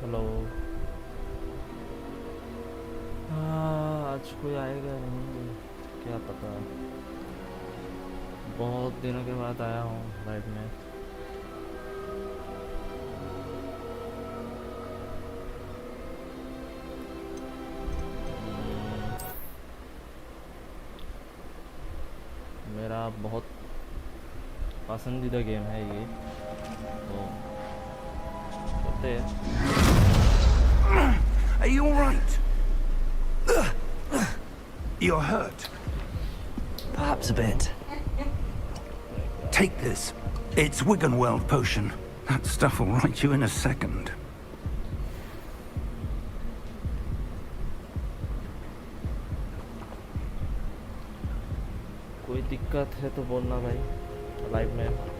Hello. आज कोई आएगा नहीं, क्या पता। बहुत दिनों के बाद आया हूँ लाइव में। मेरा बहुत पसंदीदा गेम है ये, तो करते हैं। Are you all right? You're hurt. Perhaps a bit. Take this. It's Wiggenweld potion. That stuff will right you in a second. कोई दिक्कत है तो बोलना भाई लाइव में।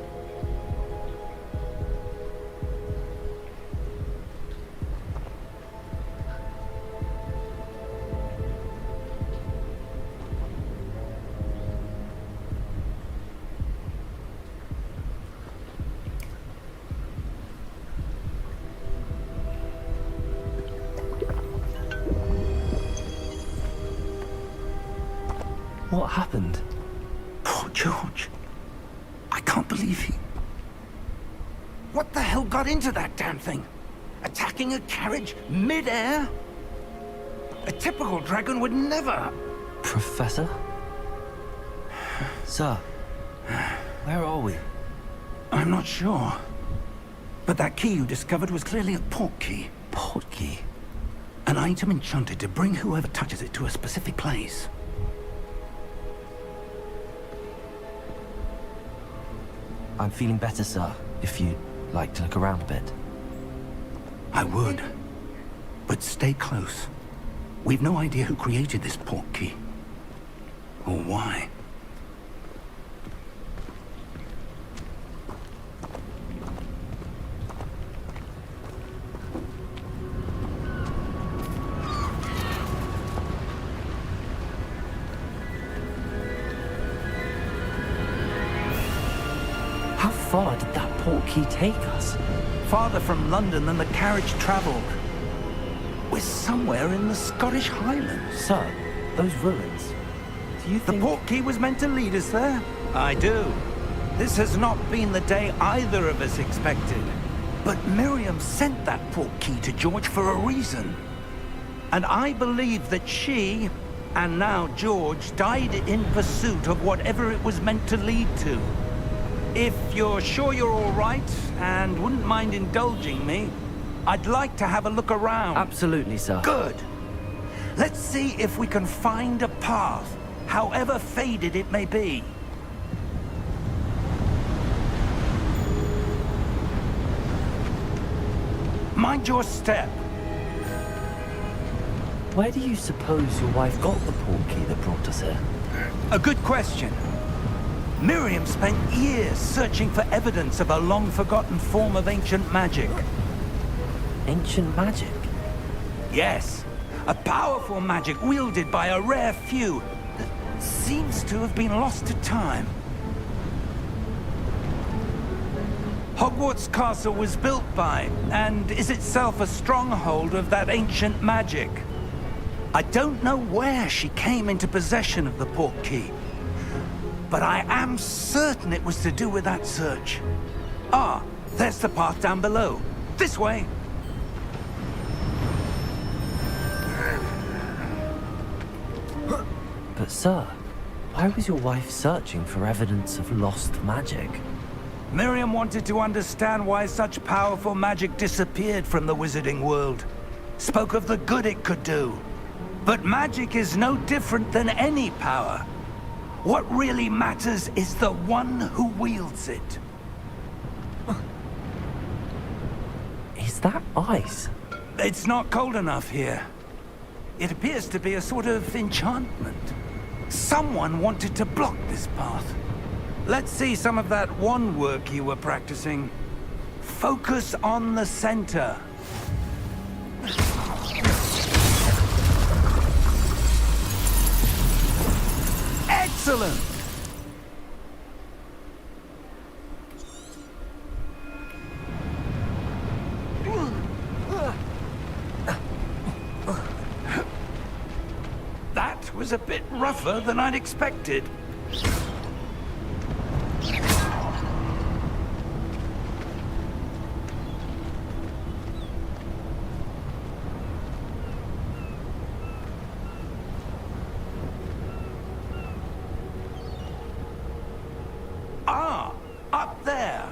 What happened? Poor George. I can't believe he... What the hell got into that damn thing? Attacking a carriage mid-air? A typical dragon would never... Professor? Sir, where are we? I'm not sure. But that key you discovered was clearly a port key. Port key? An item enchanted to bring whoever touches it to a specific place. I'm feeling better, sir, if you'd like to look around a bit. I would. But stay close. We've no idea who created this port key. Or why. How far did that port key take us? Farther from London than the carriage travelled. We're somewhere in the Scottish Highlands. Sir, those ruins. Do you think... The port key was meant to lead us there? I do. This has not been the day either of us expected. But Miriam sent that port key to George for a reason. And I believe that she, and now George, died in pursuit of whatever it was meant to lead to. If you're sure you're all right, and wouldn't mind indulging me, I'd like to have a look around. Absolutely, sir. Good. Let's see if we can find a path, however faded it may be. Mind your step. Where do you suppose your wife got the port key that brought us here? A good question. Miriam spent years searching for evidence of a long-forgotten form of ancient magic. Ancient magic? Yes, a powerful magic wielded by a rare few that seems to have been lost to time. Hogwarts Castle was built by, and is itself a stronghold of that ancient magic. I don't know where she came into possession of the port key, but I am certain it was to do with that search. Ah, there's the path down below. This way. But sir, why was your wife searching for evidence of lost magic? Miriam wanted to understand why such powerful magic disappeared from the wizarding world. Spoke of the good it could do. But magic is no different than any power. What really matters is the one who wields it. Is that ice? It's not cold enough here. It appears to be a sort of enchantment. Someone wanted to block this path. Let's see some of that wand work you were practicing. Focus on the center. Excellent! was a bit rougher than I'd expected. Ah, up there.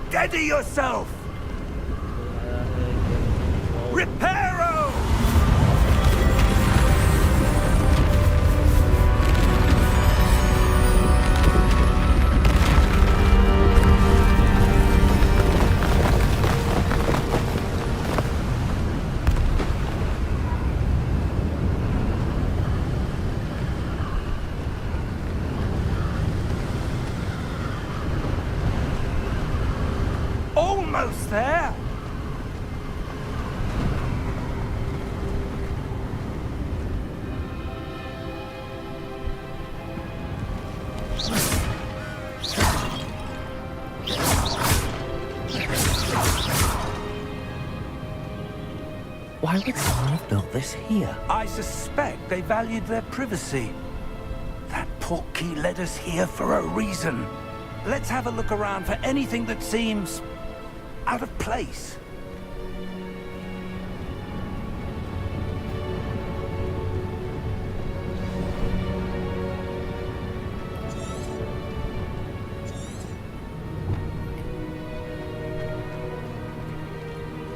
Steady yourself! Reparo! Almost there! Why would someone have built this here? I suspect they valued their privacy. That portkey led us here for a reason. Let's have a look around for anything that seems out of place.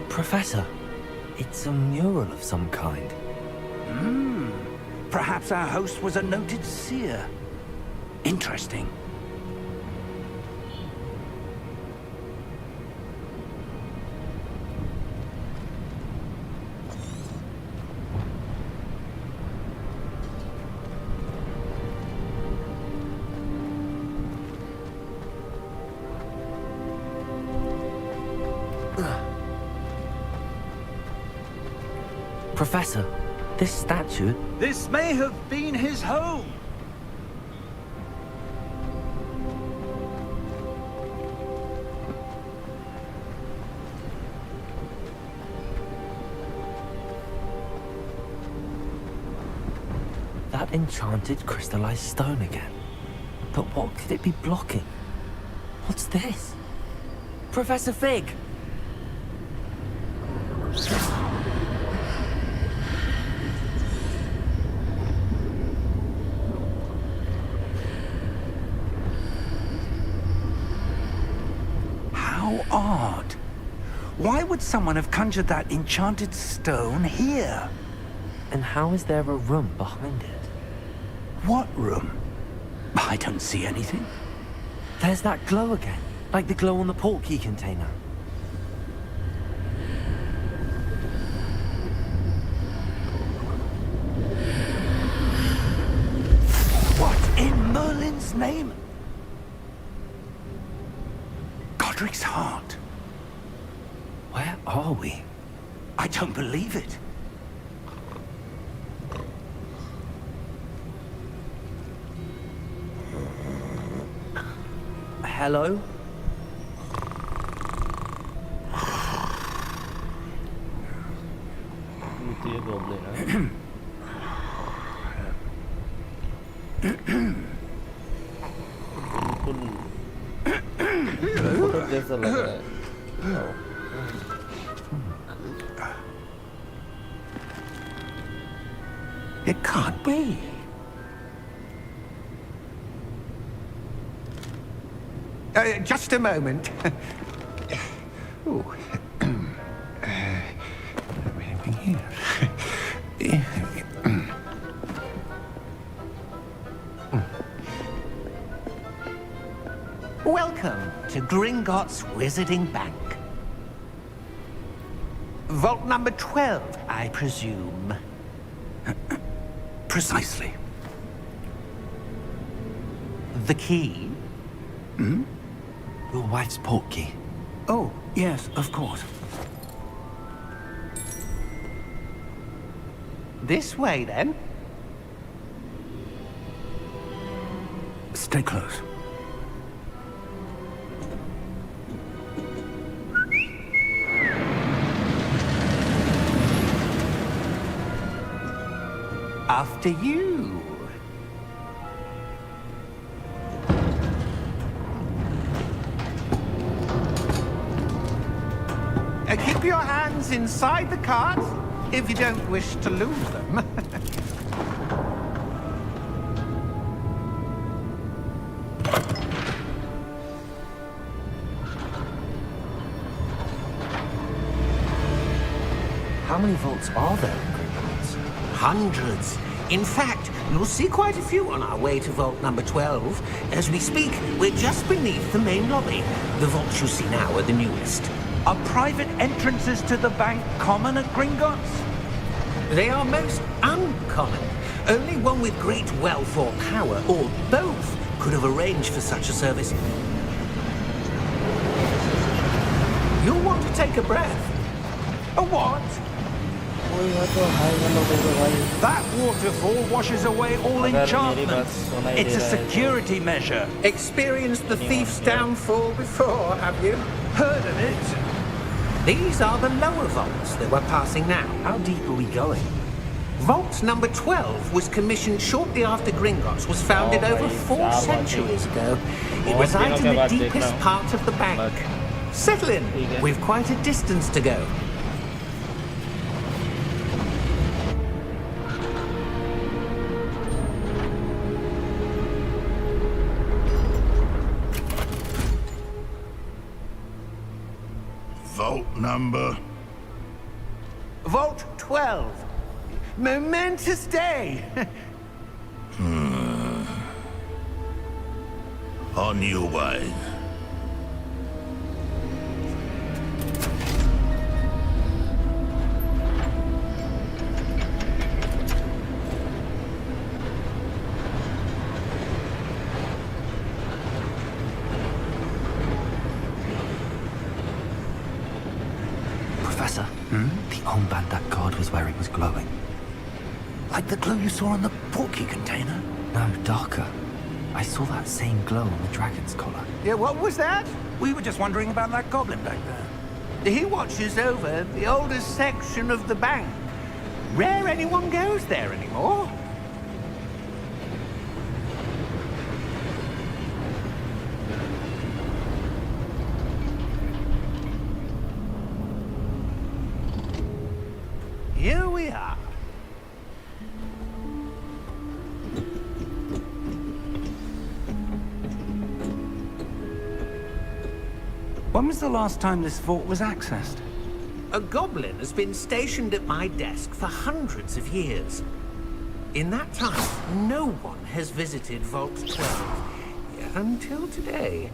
Professor, it's a mural of some kind. Perhaps our host was a noted seer. Interesting. Professor, this statue... This may have been his home. That enchanted crystallized stone again. But what could it be blocking? What's this? Professor Fig! How odd. Why would someone have conjured that enchanted stone here? And how is there a room behind it? What room? I don't see anything. There's that glow again, like the glow on the portkey container. What in Merlin's name? Godric's heart. Where are we? I don't believe it. Hello? Dear Goblin, बिल्कुल जैसा लग रहा है. It can't be. Just a moment. Ooh. Anything here? Welcome to Gringotts Wizarding Bank. Vault number 12, I presume. Precisely. the key? Your wife's portkey. Oh, yes, of course. This way, then. Stay close. After you. Keep your hands inside the cart if you don't wish to lose them. How many vaults are there in Gryffindor? Hundreds. In fact, you'll see quite a few on our way to vault number 12. As we speak, we're just beneath the main lobby. The vaults you see now are the newest. Are private entrances to the bank common at Gringotts? They are most uncommon. Only one with great wealth or power, or both, could have arranged for such a service. You'll want to take a breath. A what? That waterfall washes away all enchantments. It's a security measure. Experienced the thief's downfall before, have you? Heard of it? These are the lower vaults that we're passing now. How deep are we going? Vault number 12 was commissioned shortly after Gringotts was founded over 4 centuries ago. It resides in the deepest part of the bank. Settle in. We've quite a distance to go. Vault number? Vault 12. Momentous day. On your way. Professor, the armband that guard was wearing was glowing. Like the glow you saw on the portkey container? No, darker. I saw that same glow on the dragon's collar. Yeah, what was that? We were just wondering about that goblin back there. He watches over the oldest section of the bank. Rare anyone goes there anymore. Here we are. When was the last time this vault was accessed? A goblin has been stationed at my desk for hundreds of years. In that time, no one has visited Vault 12. Until today.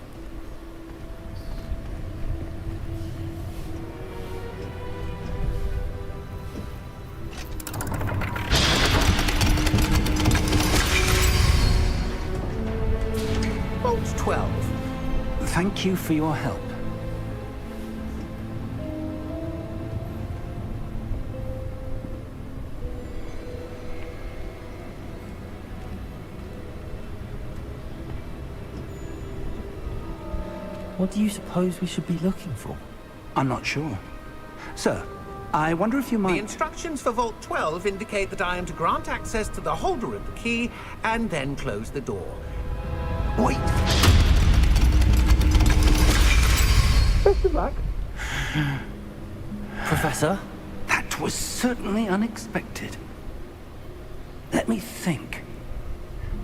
Vault 12. Thank you for your help. What do you suppose we should be looking for? I'm not sure. Sir, I wonder if you The might... instructions for Vault 12 indicate that I am to grant access to the holder of the key and then close the door. Wait! Best of luck. Professor? That was certainly unexpected. Let me think.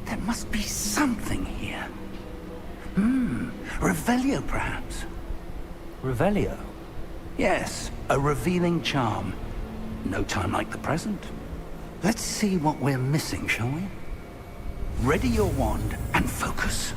There must be something here. Revelio, perhaps? Revelio? Yes, a revealing charm. No time like the present. Let's see what we're missing, shall we? Ready your wand and focus.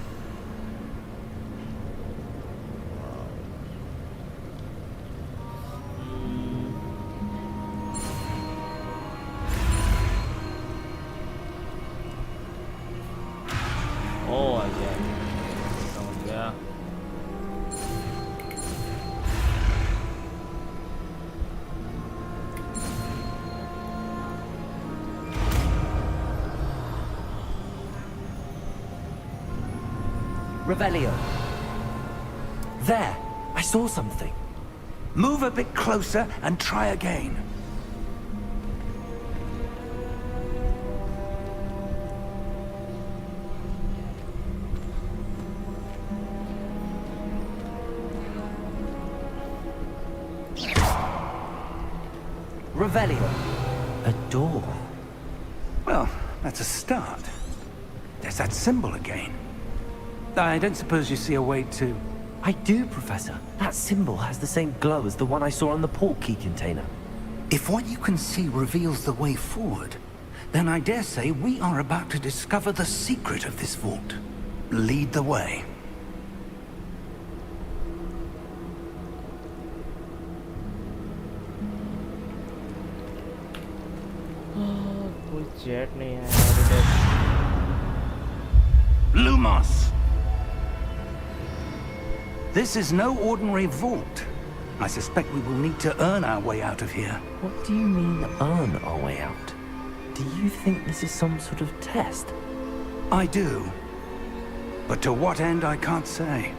Oh, again. Revelio. There, I saw something. Move a bit closer and try again. Revelio. A door. Well, that's a start. There's that symbol again. I don't suppose you see a way to... I do, Professor. That symbol has the same glow as the one I saw on the portkey container. If what you can see reveals the way forward, then I dare say we are about to discover the secret of this vault. Lead the way. कोई chat नहीं है Lumos! This is no ordinary vault. I suspect we will need to earn our way out of here. What do you mean, earn our way out? Do you think this is some sort of test? I do. But to what end, I can't say.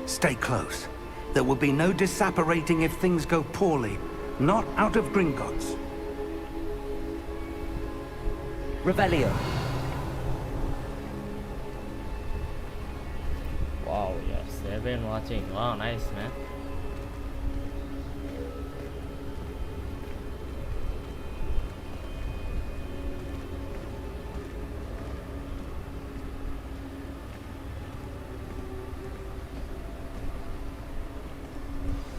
Stay close. There will be no disapparating if things go poorly. Not out of Gringotts. Revelio. Wow, yes, they've been watching. Wow, nice, man.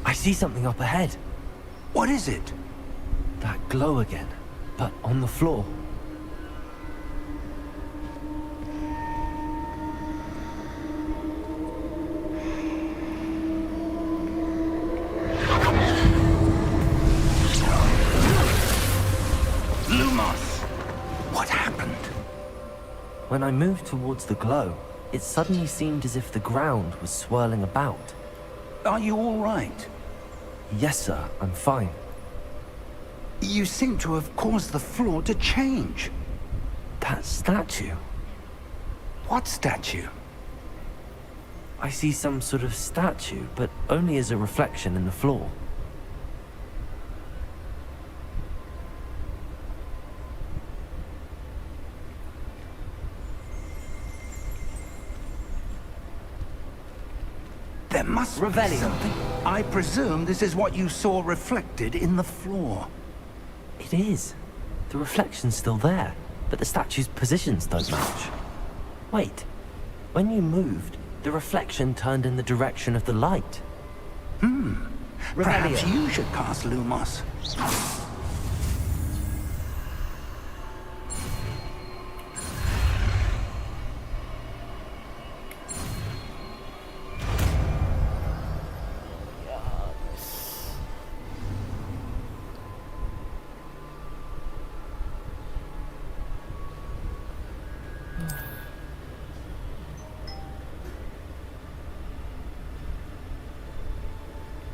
I see something up ahead. What is it? That glow again, but on the floor. Lumos! What happened? When I moved towards the glow, it suddenly seemed as if the ground was swirling about. Are you all right? Yes, sir, I'm fine. You seem to have caused the floor to change. That statue. What statue? I see some sort of statue, but only as a reflection in the floor. There must be Revelio. something. I presume this is what you saw reflected in the floor. It is. The reflection's still there, but the statue's positions don't match. Wait. When you moved, the reflection turned in the direction of the light. Perhaps you should cast Lumos.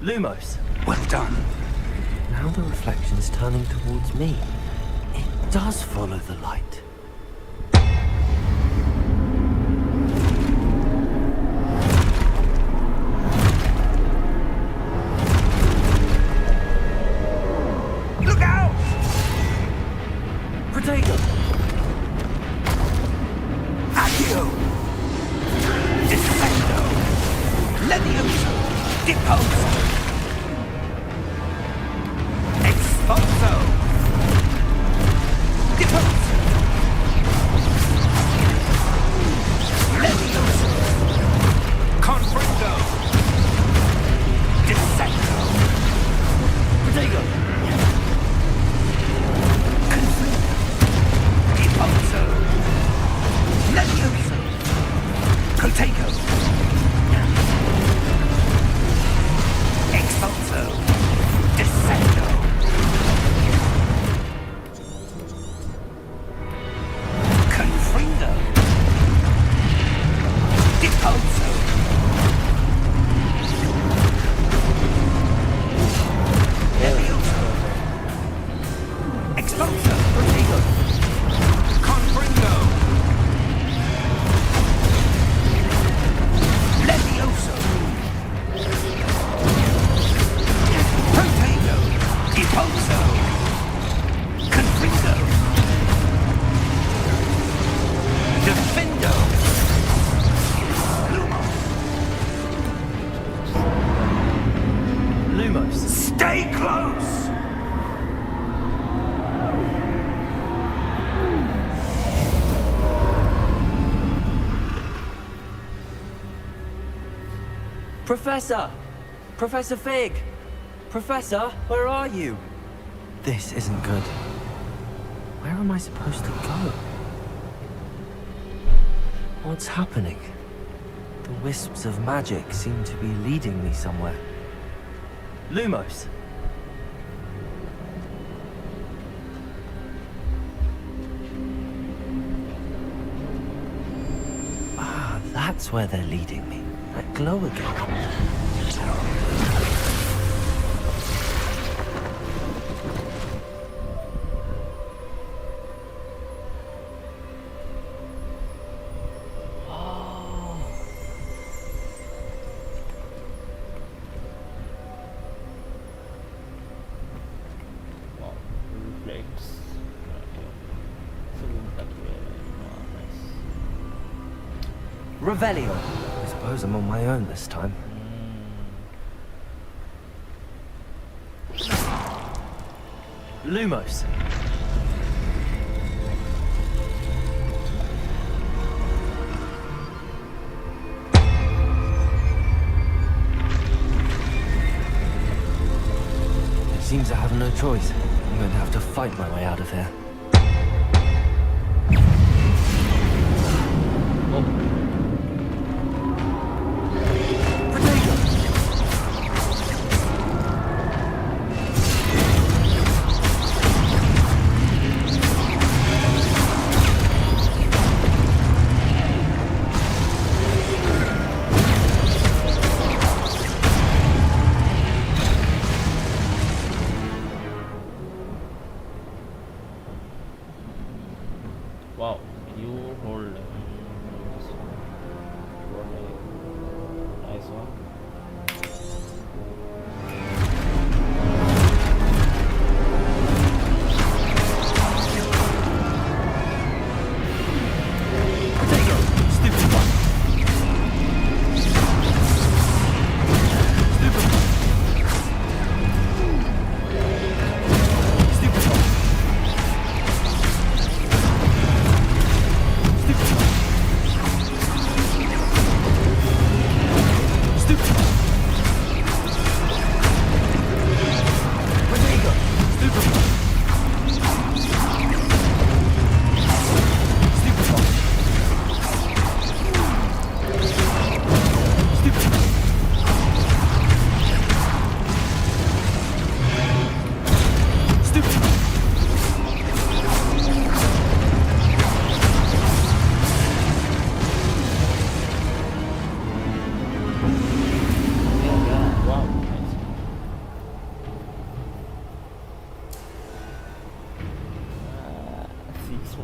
Lumos. Well done. Now the reflection's turning towards me. It does follow the light. Look out! Protego! Accio! Defendo! Levioso! Deposo! Expulso! Deposo! Levioso! Confringo! Descendo! Protego! Confringo! Deposo! Levioso! Protego! Expulso! Descendo! Confringo! Deposo! Levioso! Expulso! Protego! Confringo! Professor! Professor Fig! Professor, where are you? This isn't good. Where am I supposed to go? What's happening? The wisps of magic seem to be leading me somewhere. Lumos! Ah, that's where they're leading me. That glow again. Revelio. I suppose I'm on my own this time. Lumos. It seems I have no choice. I'm going to have to fight my way out of here. Wow, you hold nice one.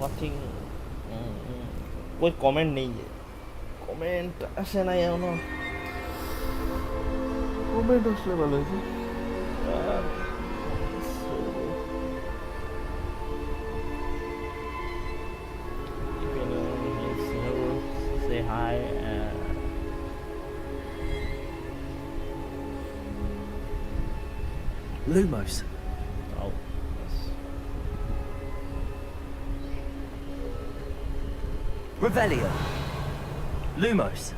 Watching कोई comment नहीं है comment ऐसे नहीं है ना comment उसले वाले जी say hi Lumos. oh Revelio. Lumos.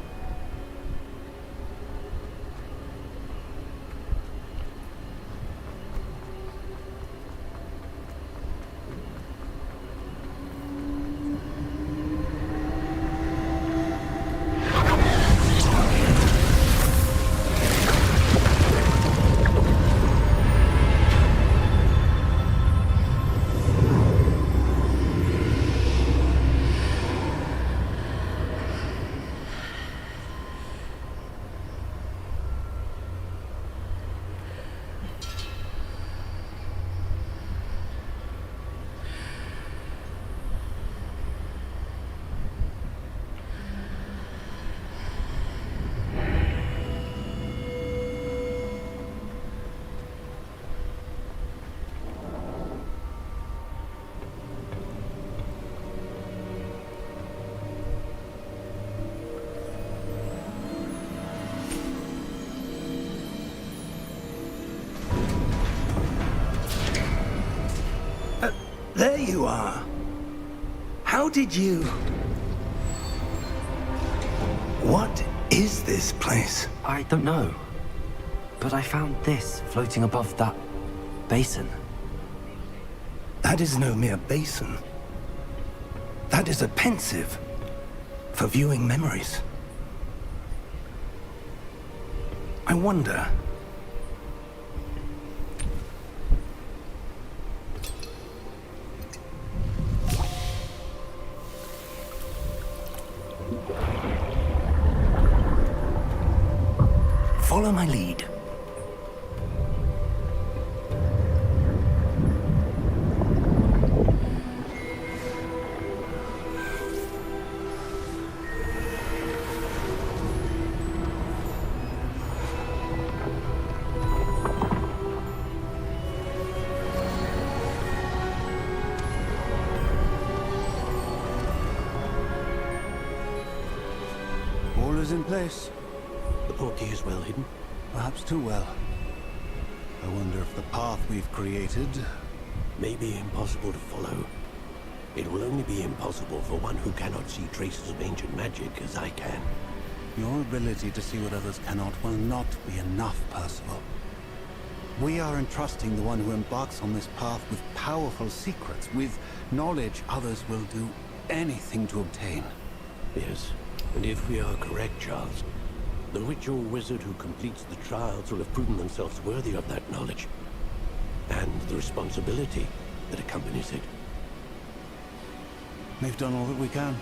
There you are. How did you... What is this place? I don't know. But I found this floating above that basin. That is no mere basin. That is a pensive for viewing memories. I wonder... Follow my lead. All is in place. The portkey is well hidden. Perhaps too well. I wonder if the path we've created... May be impossible to follow. It will only be impossible for one who cannot see traces of ancient magic as I can. Your ability to see what others cannot will not be enough, Percival. We are entrusting the one who embarks on this path with powerful secrets, with knowledge others will do anything to obtain. Yes, and if we are correct, Charles, the witch or wizard who completes the trials will have proven themselves worthy of that knowledge. And the responsibility that accompanies it. We've done all that we can.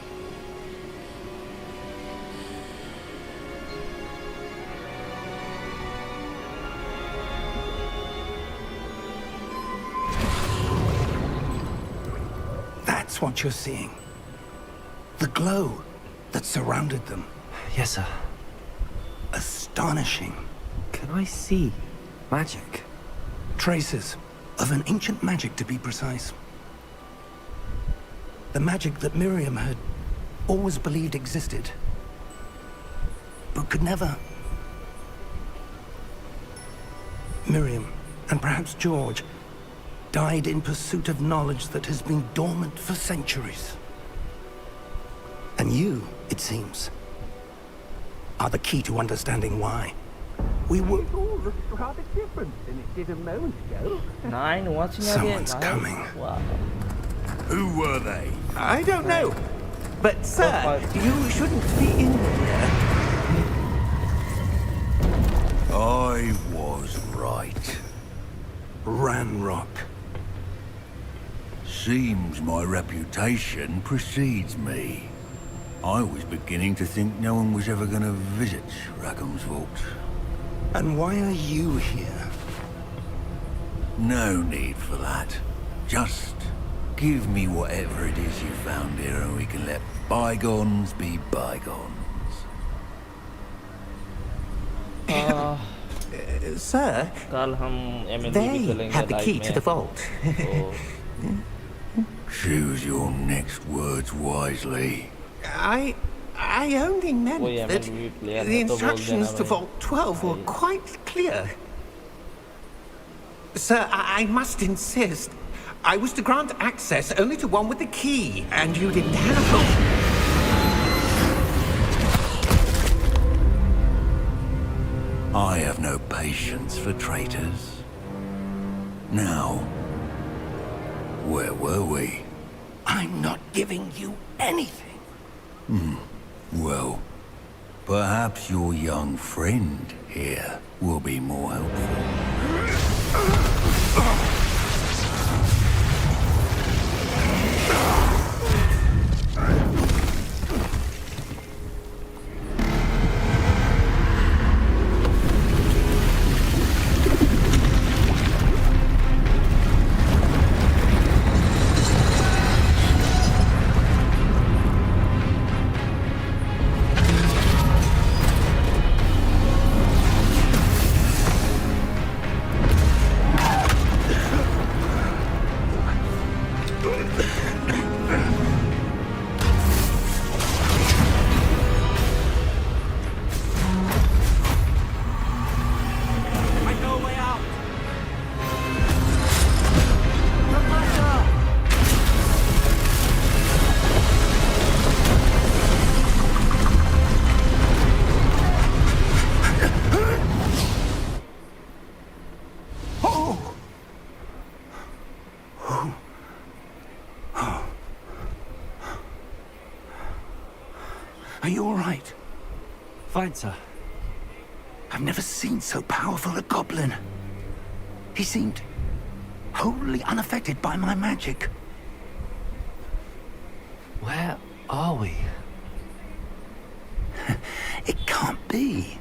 That's what you're seeing. The glow that surrounded them. Yes, sir. Astonishing. Can I see magic? Traces of an ancient magic, to be precise. The magic that Miriam had always believed existed, but could never. Miriam, and perhaps George, died in pursuit of knowledge that has been dormant for centuries. And you, it seems, are the key to understanding why. We were... It all looks rather different than it did a moment ago. 9 watching Someone's again. coming. Wow. Who were they? I don't know. But, sir, you shouldn't be in here. I was right. Ranrock. Seems my reputation precedes me. I was beginning to think no one was ever going to visit Rackham's Vault. And why are you here? No need for that. Just give me whatever it is you found here and we can let bygones be bygones. Sir, कल हम AMD भी they खेलेंगे have the live key में. to the vault. तो Choose your next words wisely. I only meant वही that MLB player the है तो बोल देना instructions to भाई. Vault 12 were भाई. quite clear. Sir, I must insist. I was to grant access only to one with the key, and you didn't have. I have no patience for traitors. Now, where were we? I'm not giving you anything. Well, perhaps your young friend here will be more helpful. Are you all right? Fine, sir. I've never seen so powerful a goblin. He seemed wholly unaffected by my magic. Where are we? It can't be.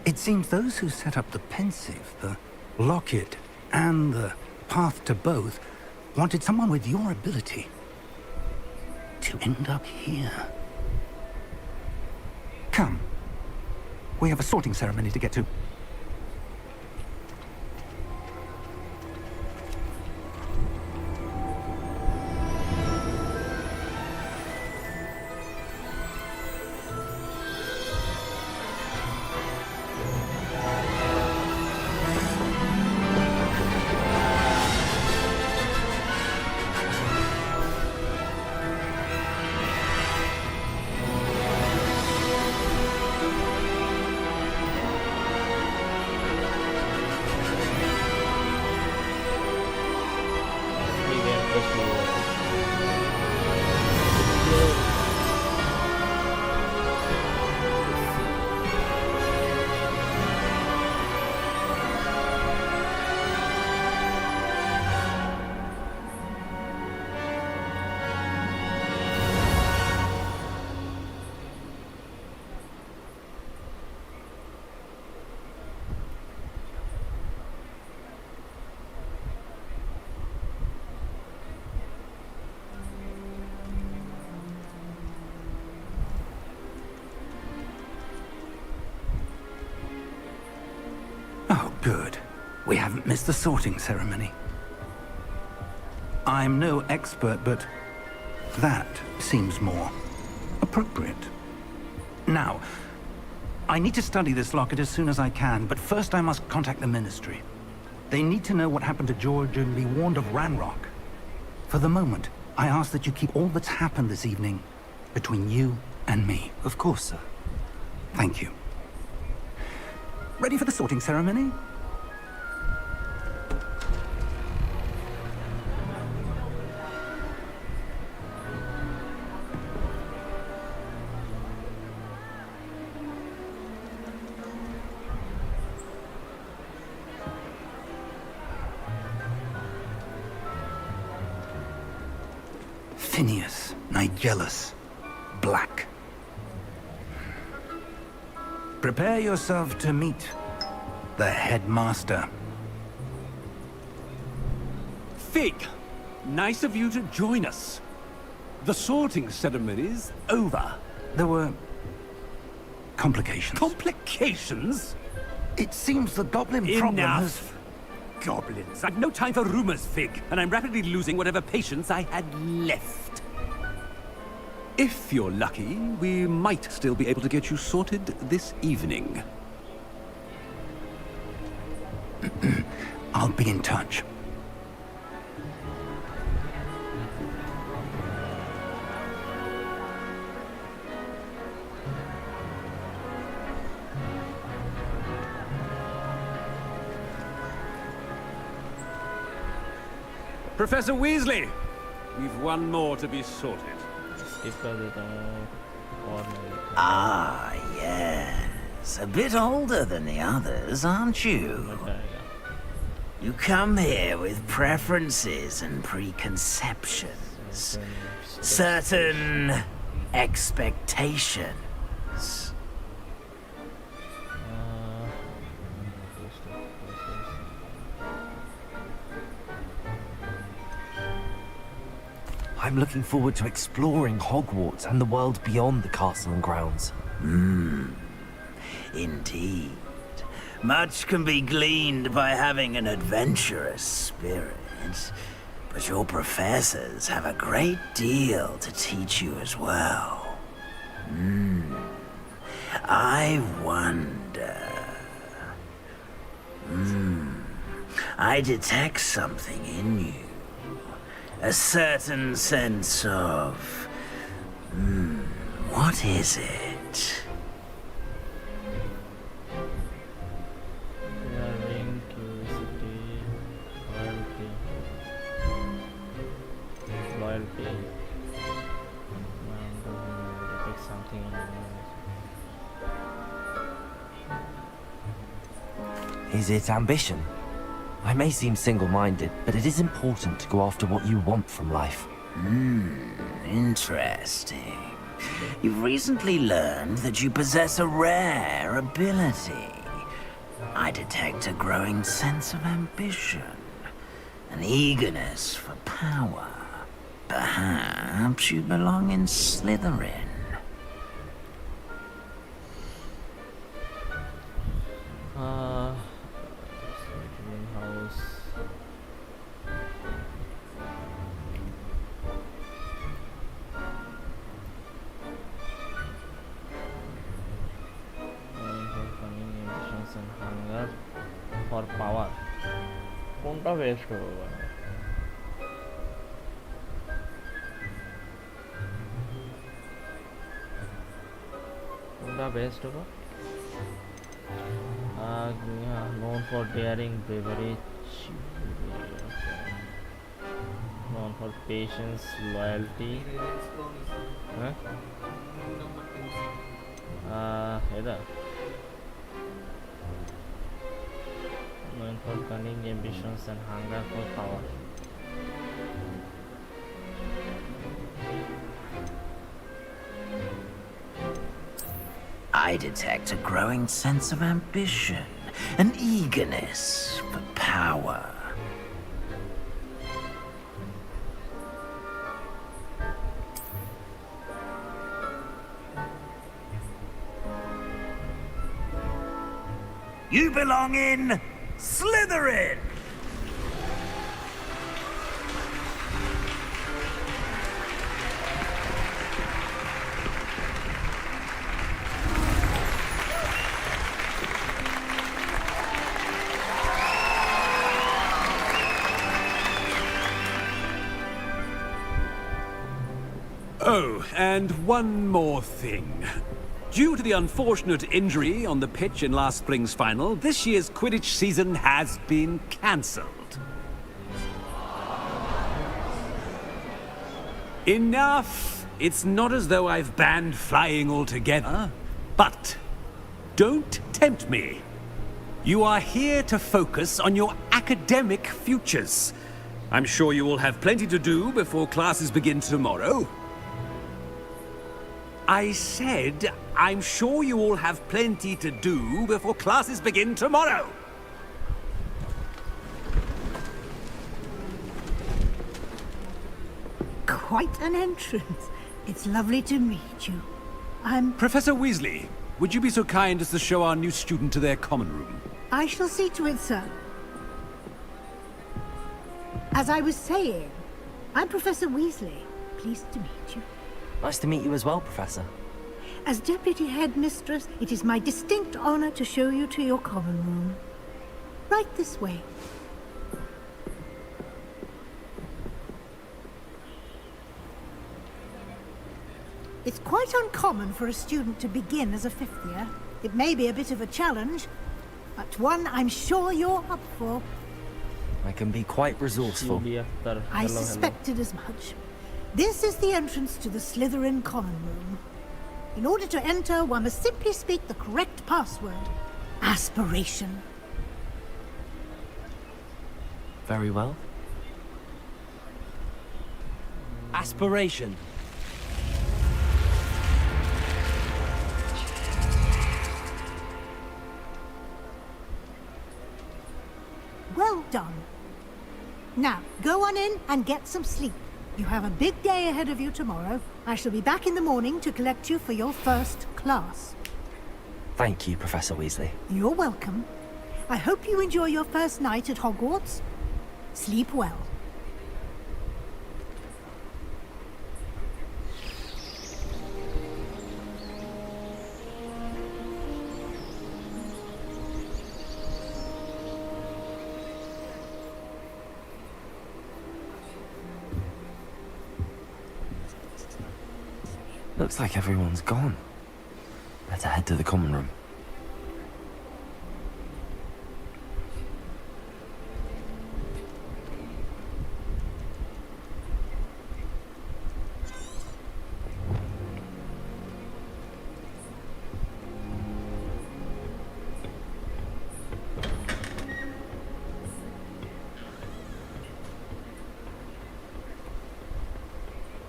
It seems those who set up the pensive, the locket, and the path to both wanted someone with your ability to end up here. Come. We have a sorting ceremony to get to. Oh, good. We haven't missed the sorting ceremony. I'm no expert, but that seems more appropriate. Now, I need to study this locket as soon as I can, but first I must contact the Ministry. They need to know what happened to George and be warned of Ranrock. For the moment, I ask that you keep all that's happened this evening between you and me. Of course, sir. Thank you. Ready for the sorting ceremony? Phineas, Nigellus, Black. Prepare yourself to meet the headmaster. Fig, nice of you to join us. The sorting ceremony's over. There were complications. Complications? It seems the goblin problem has... Enough! Goblins. I've no time for rumors, Fig, and I'm rapidly losing whatever patience I had left. If you're lucky, we might still be able to get you sorted this evening. I'll be in touch. Professor Weasley, we've one more to be sorted. skip कर देता हूँ और मैं Ah, yes. A bit older than the others, aren't you? बताएगा You come here with preferences and preconceptions. Certain expectations. I'm looking forward to exploring Hogwarts and the world beyond the castle and grounds. Indeed. Much can be gleaned by having an adventurous spirit. But your professors have a great deal to teach you as well. I wonder... I detect something in you. A certain sense of... what is it? Learning, curiosity, loyalty, loyalty. Man doesn't detect something. Is it ambition? I may seem single-minded, but it is important to go after what you want from life. Interesting. You've recently learned that you possess a rare ability. I detect a growing sense of ambition, an eagerness for power. Perhaps you belong in Slytherin. House. And hunger for power. কোনটা best হবে? কোনটা best হবে? Known for daring, bravery, known for patience, loyalty. এটা known for cunning, ambitions, and hunger for power. I detect a growing sense of ambition, an eagerness for power. You belong in Slytherin! Oh, and one more thing. Due to the unfortunate injury on the pitch in last spring's final, this year's Quidditch season has been cancelled. Enough! It's not as though I've banned flying altogether, but don't tempt me. You are here to focus on your academic futures. I'm sure you will have plenty to do before classes begin tomorrow. I said, I'm sure you all have plenty to do before classes begin tomorrow. Quite an entrance. It's lovely to meet you. I'm... Professor Weasley, would you be so kind as to show our new student to their common room? I shall see to it, sir. As I was saying, I'm Professor Weasley. Pleased to meet you. Nice to meet you as well, Professor. As Deputy Headmistress, it is my distinct honor to show you to your common room. Right this way. It's quite uncommon for a student to begin as a fifth year. It may be a bit of a challenge, but one I'm sure you're up for. I can be quite resourceful. I suspected as much. This is the entrance to the Slytherin common room. In order to enter, one must simply speak the correct password. Aspiration. Very well. Aspiration. Well done. Now, go on in and get some sleep. You have a big day ahead of you tomorrow. I shall be back in the morning to collect you for your first class. Thank you, Professor Weasley. You're welcome. I hope you enjoy your first night at Hogwarts. Sleep well. Looks like everyone's gone. Better head to the common room.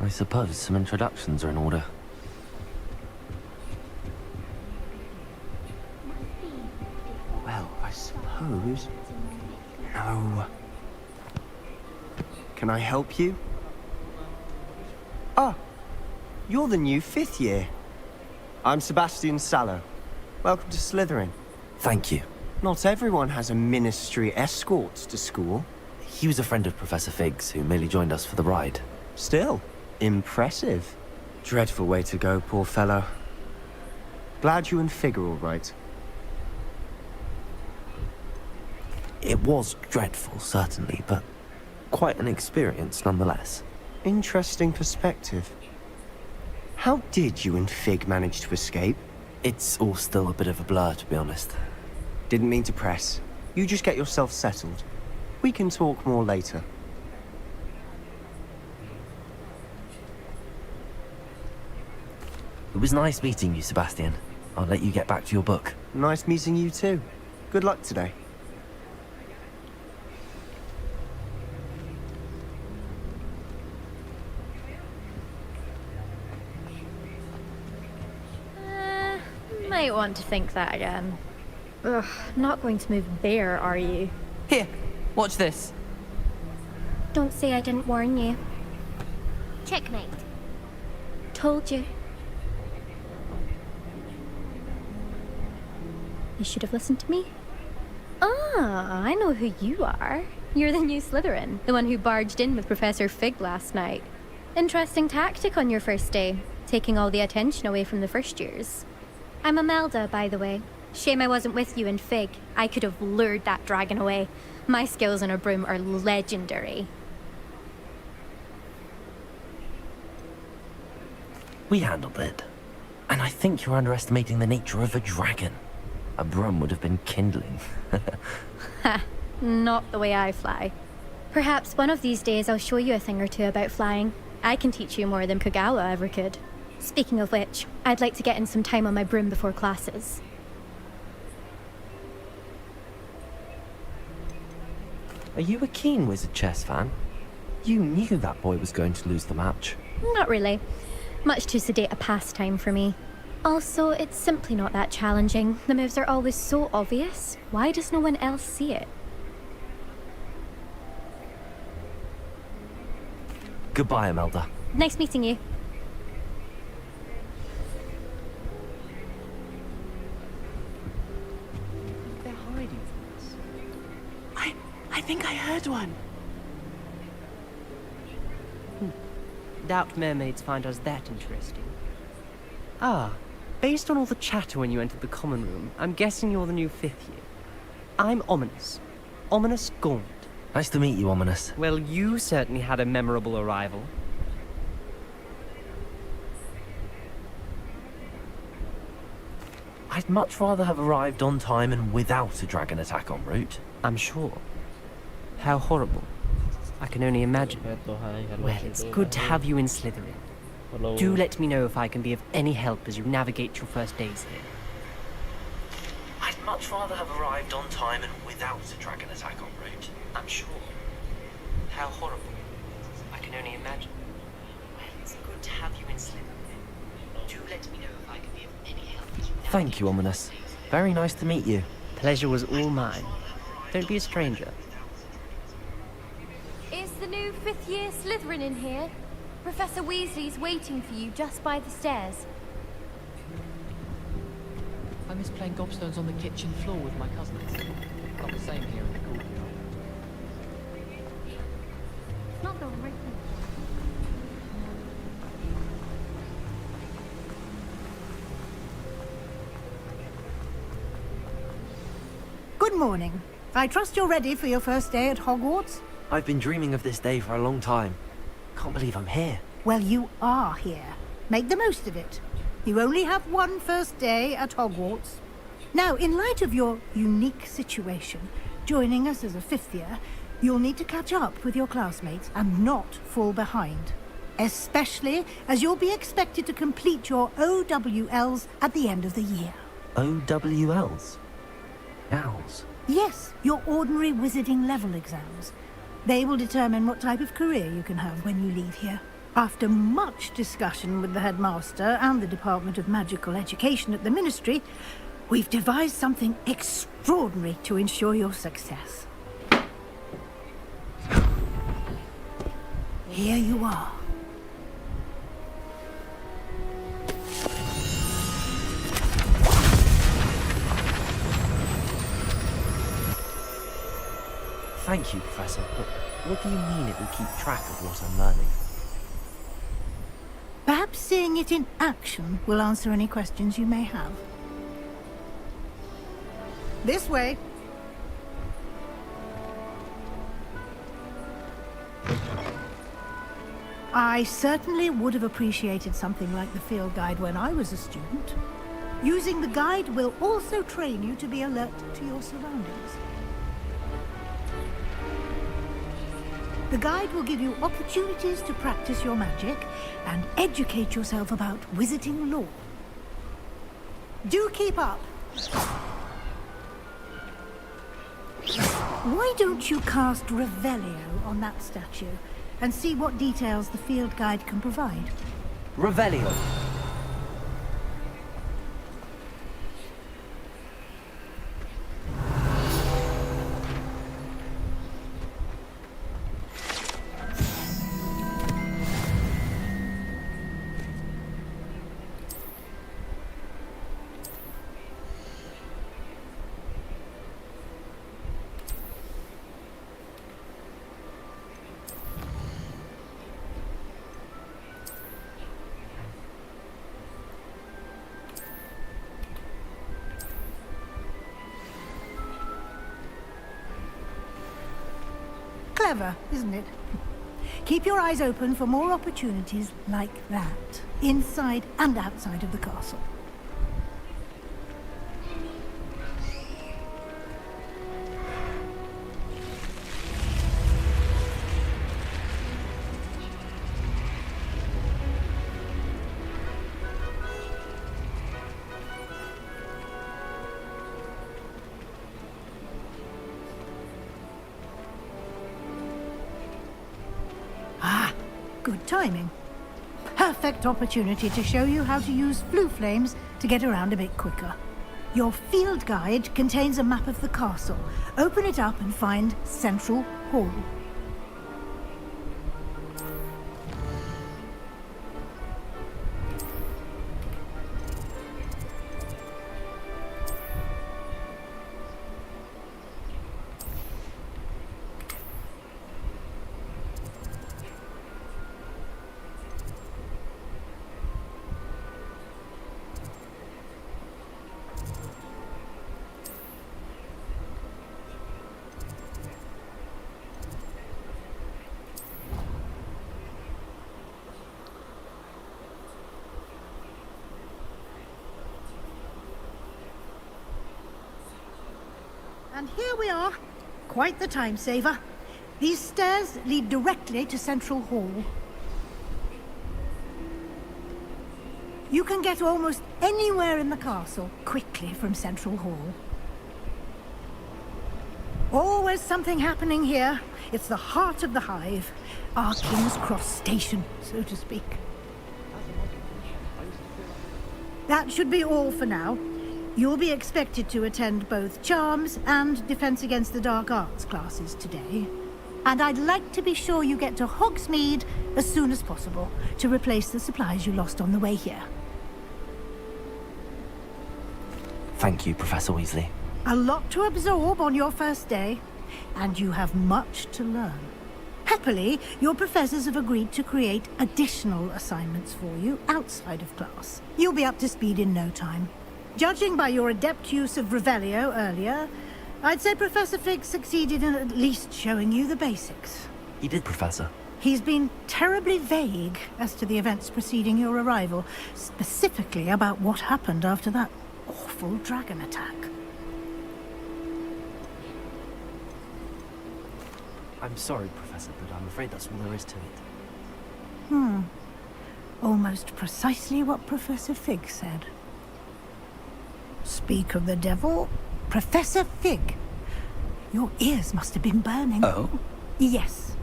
I suppose some introductions are in order. Well, I suppose... No. Can I help you? Ah, you're the new 5th year. I'm Sebastian Sallow. Welcome to Slytherin. Thank you. Not everyone has a ministry escort to school. He was a friend of Professor Fig's, who merely joined us for the ride. Still, impressive. Dreadful way to go, poor fellow. Glad you and Fig are all right. It was dreadful, certainly, but quite an experience nonetheless. Interesting perspective. How did you and Fig manage to escape? It's all still a bit of a blur, to be honest. Didn't mean to press. You just get yourself settled. We can talk more later. It was nice meeting you, Sebastian. I'll let you get back to your book. Nice meeting you too. Good luck today. Might want to think that again. Ugh, not going to move there, are you? Here, watch this. Don't say I didn't warn you. Checkmate. Told you. You should have listened to me. Ah, I know who you are. You're the new Slytherin, the one who barged in with Professor Fig last night. Interesting tactic on your first day, taking all the attention away from the first years. I'm Imelda, by the way. Shame I wasn't with you in Fig. I could have lured that dragon away. My skills on a broom are legendary. We handled it. And I think you're underestimating the nature of a dragon. A broom would have been kindling. Ha, not the way I fly. Perhaps one of these days I'll show you a thing or two about flying. I can teach you more than Kagawa ever could. Speaking of which, I'd like to get in some time on my broom before classes. Are you a keen Wizard chess fan? You knew that boy was going to lose the match. Not really. Much too sedate a pastime for me. Also, it's simply not that challenging. The moves are always so obvious. Why does no one else see it? Goodbye, Imelda. Nice meeting you. They're hiding from us. I think I heard one. Doubt mermaids find us that interesting. Ah, based on all the chatter when you entered the common room, I'm guessing you're the new 5th year. I'm Ominous. Ominous Gaunt. Nice to meet you, Ominous. Well, you certainly had a memorable arrival. I'd much rather have arrived on time and without a dragon attack en route. I'm sure. How horrible. I can only imagine. Well, it's good to have you in Slytherin. Hello. Do let me know if I can be of any help as you navigate your first days here. I'd much rather have arrived on time and without a dragon attack en route. I'm sure. How horrible. I can only imagine. Well, it's good to have you in Slytherin. Do let me know if I can be of any help as you navigate. Thank you, Ominous. Very nice to meet you. Pleasure was all mine. Don't be a stranger. Is the new 5th year Slytherin in here? Professor Weasley's waiting for you just by the stairs. I miss playing gobstones on the kitchen floor with my cousins. Not the same here in the courtyard. Not the right thing. Good morning. I trust you're ready for your first day at Hogwarts? I've been dreaming of this day for a long time. Can't believe I'm here. Well, you are here. Make the most of it. You only have one first day at Hogwarts. Now, in light of your unique situation, joining us as a 5th year, you'll need to catch up with your classmates and not fall behind. Especially as you'll be expected to complete your OWLs at the end of the year. OWLs? Owls? Yes, your ordinary wizarding level exams. They will determine what type of career you can have when you leave here. After much discussion with the headmaster and the Department of Magical Education at the Ministry, we've devised something extraordinary to ensure your success. Here you are. Thank you, Professor, but what do you mean it will keep track of what I'm learning? Perhaps seeing it in action will answer any questions you may have. This way. I certainly would have appreciated something like the field guide when I was a student. Using the guide will also train you to be alert to your surroundings. The guide will give you opportunities to practice your magic and educate yourself about wizarding lore. Do keep up! Why don't you cast Revelio on that statue and see what details the field guide can provide? Revelio. Clever, isn't it? Keep your eyes open for more opportunities like that, inside and outside of the castle. Good timing. Perfect opportunity to show you how to use flue flames to get around a bit quicker. Your field guide contains a map of the castle. Open it up and find Central Hall. And here we are. Quite the time saver. These stairs lead directly to Central Hall. You can get almost anywhere in the castle quickly from Central Hall. Always something happening here. It's the heart of the hive. Our King's Cross station, so to speak. That should be all for now. You'll be expected to attend both Charms and Defense Against the Dark Arts classes today. And I'd like to be sure you get to Hogsmeade as soon as possible to replace the supplies you lost on the way here. Thank you, Professor Weasley. A lot to absorb on your first day, and you have much to learn. Happily, your professors have agreed to create additional assignments for you outside of class. You'll be up to speed in no time. Judging by your adept use of Revelio earlier, I'd say Professor Fig succeeded in at least showing you the basics. He did, Professor. He's been terribly vague as to the events preceding your arrival, specifically about what happened after that awful dragon attack. I'm sorry, Professor, but I'm afraid that's all there is to it. Almost precisely what Professor Fig said. Speak of the devil, Professor Fig. Your ears must have been burning. Oh? Yes.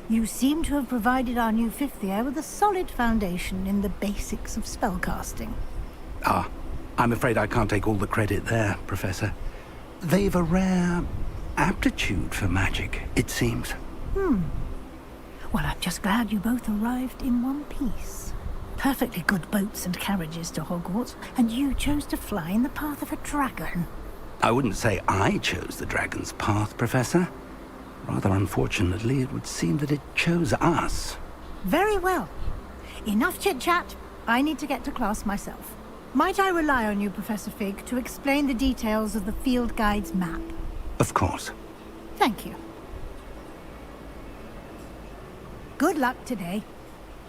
You seem to have provided our new fifth year with a solid foundation in the basics of spellcasting. Ah, I'm afraid I can't take all the credit there, Professor. They've a rare aptitude for magic, it seems. Well, I'm just glad you both arrived in one piece. Perfectly good boats and carriages to Hogwarts, and you chose to fly in the path of a dragon. I wouldn't say I chose the dragon's path, Professor. Rather unfortunately, it would seem that it chose us. Very well. Enough chit-chat. I need to get to class myself. Might I rely on you, Professor Fig, to explain the details of the field guide's map? Of course. Thank you. Good luck today.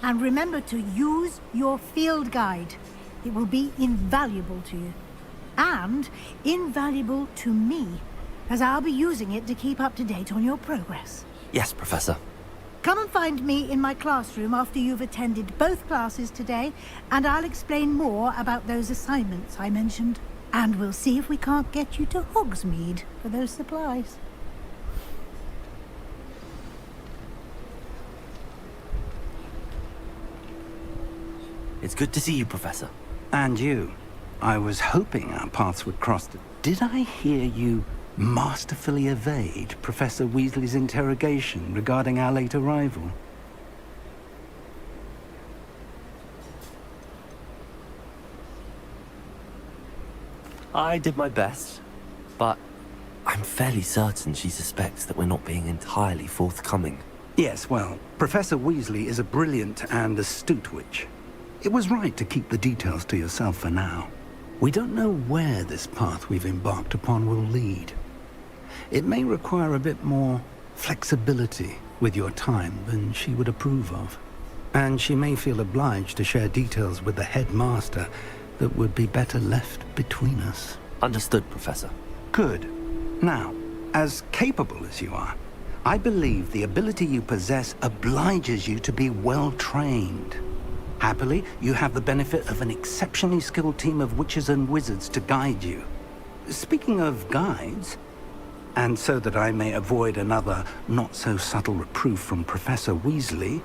And remember to use your field guide. It will be invaluable to you. And invaluable to me, as I'll be using it to keep up to date on your progress. Yes, Professor. Come and find me in my classroom after you've attended both classes today, and I'll explain more about those assignments I mentioned. And we'll see if we can't get you to Hogsmeade for those supplies. It's good to see you, Professor. And you. I was hoping our paths would cross. Did I hear you masterfully evade Professor Weasley's interrogation regarding our late arrival? I did my best, but I'm fairly certain she suspects that we're not being entirely forthcoming. Yes, well, Professor Weasley is a brilliant and astute witch. It was right to keep the details to yourself for now. We don't know where this path we've embarked upon will lead. It may require a bit more flexibility with your time than she would approve of. And she may feel obliged to share details with the headmaster that would be better left between us. Understood, Professor. Good. Now, as capable as you are, I believe the ability you possess obliges you to be well trained. Happily, you have the benefit of an exceptionally skilled team of witches and wizards to guide you. Speaking of guides, and so that I may avoid another not-so-subtle reproof from Professor Weasley,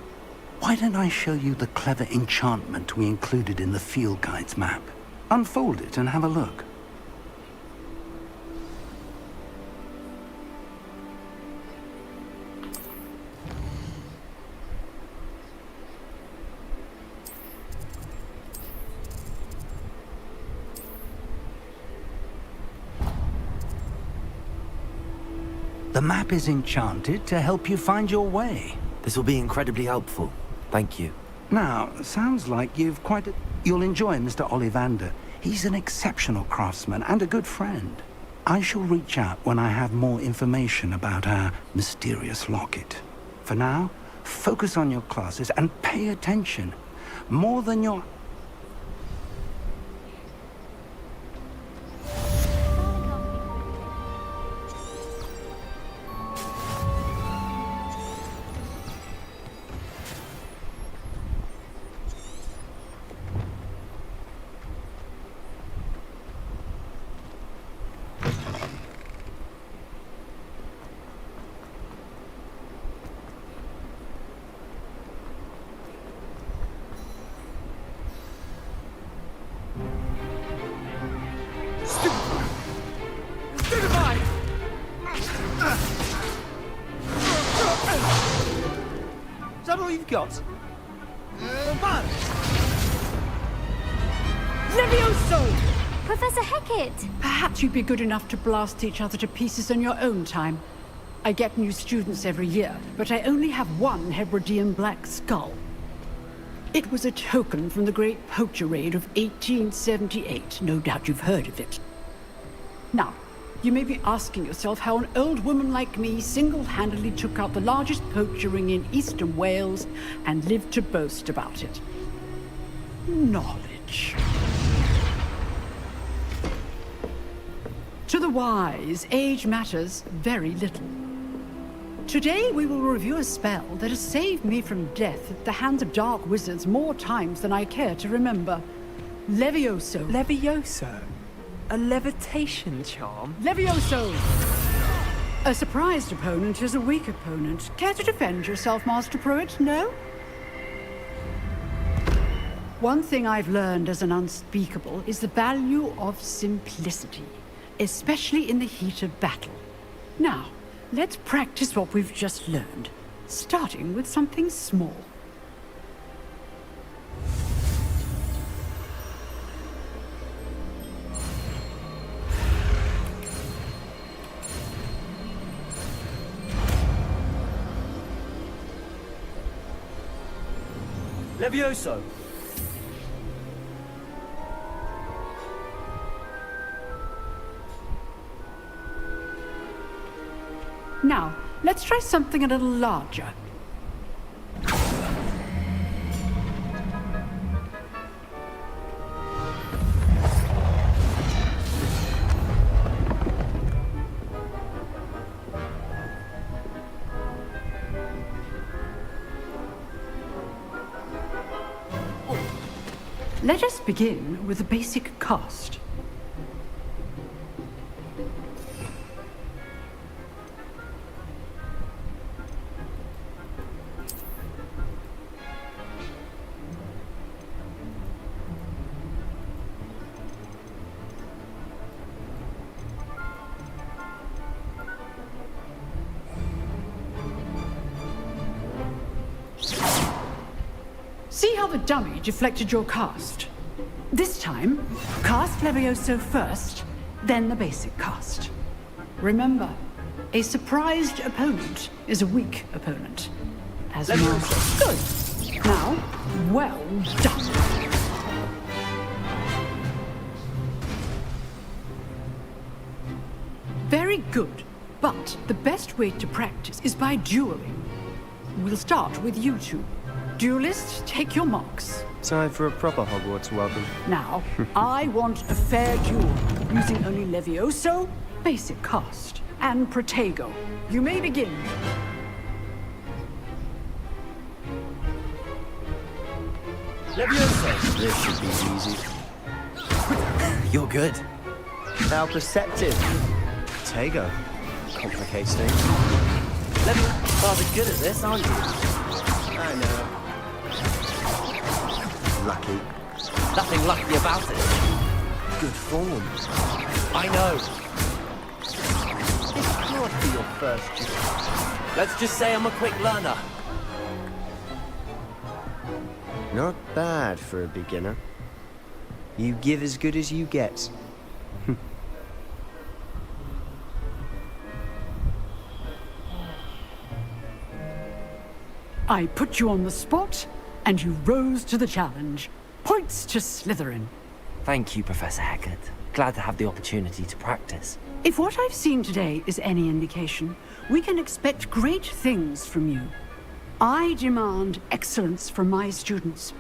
why don't I show you the clever enchantment we included in the field guide's map? Unfold it and have a look. The map is enchanted to help you find your way. This will be incredibly helpful. Thank you. Now, sounds like you've quite a... You'll enjoy Mr. Ollivander. He's an exceptional craftsman and a good friend. I shall reach out when I have more information about our mysterious locket. For now, focus on your classes and pay attention. More than your... Is that all you've got? Levioso! Professor Hecat! Perhaps you'd be good enough to blast each other to pieces on your own time. I get new students every year, but I only have one Hebridean black skull. It was a token from the Great Poacher Raid of 1878. No doubt you've heard of it. Now, you may be asking yourself how an old woman like me single-handedly took out the largest poacher ring in eastern Wales and lived to boast about it. Knowledge. To the wise, age matters very little. Today we will review a spell that has saved me from death at the hands of dark wizards more times than I care to remember. A surprised opponent is a weak opponent. Care to defend yourself, Master Pruitt? No? One thing I've learned as an unspeakable is the value of simplicity, especially in the heat of battle. Now, let's practice what we've just learned, starting with something small. Levioso! Now, let's try something a little larger. Let us begin with a basic cast. See how the dummy deflected your cast? This time, cast Levioso first, then the basic cast. Remember, a surprised opponent is a weak opponent. As Good. Now, well done. Very good, but the best way to practice is by dueling. We'll start with you two. Duelists, take your marks. Time for a proper Hogwarts welcome. Now, I want a fair duel, using only Levioso, basic cast, and Protego. You may begin. Levioso! This should be easy. You're good. How perceptive. Protego. Complicates things. Levioso, rather good at this, aren't you? I know. Lucky. Nothing lucky about it. Good form. I know. This could be your first duel. Let's just say I'm a quick learner. Not bad for a beginner. You give as good as you get. I put you on the spot, and you rose to the challenge. Points to Slytherin. Thank you, Professor Hecat. Glad to have the opportunity to practice. If what I've seen today is any indication, we can expect great things from you. I demand excellence from my students.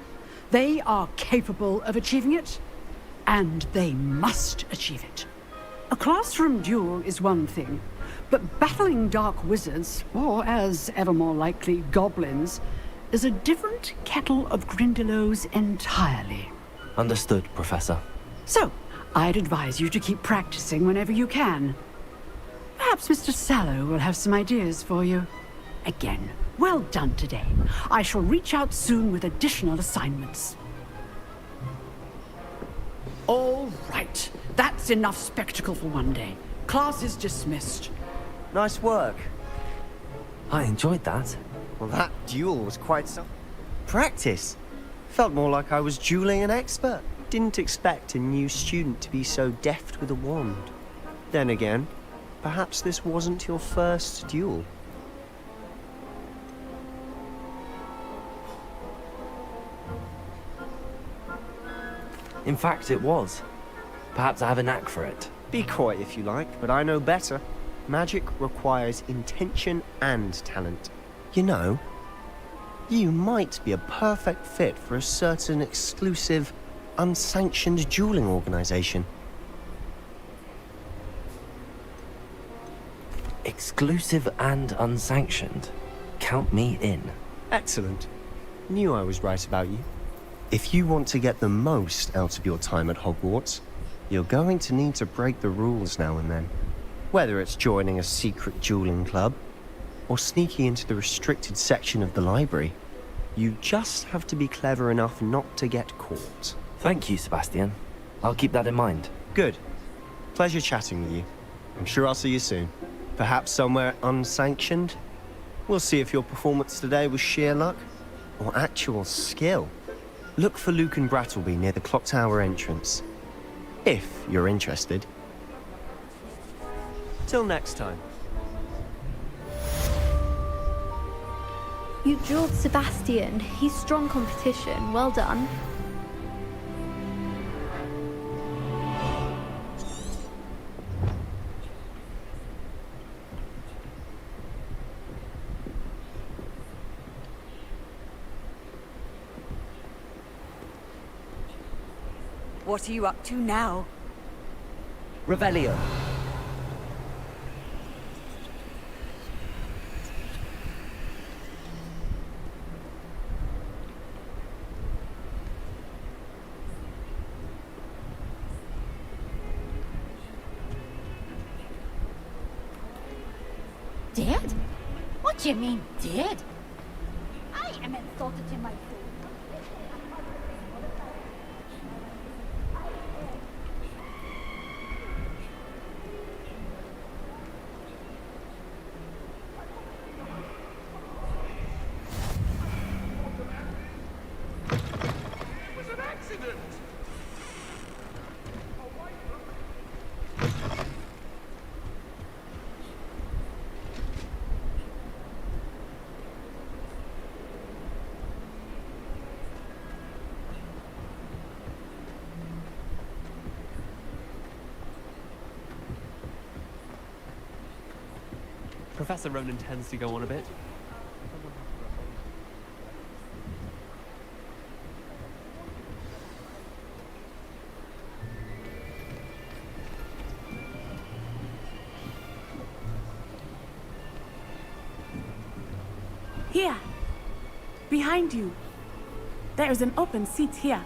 They are capable of achieving it, and they must achieve it. A classroom duel is one thing, but battling dark wizards, or as ever more likely, goblins, is a different kettle of Grindylows entirely. Understood, Professor. So, I'd advise you to keep practicing whenever you can. Perhaps Mr. Sallow will have some ideas for you. Again, well done today. I shall reach out soon with additional assignments. All right. That's enough spectacle for one day. Class is dismissed. Nice work. I enjoyed that. Well, that duel was quite some practice. Felt more like I was dueling an expert. Didn't expect a new student to be so deft with a wand. Then again, perhaps this wasn't your first duel. In fact, it was. Perhaps I have a knack for it. Be coy if you like, but I know better. Magic requires intention and talent. You know, you might be a perfect fit for a certain exclusive, unsanctioned dueling organization. Exclusive and unsanctioned. Count me in. Excellent. Knew I was right about you. If you want to get the most out of your time at Hogwarts, you're going to need to break the rules now and then. Whether it's joining a secret dueling club or sneaking into the restricted section of the library, you just have to be clever enough not to get caught. Thank you, Sebastian. I'll keep that in mind. Good. Pleasure chatting with you. I'm sure I'll see you soon. Perhaps somewhere unsanctioned? We'll see if your performance today was sheer luck or actual skill. Look for Luke and Brattleby near the clock tower entrance, if you're interested. Till next time. You drilled Sebastian. He's strong competition. Well done. What are you up to now? Revelio. Dead? What do you mean, dead? I am insulted in my food. It was an accident! Professor Ronan tends to go on a bit. Here! Behind you! There is an open seat here.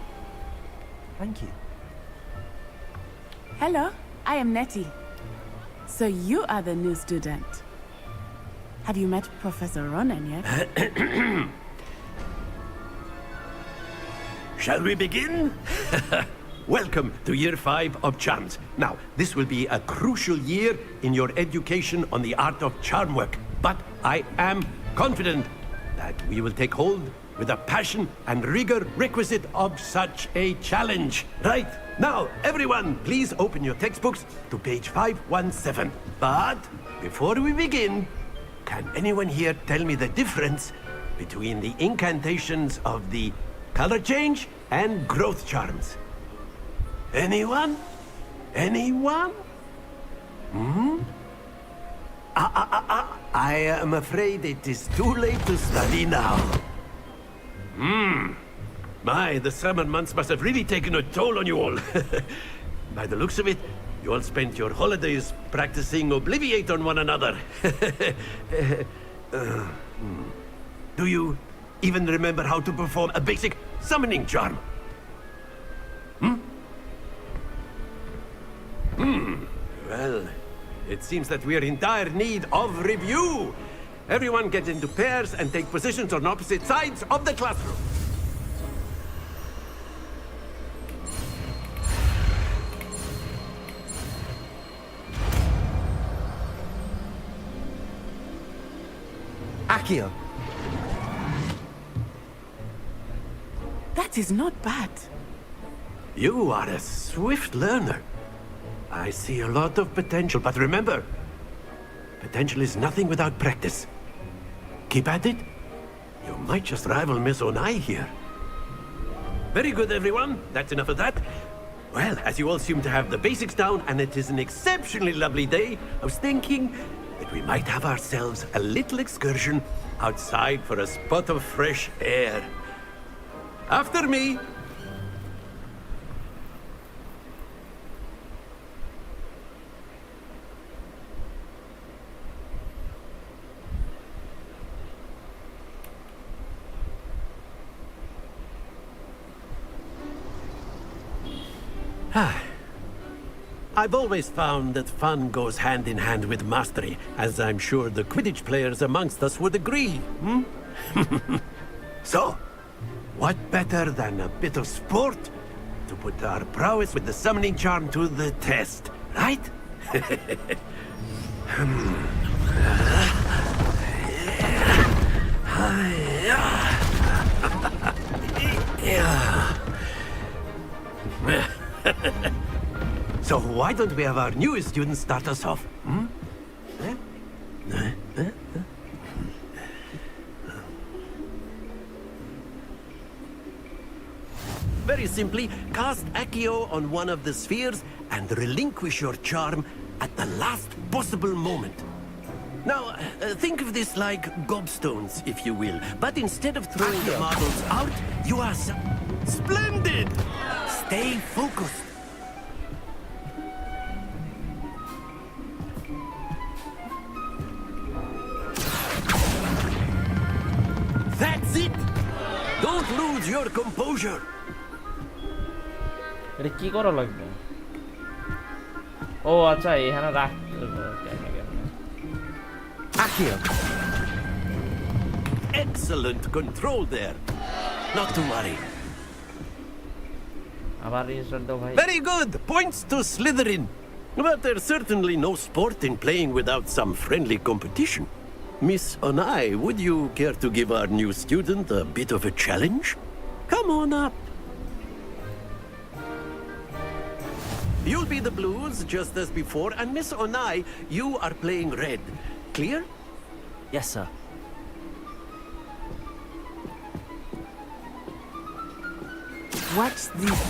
Thank you. Hello, I am Nettie. So you are the new student. Have you met Professor Ronan yet? Shall we begin? Welcome to Year 5 of Charms. Now, this will be a crucial year in your education on the art of charm work, but I am confident that we will take hold with the passion and rigor requisite of such a challenge. Right, now, everyone, please open your textbooks to page 517. But before we begin, can anyone here tell me the difference between the incantations of the color change and growth charms? Anyone? Anyone? Hmm? I am afraid it is too late to study now. My, the summer months must have really taken a toll on you all. By the looks of it, you all spent your holidays practicing Obliviate on one another. Do you even remember how to perform a basic summoning charm? Well, it seems that we are in dire need of review. Everyone get into pairs and take positions on opposite sides of the classroom. Accio. That is not bad. You are a swift learner. I see a lot of potential, but remember, potential is nothing without practice. Keep at it. You might just rival Miss Onai here. Very good, everyone. That's enough of that. Well, as you all seem to have the basics down, and it is an exceptionally lovely day, I was thinking that we might have ourselves a little excursion outside for a spot of fresh air. After me. I've always found that fun goes hand in hand with mastery, as I'm sure the Quidditch players amongst us would agree, hmm? So, what better than a bit of sport to put our prowess with the summoning charm to the test, right? So why don't we have our newest student start us off? Hmm? Very simply, cast Accio on one of the spheres and relinquish your charm at the last possible moment. Now, think of this like gobstones, if you will. But instead of throwing the marbles out, you are splendid! Stay focused. That's it! Don't lose your composure. এটা কি করা লাগবে ও আচ্ছা এখানে রাখতে হবে কেমনে Accio. Excellent control there. Not to worry. আবার রিস্টার্ট দাও ভাই Very good. Points to Slytherin. But there's certainly no sport in playing without some friendly competition. Miss Onai, would you care to give our new student a bit of a challenge? Come on up. You'll be the blues, just as before, and Miss Onai, you are playing red. Clear? Yes, sir. What's this?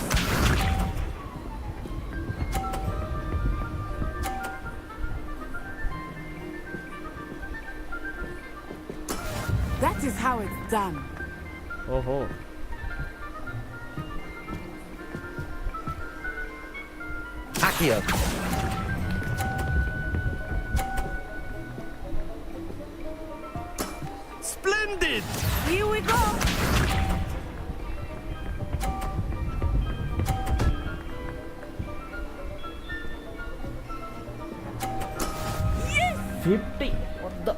That is how it's done. Oh. Accio. Splendid! Here we go! Yes! 50! What the?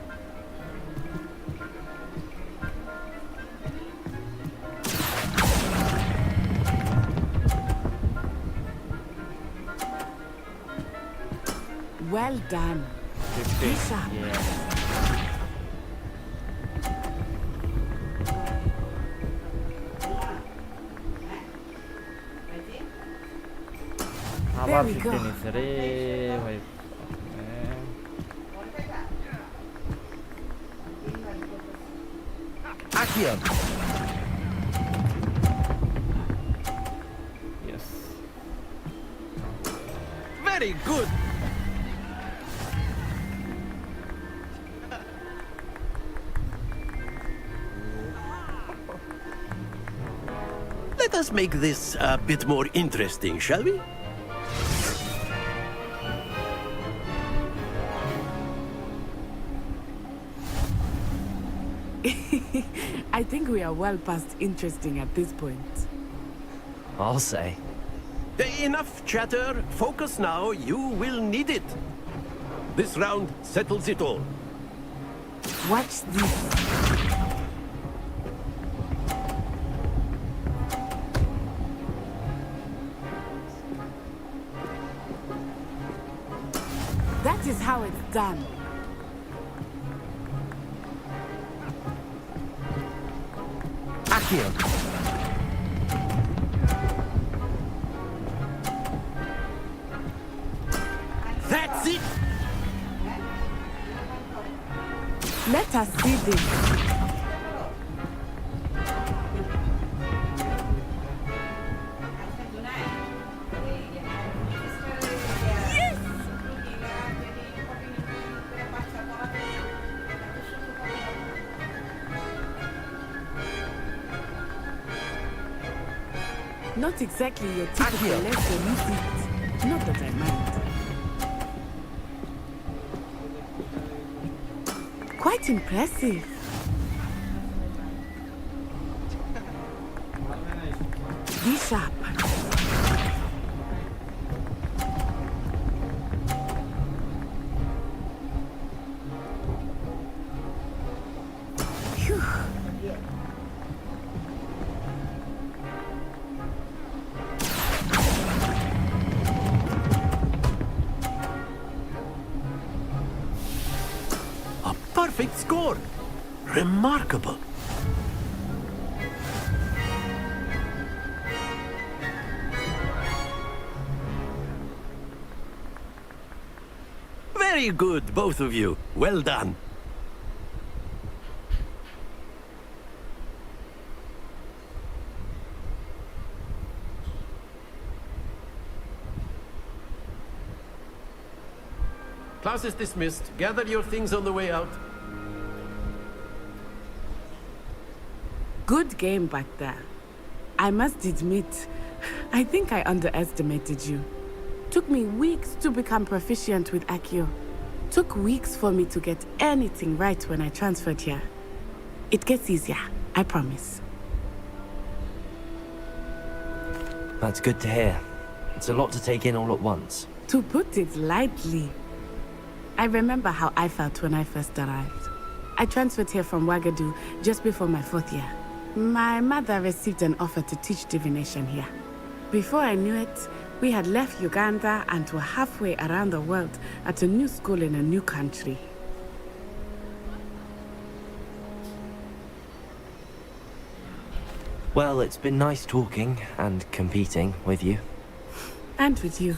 Well done. 50. Lisa. Yeah. আবার 50 নিছে রে ভাই Accio. Yes. Very good. Let us make this a bit more interesting, shall we? I think we are well past interesting at this point. I'll say. Enough chatter. Focus now. You will need it. This round settles it all. Watch this. That is how it's done. Accio. That's it! Let us see this. Not exactly your typical lesson, is it? Not that I mind. Quite impressive. Be sharp. score. Remarkable. Very good, both of you. Well done. Class is dismissed. Gather your things on the way out. Good game back there. I must admit, I think I underestimated you. Took me weeks to become proficient with Accio. Took weeks for me to get anything right when I transferred here. It gets easier, I promise. That's good to hear. It's a lot to take in all at once. To put it lightly, I remember how I felt when I first arrived. I transferred here from Wagadu just before my 4th year. My mother received an offer to teach divination here. Before I knew it, we had left Uganda and were halfway around the world at a new school in a new country. Well, it's been nice talking and competing with you. And with you.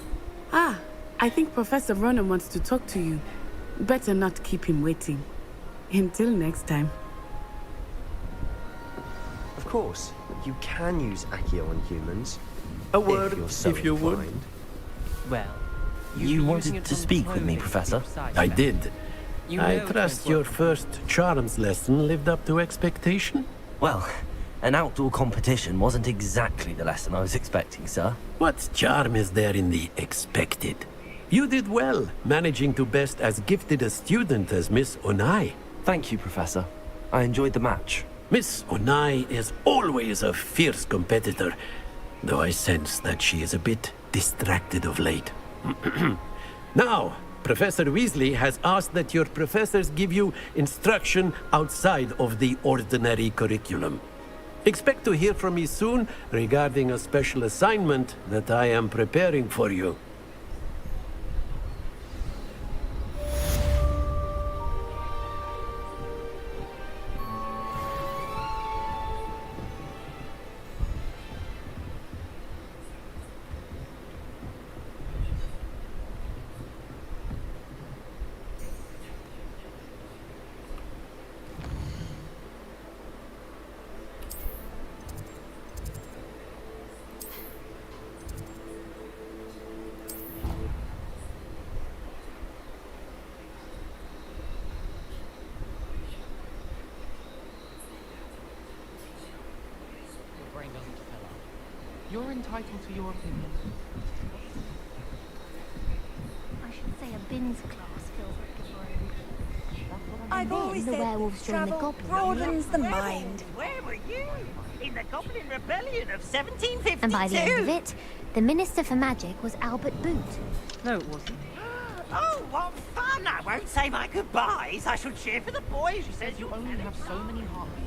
Ah, I think Professor Ronan wants to talk to you. Better not keep him waiting. Until next time. Of course, you can use Accio on humans. A word, so if you would. Well, you wanted to speak with me, Professor? I did. You I know trust your first charms lesson lived up to expectation? Well, an outdoor competition wasn't exactly the lesson I was expecting, sir. What charm is there in the expected? You did well, managing to best as gifted a student as Miss Onai. Thank you, Professor. I enjoyed the match. Miss Onai is always a fierce competitor, though I sense that she is a bit distracted of late. Now, Professor Weasley has asked that your professors give you instruction outside of the ordinary curriculum. Expect to hear from me soon regarding a special assignment that I am preparing for you. You're entitled to your opinion. I should say a bins class feels like a room. I've always the said werewolves join the travel goblins. broadens the mind. Where were you? In the Goblin Rebellion of 1752? And by the end of it, the Minister for Magic was Albert Boot. No, it wasn't. Oh, what fun! I won't say my goodbyes. I shall cheer for the boy who says You only have so many heartbeats.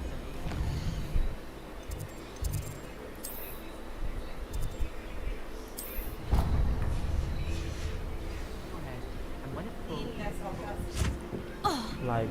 Go ahead, and when it's full... Live.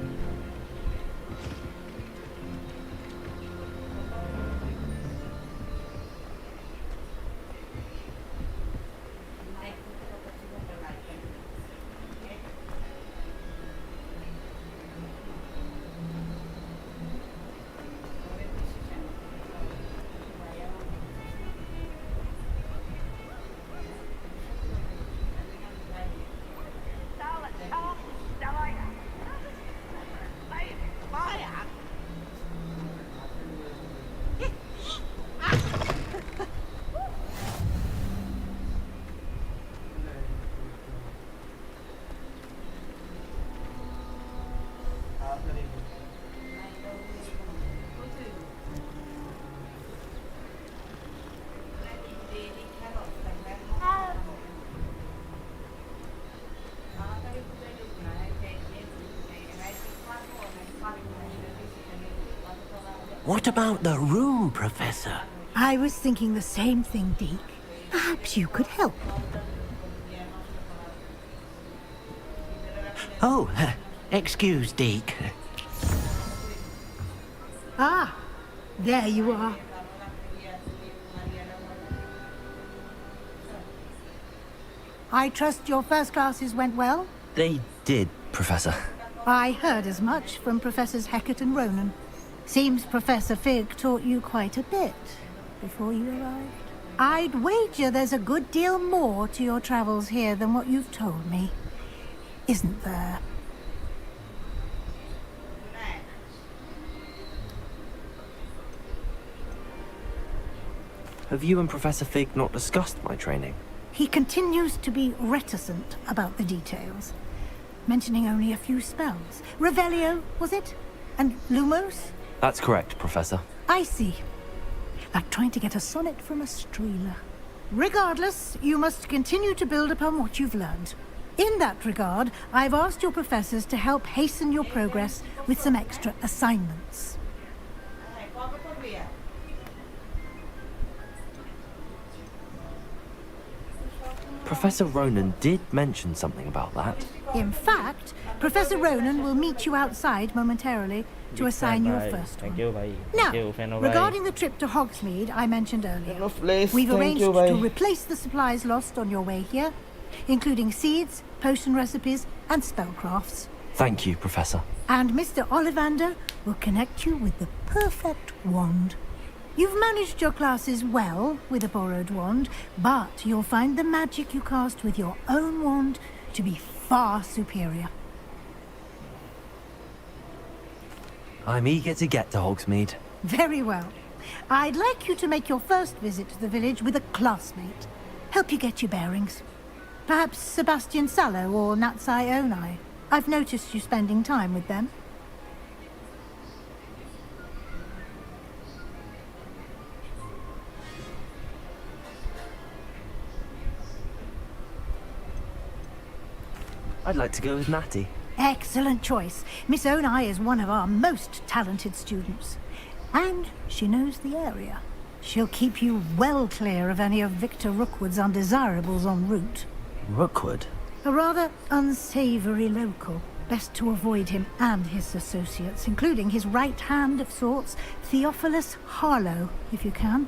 What about the room, Professor? I was thinking the same thing, Deke. Perhaps you could help. Oh, excuse, Deke. Ah, there you are. I trust your first classes went well? They did, Professor. I heard as much from Professors Hecat and Ronan. Seems Professor Fig taught you quite a bit before you arrived. I'd wager there's a good deal more to your travels here than what you've told me. Isn't there? Have you and Professor Fig not discussed my training? He continues to be reticent about the details, mentioning only a few spells. Revelio, was it? And Lumos? That's correct, Professor. I see. Like trying to get a sonnet from a streeler. Regardless, you must continue to build upon what you've learned. In that regard, I've asked your professors to help hasten your progress with some extra assignments. Professor Ronan did mention something about that. In fact, Professor Ronan will meet you outside momentarily to assign you a first one. Now, regarding the trip to Hogsmeade I mentioned earlier, we've arranged to replace the supplies lost on your way here, including seeds, potion recipes, and spellcrafts. Thank you, Professor. And Mr. Ollivander will connect you with the perfect wand. You've managed your classes well with a borrowed wand, but you'll find the magic you cast with your own wand to be far superior. I'm eager to get to Hogsmeade. Very well. I'd like you to make your first visit to the village with a classmate. Help you get your bearings. Perhaps Sebastian Sallow or Natsai Onai. I've noticed you spending time with them. I'd like to go with Natty. Excellent choice. Miss Onai is one of our most talented students. And she knows the area. She'll keep you well clear of any of Victor Rookwood's undesirables en route. Rookwood? A rather unsavory local. Best to avoid him and his associates, including his right hand of sorts, Theophilus Harlow, if you can.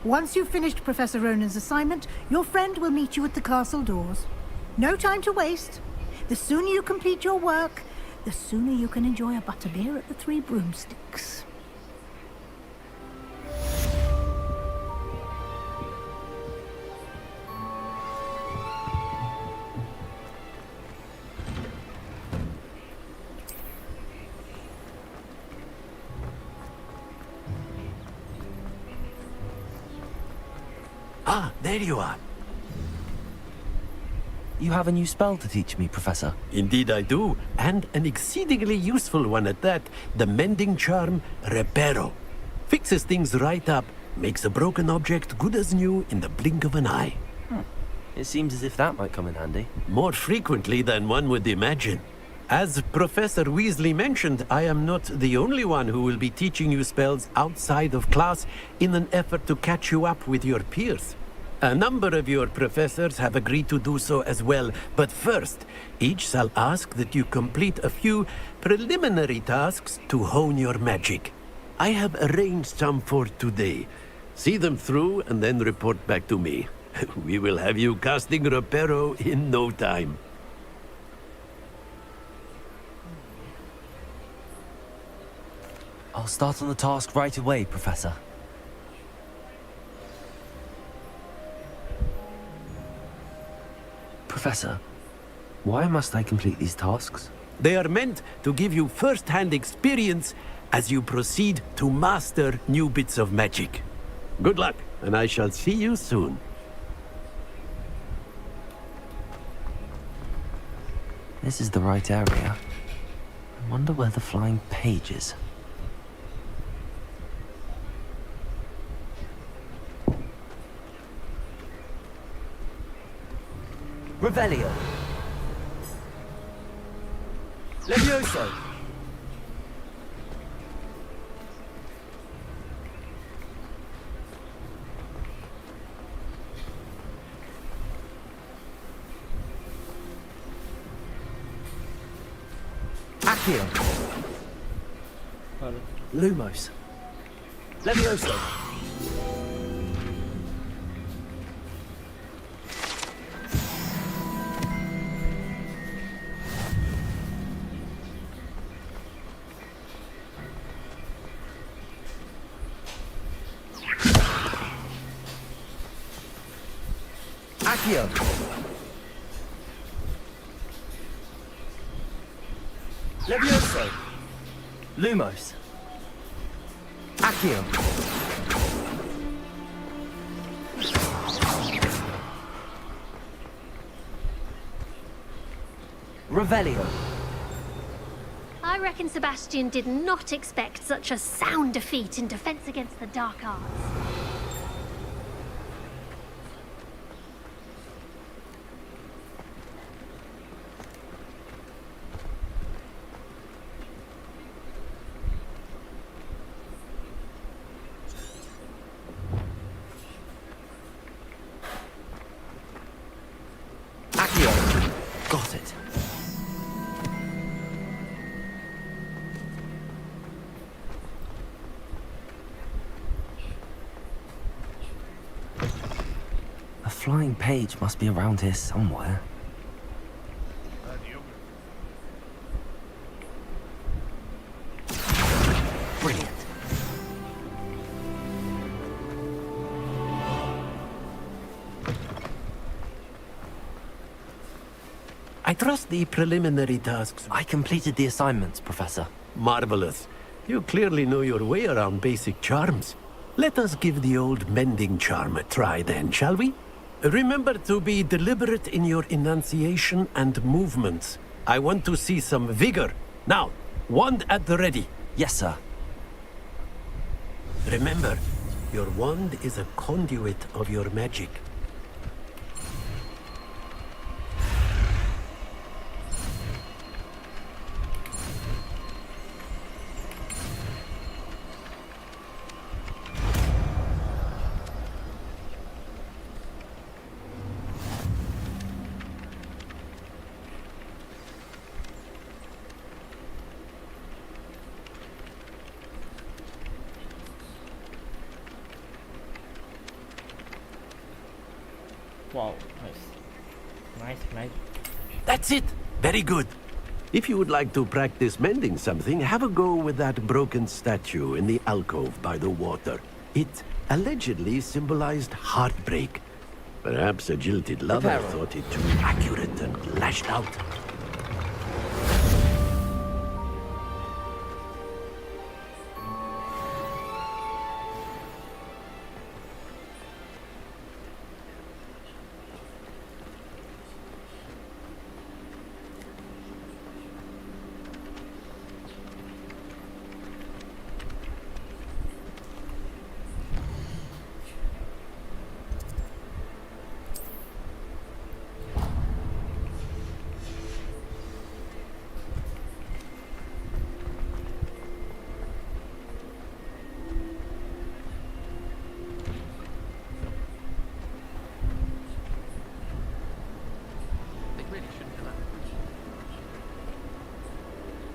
Once you've finished Professor Ronan's assignment, your friend will meet you at the castle doors. No time to waste. The sooner you complete your work, the sooner you can enjoy a butterbeer at the Three Broomsticks. Ah, there you are. You have a new spell to teach me, Professor. Indeed I do, and an exceedingly useful one at that. The mending charm, Reparo. Fixes things right up, makes a broken object good as new in the blink of an eye. It seems as if that might come in handy. More frequently than one would imagine. As Professor Weasley mentioned, I am not the only one who will be teaching you spells outside of class in an effort to catch you up with your peers. A number of your professors have agreed to do so as well, but first, each shall ask that you complete a few preliminary tasks to hone your magic. I have arranged some for today. See them through and then report back to me. We will have you casting Reparo in no time. I'll start on the task right away, Professor. Professor, why must I complete these tasks? They are meant to give you first-hand experience as you proceed to master new bits of magic. Good luck, and I shall see you soon. This is the right area. I wonder where the flying page is. Revelio. Levioso. Accio. Lumos. Levioso. Accio. Levioso. Lumos. Accio. Revelio. I reckon Sebastian did not expect such a sound defeat in defense against the dark arts. Got it. A flying page must be around here somewhere. Brilliant. I trust the preliminary tasks. I completed the assignments, Professor. Marvelous. You clearly know your way around basic charms. Let us give the old mending charm a try then, shall we? Remember to be deliberate in your enunciation and movements. I want to see some vigor. Now, wand at the ready. Yes, sir. Remember, your wand is a conduit of your magic. Wow, nice. That's it. Very good. If you would like to practice mending something, have a go with that broken statue in the alcove by the water. It allegedly symbolized heartbreak. Perhaps a jilted lover thought it too accurate and lashed out.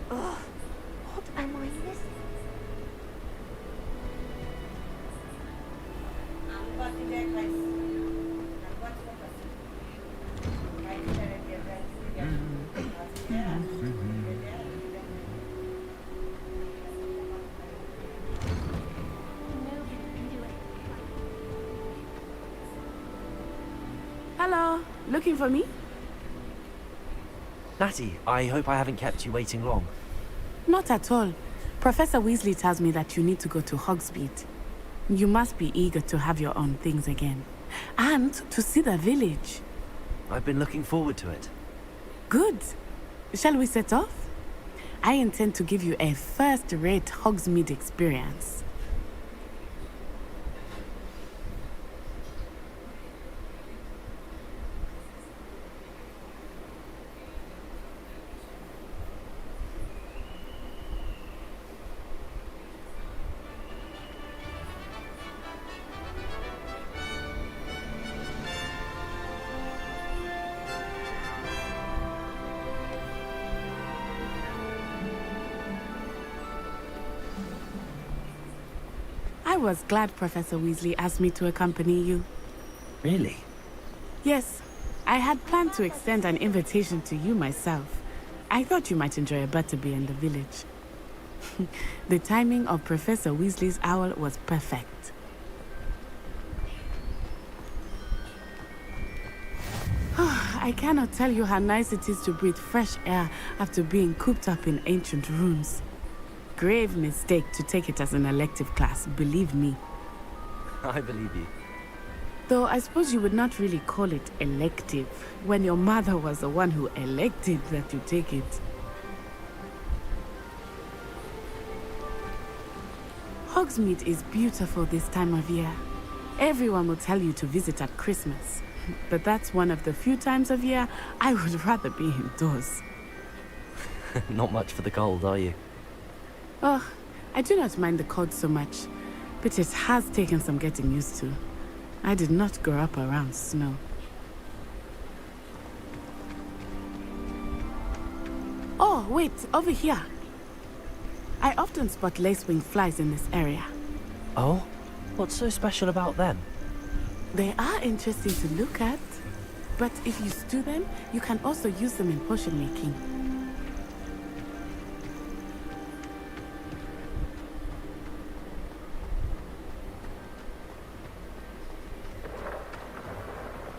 Ugh, what am I missing? Hello, looking for me? Natty, I hope I haven't kept you waiting long. Not at all. Professor Weasley tells me that you need to go to Hogsmeade. You must be eager to have your own things again. And to see the village. I've been looking forward to it. Good. Shall we set off? I intend to give you a first-rate Hogsmeade experience. I was glad Professor Weasley asked me to accompany you. Really? Yes, I had planned to extend an invitation to you myself. I thought you might enjoy a butterbeer in the village. The timing of Professor Weasley's owl was perfect. I cannot tell you how nice it is to breathe fresh air after being cooped up in ancient rooms. Grave mistake to take it as an elective class, believe me. I believe you. Though I suppose you would not really call it elective, when your mother was the one who elected that you take it. Hogsmeade is beautiful this time of year. Everyone will tell you to visit at Christmas. But that's one of the few times of year I would rather be indoors. Not much for the cold, are you? Oh, I do not mind the cold so much, but it has taken some getting used to. I did not grow up around snow. Oh, wait, over here. I often spot lacewing flies in this area. Oh? What's so special about them? They are interesting to look at, but if you stew them, you can also use them in potion making.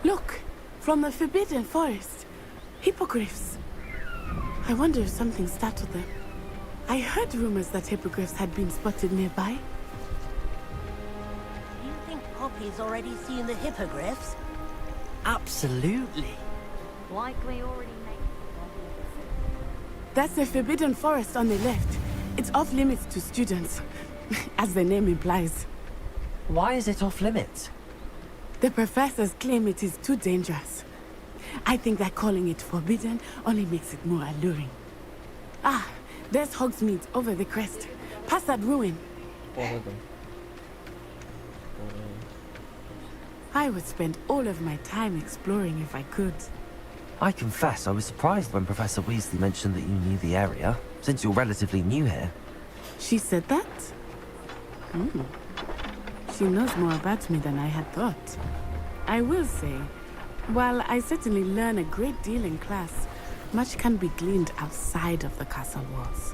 Look, from the Forbidden Forest. Hippogriffs. I wonder if something startled them. I heard rumors that hippogriffs had been spotted nearby. You think Poppy's already seen the hippogriffs? Absolutely. Likely already made. That's the Forbidden Forest on the left. It's off limits to students, as the name implies. Why is it off limits? The professors claim it is too dangerous. I think that calling it forbidden only makes it more alluring. Ah, there's Hogsmeade over the crest. Past that ruin. I would spend all of my time exploring if I could. I confess I was surprised when Professor Weasley mentioned that you knew the area, since you're relatively new here. She said that? She knows more about me than I had thought. I will say, while I certainly learn a great deal in class, much can be gleaned outside of the castle walls.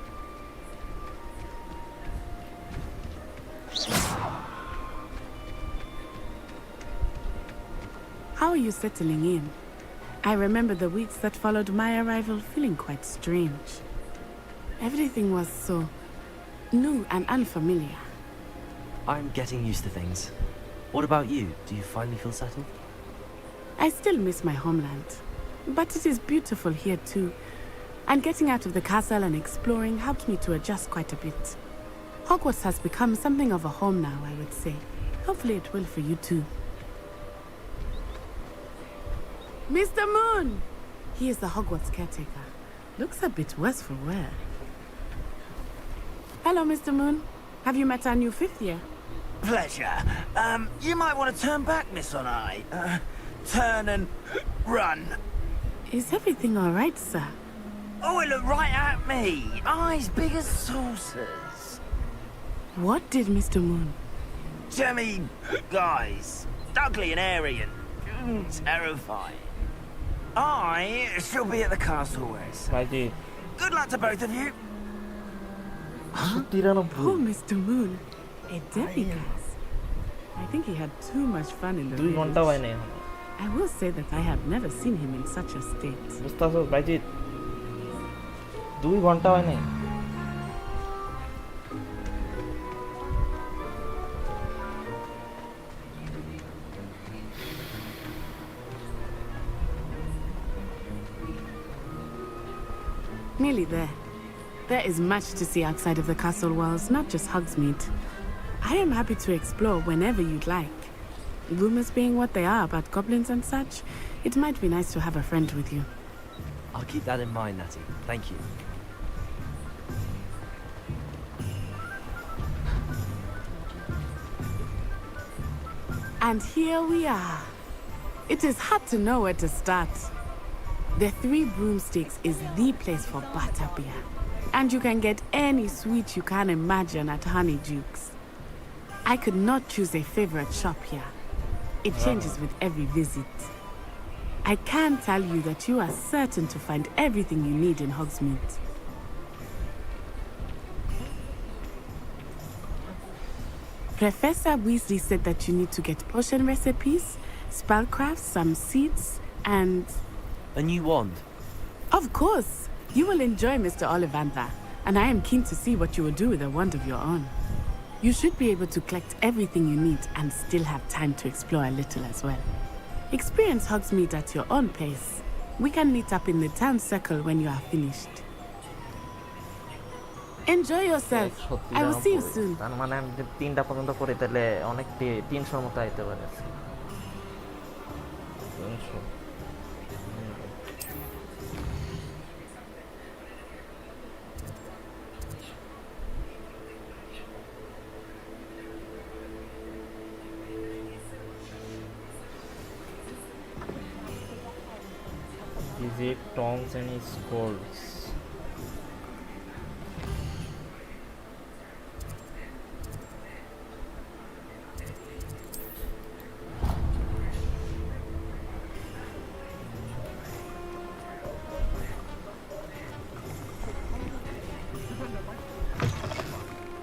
How are you settling in? I remember the weeks that followed my arrival feeling quite strange. Everything was so new and unfamiliar. I'm getting used to things. What about you? Do you finally feel settled? I still miss my homeland, but it is beautiful here too. And getting out of the castle and exploring helped me to adjust quite a bit. Hogwarts has become something of a home now, I would say. Hopefully it will for you too. Mr. Moon! He is the Hogwarts caretaker. Looks a bit worse for wear. Hello, Mr. Moon. Have you met our new fifth year? Pleasure. You might want to turn back, Miss On-Eye. Turn and run. Is everything all right, sir? Oh, it looked right at me. Eyes big as saucers. What did Mr. Moon? Jemmy guys. Ugly and airy and terrifying. I shall be at the castle west. Good luck to both of you. Poor Mr. Moon. A demiglass. I think he had too much fun in the village. I will say that I have never seen him in such a state. Nearly there. There is much to see outside of the castle walls, not just Hogsmeade. I am happy to explore whenever you'd like. Rumors being what they are about goblins and such, it might be nice to have a friend with you. I'll keep that in mind, Natty. Thank you. And here we are. It is hard to know where to start. The Three Broomsticks is the place for butterbeer. And you can get any sweet you can imagine at Honeydukes. I could not choose a favorite shop here. It changes with every visit. I can tell you that you are certain to find everything you need in Hogsmeade. Professor Weasley said that you need to get potion recipes, spellcrafts, some seeds, and... A new wand? Of course! You will enjoy Mr. Ollivander, and I am keen to see what you will do with a wand of your own. You should be able to collect everything you need and still have time to explore a little as well. Experience Hogsmeade at your own pace. We can meet up in the town circle when you are finished. Enjoy yourself. I will see you soon. তার মানে আমি যদি 3টা পর্যন্ত করি তাহলে অনেক 300 মতো আইতে পারে। 300 Visit Tom's and his schools.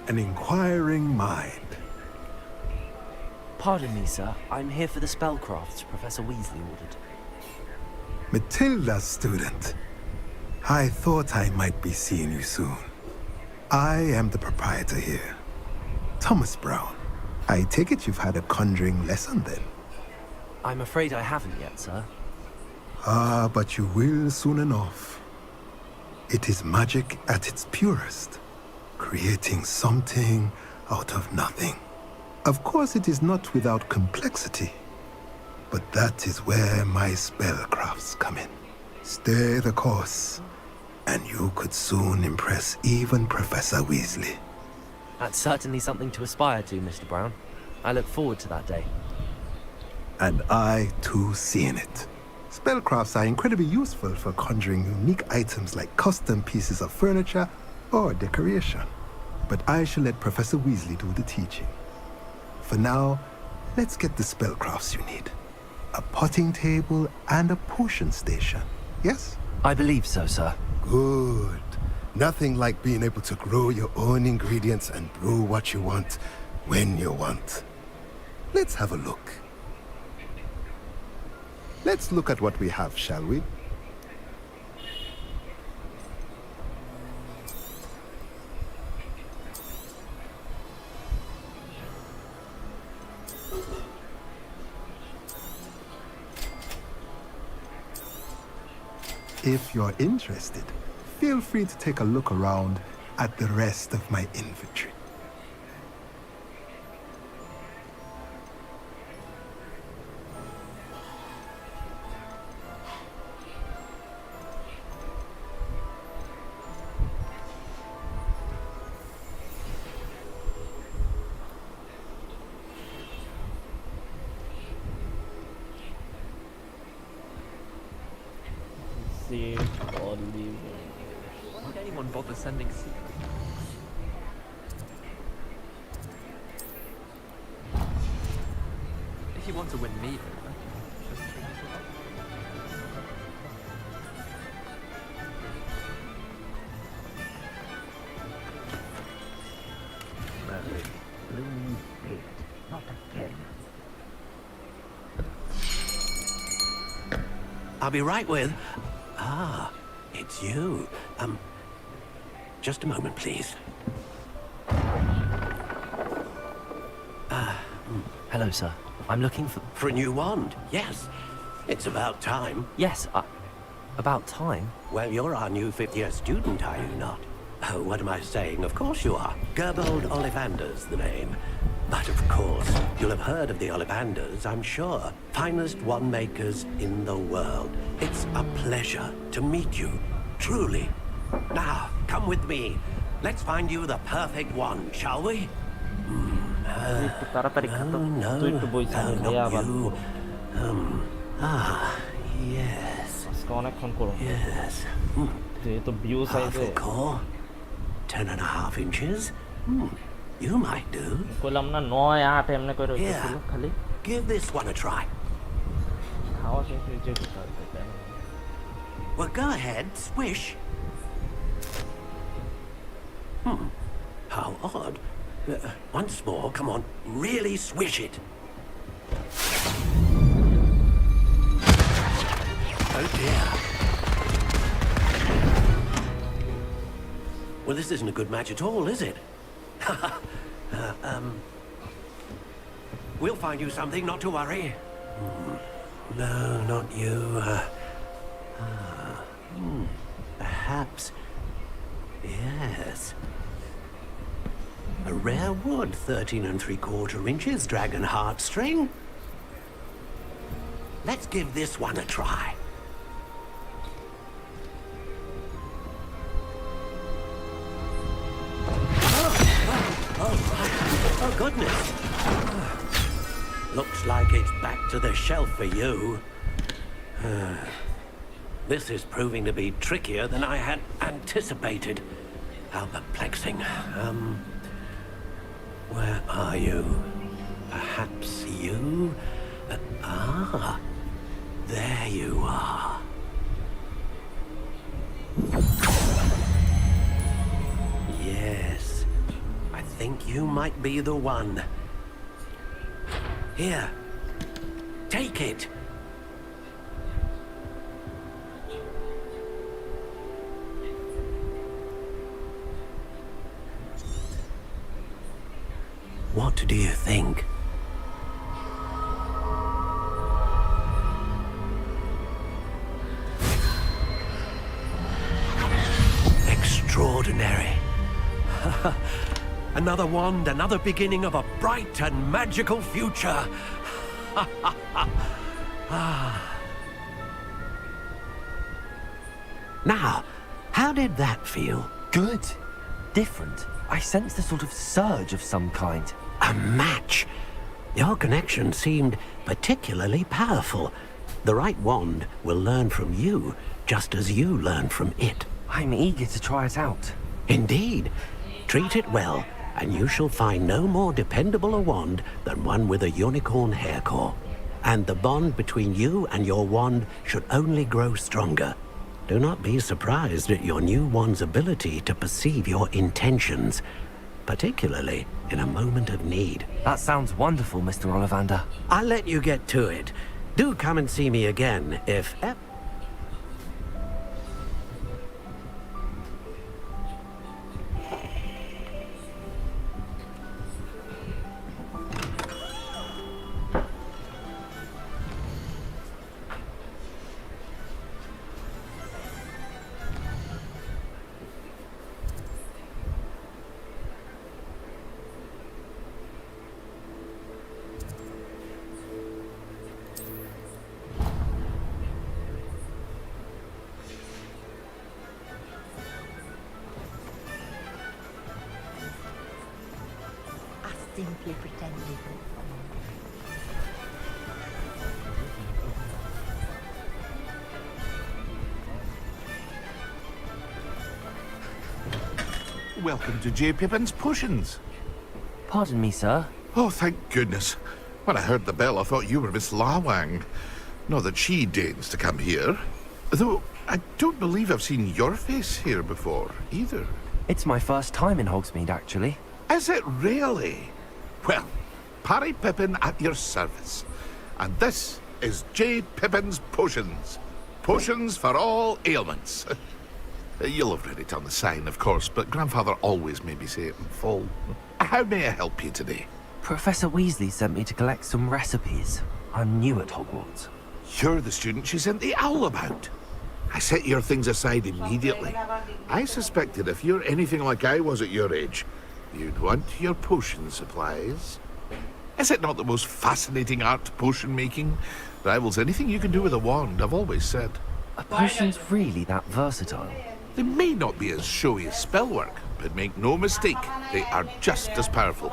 An inquiring mind. Pardon me, sir. I'm here for the spellcrafts Professor Weasley ordered. Matilda's student. I thought I might be seeing you soon. I am the proprietor here, Thomas Brown. I take it you've had a conjuring lesson then? I'm afraid I haven't yet, sir. Ah, but you will soon enough. It is magic at its purest, creating something out of nothing. Of course, it is not without complexity. But that is where my spellcrafts come in. Stay the course, and you could soon impress even Professor Weasley. That's certainly something to aspire to, Mr. Brown. I look forward to that day. And I, too, see in it. Spellcrafts are incredibly useful for conjuring unique items like custom pieces of furniture or decoration. But I shall let Professor Weasley do the teaching. For now, let's get the spellcrafts you need. A potting table and a potion station, yes? I believe so, sir. Good. Nothing like being able to grow your own ingredients and brew what you want when you want. Let's have a look. Let's look at what we have, shall we? If you're interested, feel free to take a look around at the rest of my inventory. Why would anyone bother sending secrets? If you want to win me over, just treat me to love. Not again. I'll be right with... Ah, it's you. Just a moment, please. Hello, sir. I'm looking for... For a new wand, yes. It's about time. Yes, about time? Well, you're our new fifth-year student, are you not? Oh, what am I saying? Of course you are. Gerbold Ollivander's the name. But of course, you'll have heard of the Ollivanders, I'm sure. Finest wand makers in the world. It's a pleasure to meet you, truly. Now, come with me. Let's find you the perfect wand, shall we? No, not you. Yes. Yes. Powerful core. 10.5 inches. you might do. কইলাম না 9 8 এমনে করে Here, হইছিল খালি give this one a try. খাওয়া শেষ হয়ে যেতে পারবে Well, go ahead, swish. How odd. Once more, come on, really swish it. Oh dear. Well, this isn't a good match at all, is it? We'll find you something, not to worry. No, not you. Perhaps. Yes. A rare wood, 13 3/4 inches, dragon heartstring. Let's give this one a try. Oh, goodness. Looks like it's back to the shelf for you. This is proving to be trickier than I had anticipated. How perplexing. Where are you? Perhaps you? There you are. Yes, I think you might be the one. Here, take it. What do you think? Extraordinary. Another wand, another beginning of a bright and magical future. Now, how did that feel? Good. Different. I sensed a sort of surge of some kind. A match. Your connection seemed particularly powerful. The right wand will learn from you, just as you learn from it. I'm eager to try it out. Indeed. Treat it well, and you shall find no more dependable a wand than one with a unicorn hair core. And the bond between you and your wand should only grow stronger. Do not be surprised at your new wand's ability to perceive your intentions, particularly in a moment of need. That sounds wonderful, Mr. Ollivander. I'll let you get to it. Do come and see me again if... Simply pretended. Welcome to J. Pippin's Potions. Pardon me, sir. Oh, thank goodness. When I heard the bell, I thought you were Miss Lawang. Not that she deigns to come here. Though, I don't believe I've seen your face here before, either. It's my first time in Hogsmeade, actually. Is it really? Well, Parry Pippin at your service. And this is J. Pippin's Potions. Potions for all ailments. You'll have read it on the sign, of course, but Grandfather always made me say it in full. How may I help you today? Professor Weasley sent me to collect some recipes. I'm new at Hogwarts. You're the student she sent the owl about. I set your things aside immediately. I suspected if you're anything like I was at your age, you'd want your potion supplies. Is it not the most fascinating art, potion making? Rivals anything you can do with a wand, I've always said. Are potions really that versatile? They may not be as showy as spellwork, but make no mistake, they are just as powerful.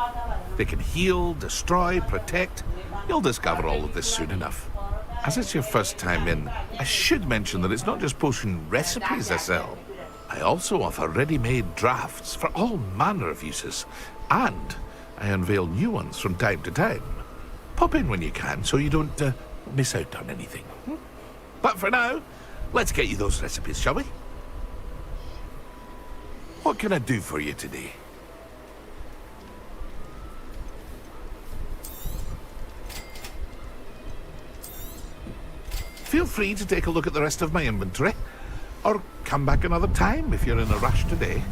They can heal, destroy, protect. You'll discover all of this soon enough. As it's your first time in, I should mention that it's not just potion recipes I sell. I also offer ready-made drafts for all manner of uses. And I unveil new ones from time to time. Pop in when you can so you don't miss out on anything. But for now, let's get you those recipes, shall we? What can I do for you today? Feel free to take a look at the rest of my inventory, or come back another time if you're in a rush today.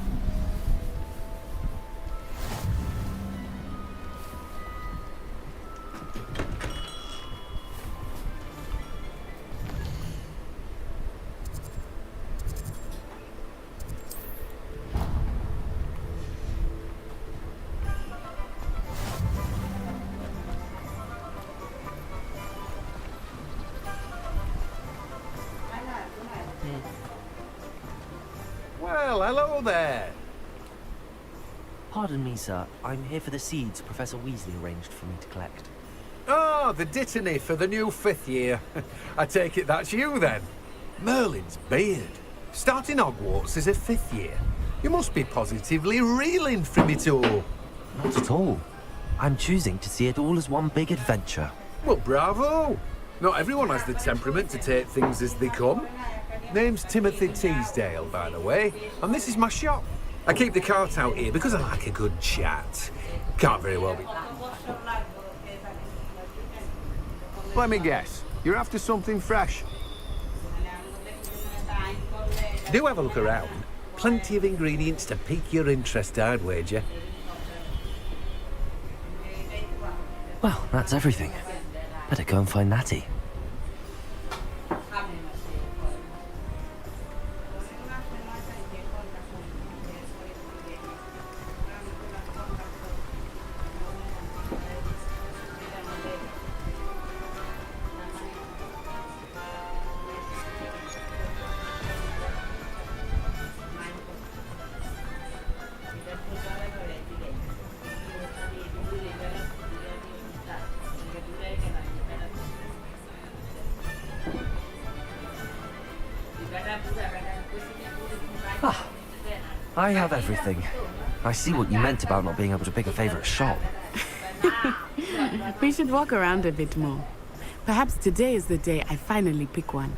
Well, hello there. Pardon me, sir. I'm here for the seeds Professor Weasley arranged for me to collect. Oh, the dittany for the new 5th year. I take it that's you then. Merlin's beard. Starting Hogwarts as a 5th year. You must be positively reeling from it all. Not at all. I'm choosing to see it all as one big adventure. Well, bravo. Not everyone has the temperament to take things as they come. Name's Timothy Teasdale, by the way, and this is my shop. I keep the cart out here because I like a good chat. Can't very well be... Let me guess. You're after something fresh. Do have a look around. Plenty of ingredients to pique your interest, I'd wager. Well, that's everything. Better go and find Natty. I have everything. I see what you meant about not being able to pick a favorite shop. We should walk around a bit more. Perhaps today is the day I finally pick one.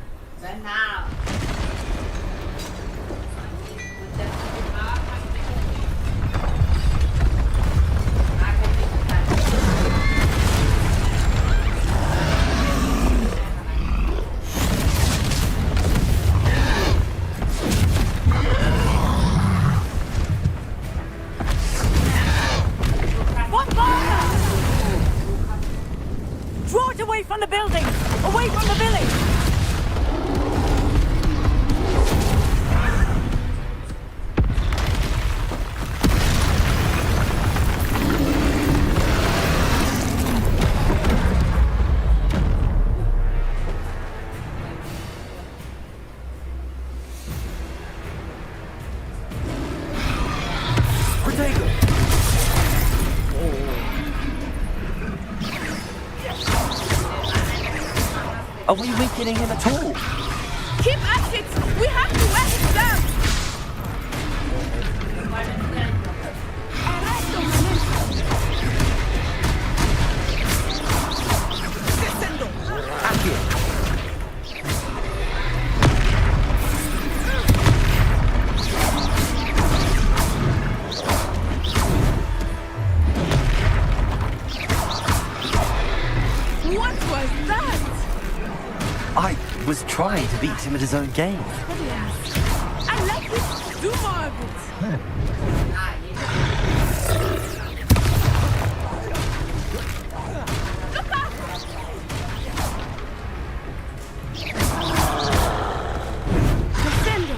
Draw it away from the building! Away from the village! Are we weakening him at all? Keep at it! We have to wear him down! What was that? I was trying to beat him at his own game. I like it. Do more of it. Look out! Descendo.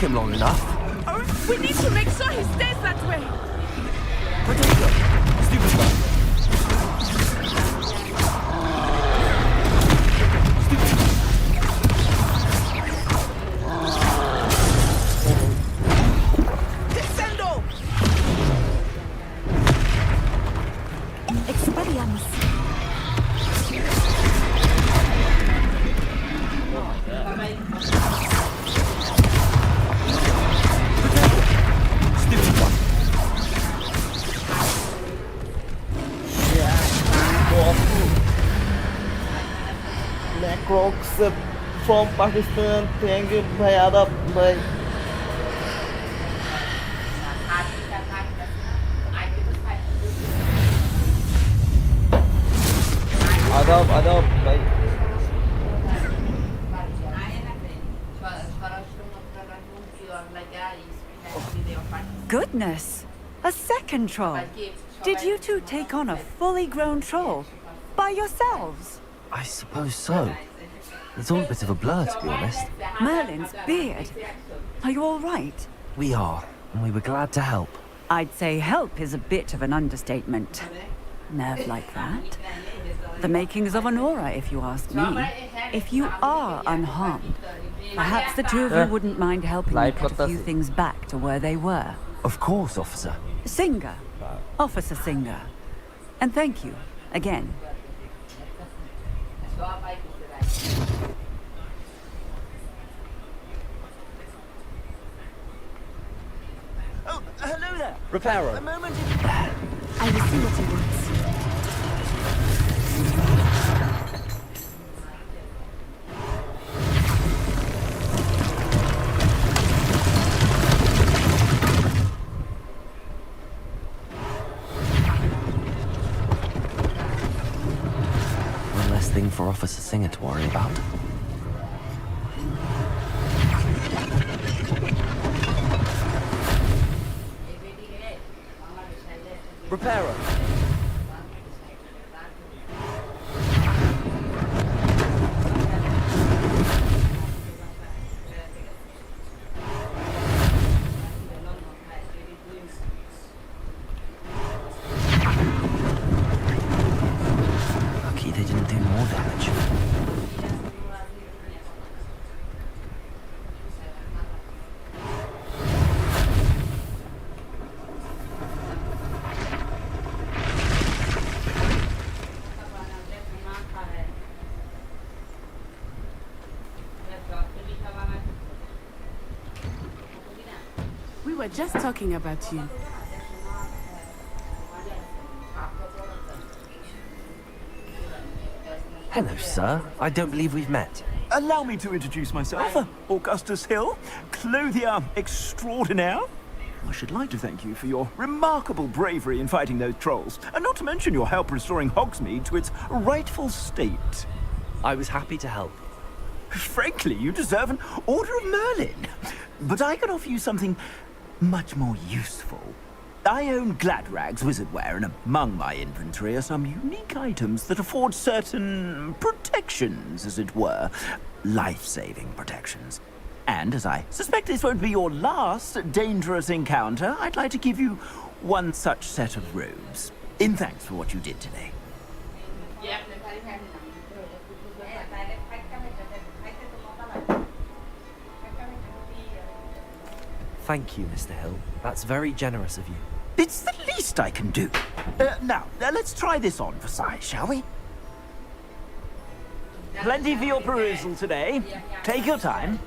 him long enough. Oh, we need to make sure he stays that way. Stupid guy. Descendo! Expelliarmus. Necrox from Pakistan. Thank you, bhai. Adab, bhai. Adab, bhai. Goodness! A second troll. Did you two take on a fully grown troll? By yourselves? I suppose so. It's all a bit of a blur, to be honest. Merlin's beard. Are you all right? We are, and we were glad to help. I'd say help is a bit of an understatement. Nerve like that. The makings of an aura, if you ask me. If you are unharmed, perhaps the two of you wouldn't mind helping me put a few things back to where they were. Of course, officer. Singer. Officer Singer. And thank you, again. Oh, hello there. Reparo. A moment. I will see what he wants. One less thing for Officer Singer to worry about. Reparo. Lucky they didn't do more damage. We were just talking about you. Hello, sir. I don't believe we've met. Allow me to introduce myself. Augustus Hill, clothier extraordinaire. I should like to thank you for your remarkable bravery in fighting those trolls, and not to mention your help restoring Hogsmeade to its rightful state. I was happy to help. Frankly, you deserve an Order of Merlin. But I can offer you something much more useful. I own Gladrag's wizardware, and among my inventory are some unique items that afford certain protections, as it were. Life-saving protections. And as I suspect this won't be your last dangerous encounter, I'd like to give you one such set of robes, in thanks for what you did today. Thank you, Mr. Hill. That's very generous of you. It's the least I can do. Now, let's try this on for size, shall we? Plenty for your perusal today. Take your time.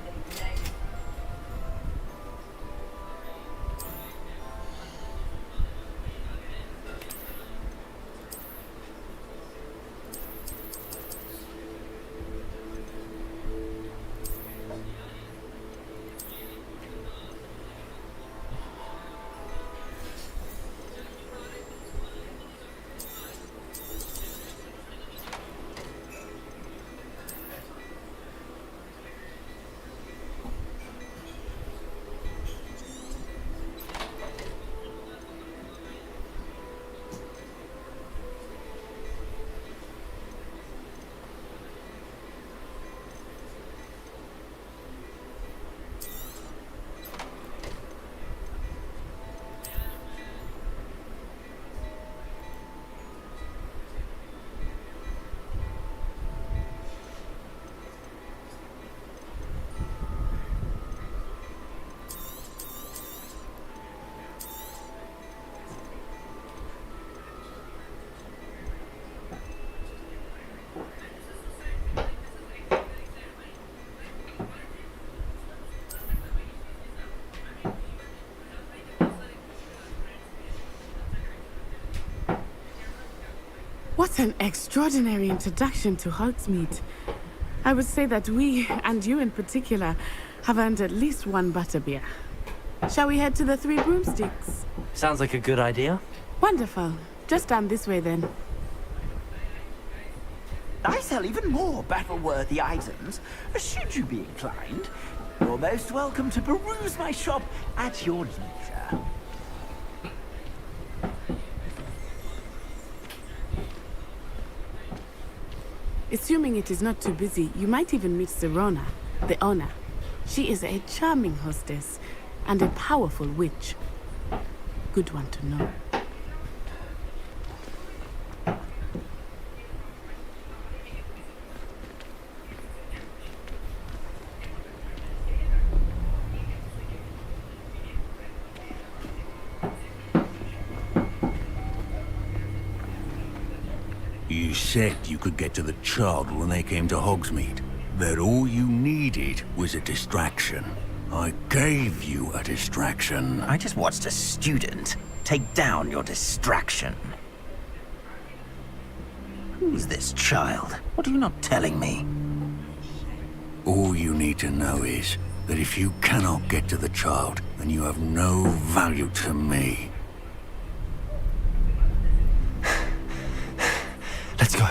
What an extraordinary introduction to Hogsmeade. I would say that we, and you in particular, have earned at least one butterbeer. Shall we head to the Three Broomsticks? Sounds like a good idea. Wonderful. Just down this way then. I sell even more battle-worthy items. Should you be inclined, you're most welcome to peruse my shop at your leisure. Assuming it is not too busy, you might even meet Sirona, the owner. She is a charming hostess and a powerful witch. Good one to know. You said you could get to the child when they came to Hogsmeade. That all you needed was a distraction. I gave you a distraction. I just watched a student take down your distraction. Who's this child? What are you not telling me? All you need to know is that if you cannot get to the child, then you have no value to me. Let's go.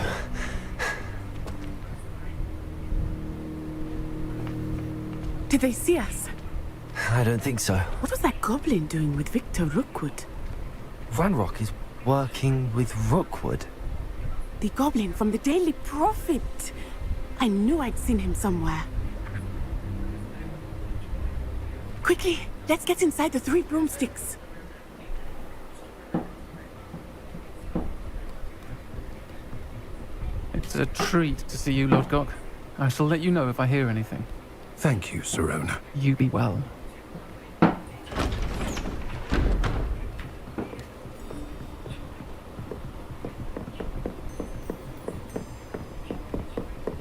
Did they see us? I don't think so. What was that goblin doing with Victor Rookwood? Ranrock is working with Rookwood. The goblin from the Daily Prophet. I knew I'd seen him somewhere. Quickly, let's get inside the Three Broomsticks. It's a treat to see you, Lodgok. I shall let you know if I hear anything. Thank you, Sirona. You be well.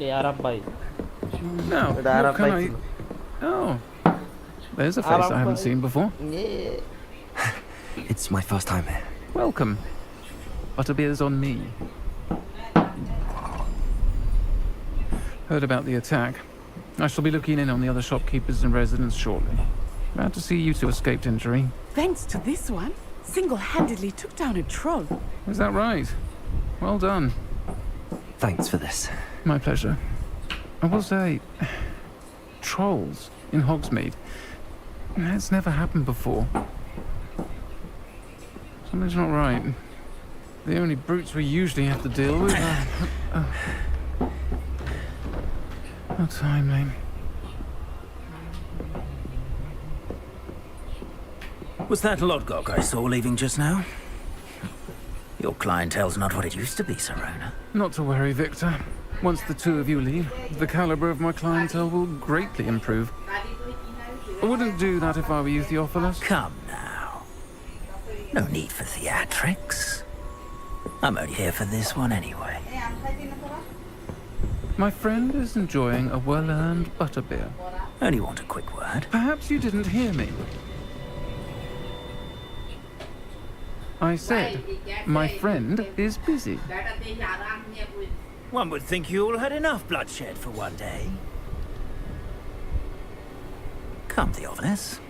ये आराम भाई Now, But Arab what can I... bhai Oh, there's a face Arab I haven't bhai. seen before. Yeah. It's my first time here. Welcome. Butterbeer's on me. Heard about the attack. I shall be looking in on the other shopkeepers and residents shortly. Glad to see you two escaped injury. Thanks to this one, single-handedly took down a troll. Is that right? Well done. Thanks for this. My pleasure. I will say, trolls in Hogsmeade. It's never happened before. Something's not right. The only brutes we usually have to deal with are... How timely. Was that Lodgok I saw leaving just now? Your clientele's not what it used to be, Sirona. Not to worry, Victor. Once the two of you leave, the caliber of my clientele will greatly improve. I wouldn't do that if I were you, Theophilus. Come now. No need for theatrics. I'm only here for this one anyway. My friend is enjoying a well-earned butterbeer. Only want a quick word. Perhaps you didn't hear me. I said, my friend is busy. One would think you all had enough bloodshed for one day. Come, Theophilus.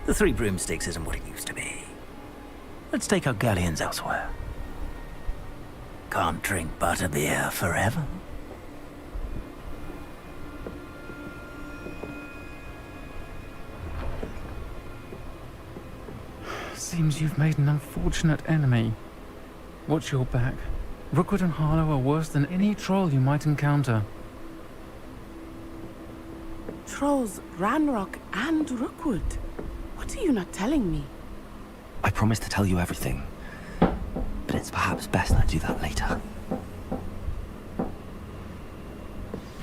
The Three Broomsticks isn't what it used to be. Let's take our galleons elsewhere. Can't drink butterbeer forever. Seems you've made an unfortunate enemy. Watch your back. Rookwood and Harlow are worse than any troll you might encounter. Trolls, Ranrock, and Rookwood. What are you not telling me? I promise to tell you everything. But it's perhaps best I do that later.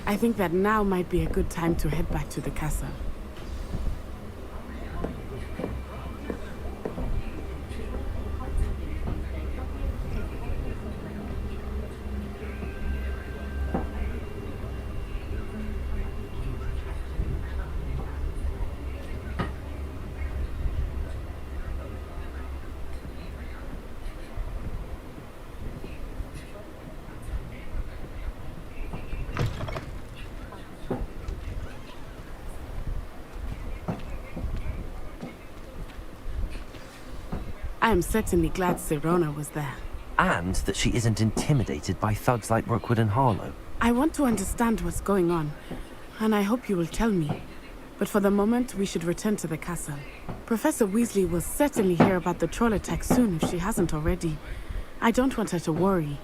I think that now might be a good time to head back to the castle. I am certainly glad Sirona was there. And that she isn't intimidated by thugs like Rookwood and Harlow. I want to understand what's going on, and I hope you will tell me. But for the moment, we should return to the castle. Professor Weasley will certainly hear about the troll attack soon if she hasn't already. I don't want her to worry.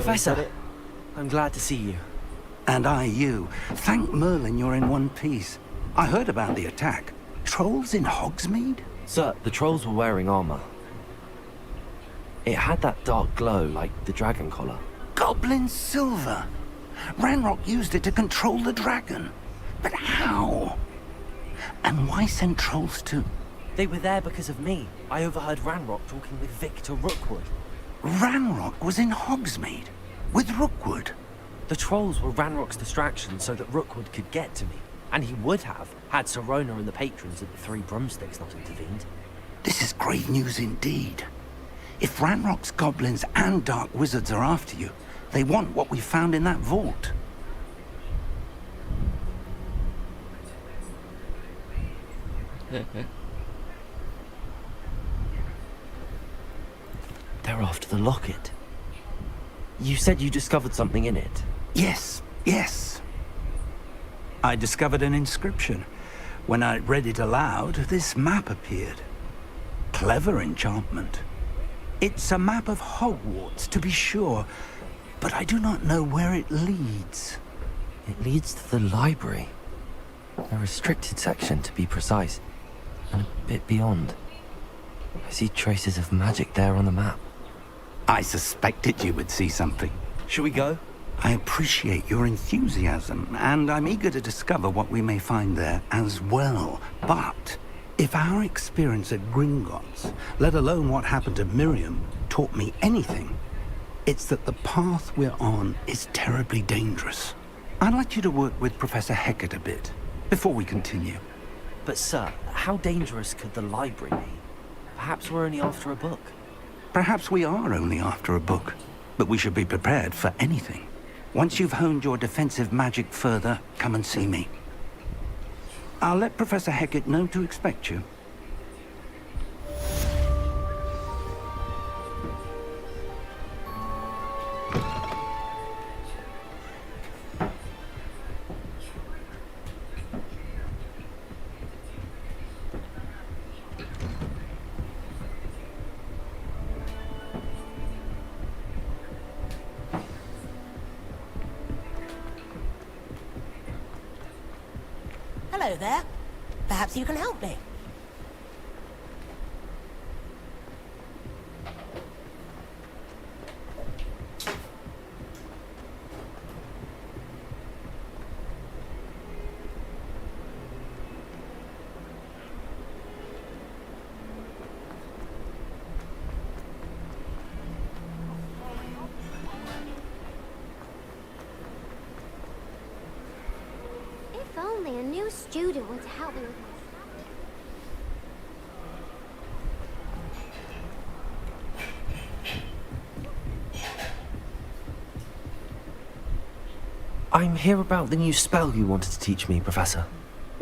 Professor, I'm glad to see you. And I you. Thank Merlin you're in one piece. I heard about the attack. Trolls in Hogsmeade? Sir, the trolls were wearing armor. It had that dark glow like the dragon collar. Goblin silver. Ranrock used it to control the dragon. But how? And why send trolls to... They were there because of me. I overheard Ranrock talking with Victor Rookwood. Ranrock was in Hogsmeade? With Rookwood? The trolls were Ranrock's distraction so that Rookwood could get to me. And he would have, had Sirona and the patrons of the Three Broomsticks not intervened. This is great news indeed. If Ranrock's goblins and dark wizards are after you, they want what we found in that vault. They're after the locket. You said you discovered something in it. Yes, yes. I discovered an inscription. When I read it aloud, this map appeared. Clever enchantment. It's a map of Hogwarts, to be sure, but I do not know where it leads. It leads to the library. A restricted section, to be precise, and a bit beyond. I see traces of magic there on the map. I suspected you would see something. Shall we go? I appreciate your enthusiasm, and I'm eager to discover what we may find there as well. But if our experience at Gringotts, let alone what happened to Miriam, taught me anything, it's that the path we're on is terribly dangerous. I'd like you to work with Professor Hecat a bit, before we continue. But sir, how dangerous could the library be? Perhaps we're only after a book. Perhaps we are only after a book, but we should be prepared for anything. Once you've honed your defensive magic further, come and see me. I'll let Professor Hecat know to expect you. Hello there. Perhaps you can help me. If only a new student were to help me with my I'm here about the new spell you wanted to teach me, Professor.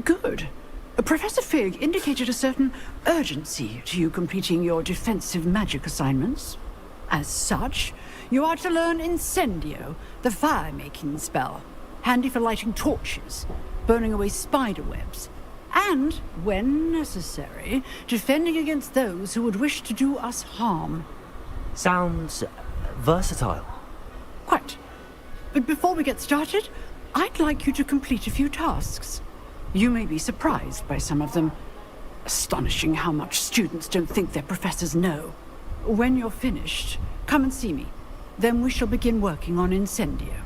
Good. Professor Fig indicated a certain urgency to you completing your defensive magic assignments. As such, you are to learn Incendio, the fire-making spell, handy for lighting torches, burning away spider webs, and, when necessary, defending against those who would wish to do us harm. Sounds versatile. Quite. But before we get started, I'd like you to complete a few tasks. You may be surprised by some of them. Astonishing how much students don't think their professors know. When you're finished, come and see me. Then we shall begin working on Incendio.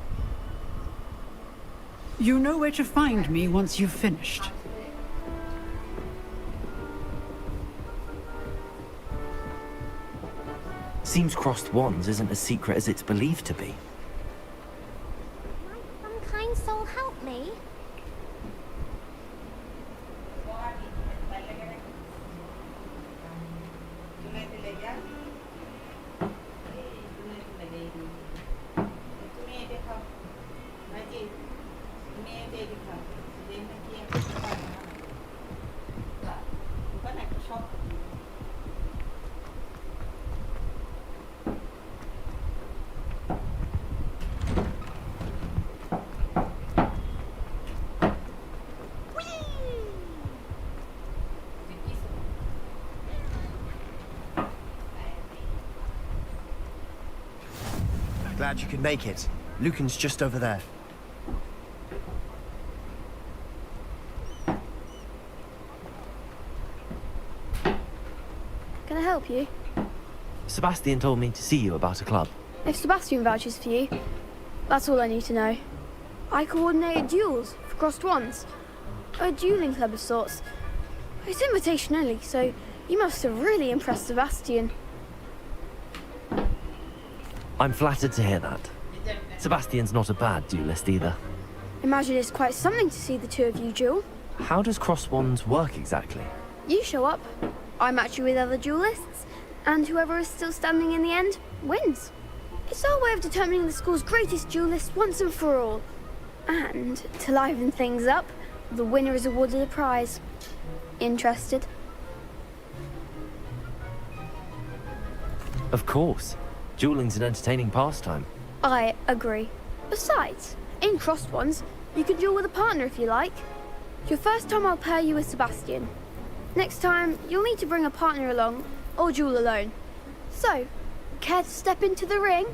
You know where to find me once you've finished. Seems crossed wands isn't as secret as it's believed to be. Might some kind soul help me? Glad you could make it. Lucan's just over there. Can I help you? Sebastian told me to see you about a club. If Sebastian vouches for you, that's all I need to know. I coordinated duels for crossed wands. A dueling club of sorts. It's invitation only, so you must have really impressed Sebastian. I'm flattered to hear that. Sebastian's not a bad duelist either. Imagine it's quite something to see the two of you duel. How does cross wands work exactly? You show up, I match you with other duelists, and whoever is still standing in the end wins. It's our way of determining the school's greatest duelist once and for all. And to liven things up, the winner is awarded a prize. Interested? Of course. Dueling's an entertaining pastime. I agree. Besides, in crossed ones, you can duel with a partner if you like. Your first time I'll pair you with Sebastian. Next time, you'll need to bring a partner along, or duel alone. So, care to step into the ring?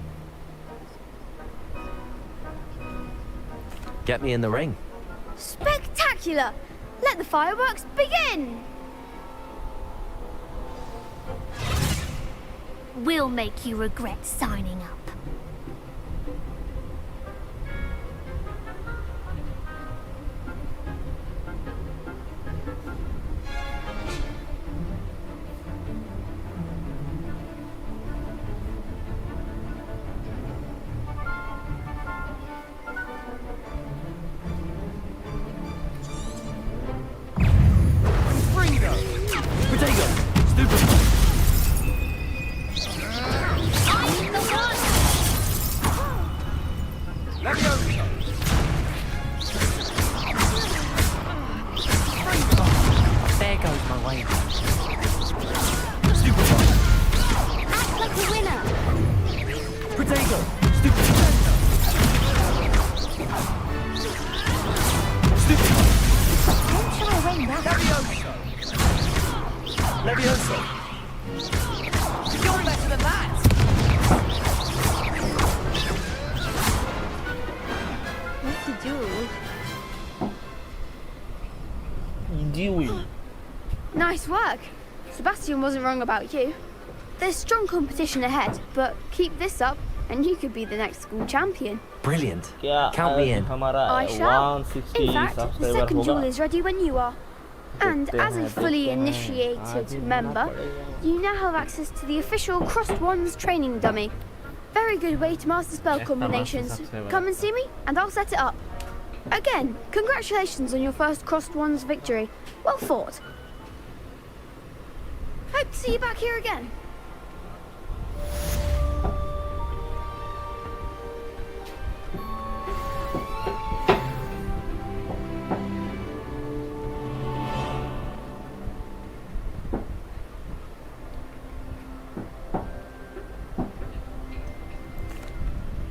Get me in the ring. Spectacular! Let the fireworks begin! We'll make you regret signing up. Potato! Stupid! Sebastian wasn't wrong about you. There's strong competition ahead, but keep this up and you could be the next school champion. Brilliant. क्या Count me in. हमारा I shall. 160 In fact, the subscriber second होगा. duel is ready when you are. And देखते as a हैं, fully देखते हैं. initiated आज ही member, पड़ेगा. you now have access to the official Crossed Wands training dummy. Very good way to master spell combinations. Come and see me, and I'll set it up. Again, congratulations on your first Crossed Wands victory. Well fought. Hope to see you back here again.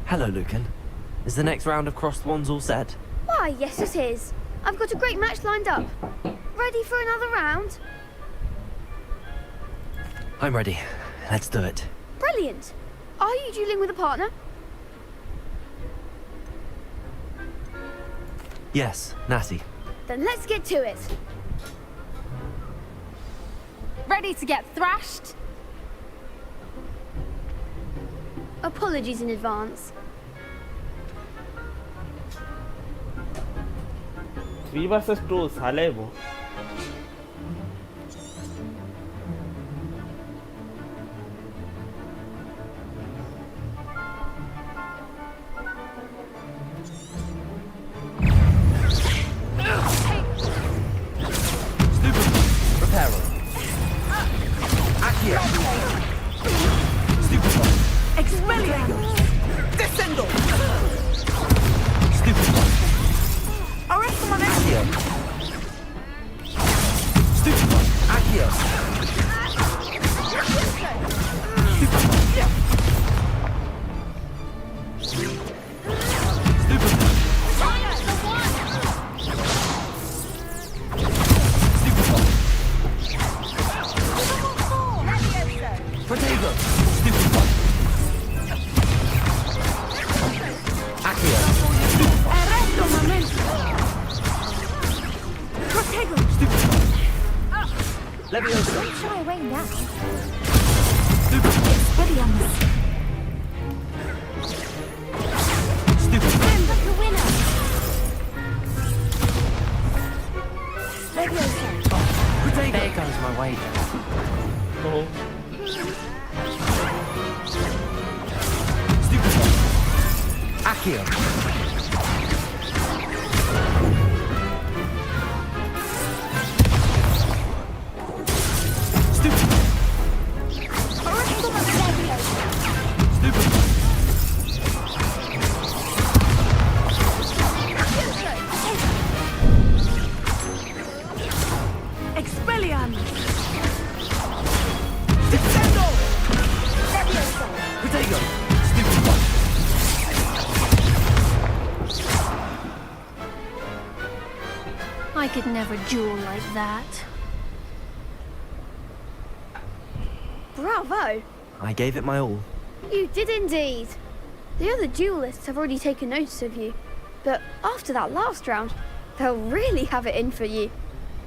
Hello, Lucan. Is the next round of Crossed Wands all set? Why, yes it is. I've got a great match lined up. Ready for another round? I'm ready. Let's do it. Brilliant. Are you dueling with a partner? Yes, Natty. Then let's get to it. Ready to get thrashed? Apologies in advance. 3 versus 2 साले वो. Reparo. Accio. Stupefy. Expelliarmus! Descendo! Stupefy. Arresto Accio. Stupefy. Accio. Protego. Stupefy. Accio. Arresto momento! Protego! Stupefy. Levioso. Don't shy away now. Stupefy. Expelliarmus! Stupefy. Look the winner. Levioso! Protego. There goes my wager. Oh. Stupefy. Accio. Stupefy. Arresto momento. Stupefy. Expelliarmus! Descendo! Levioso. Protego. Stupefy. I could never duel like that. Bravo! I gave it my all. You did indeed. The other duelists have already taken notice of you. But after that last round, they'll really have it in for you.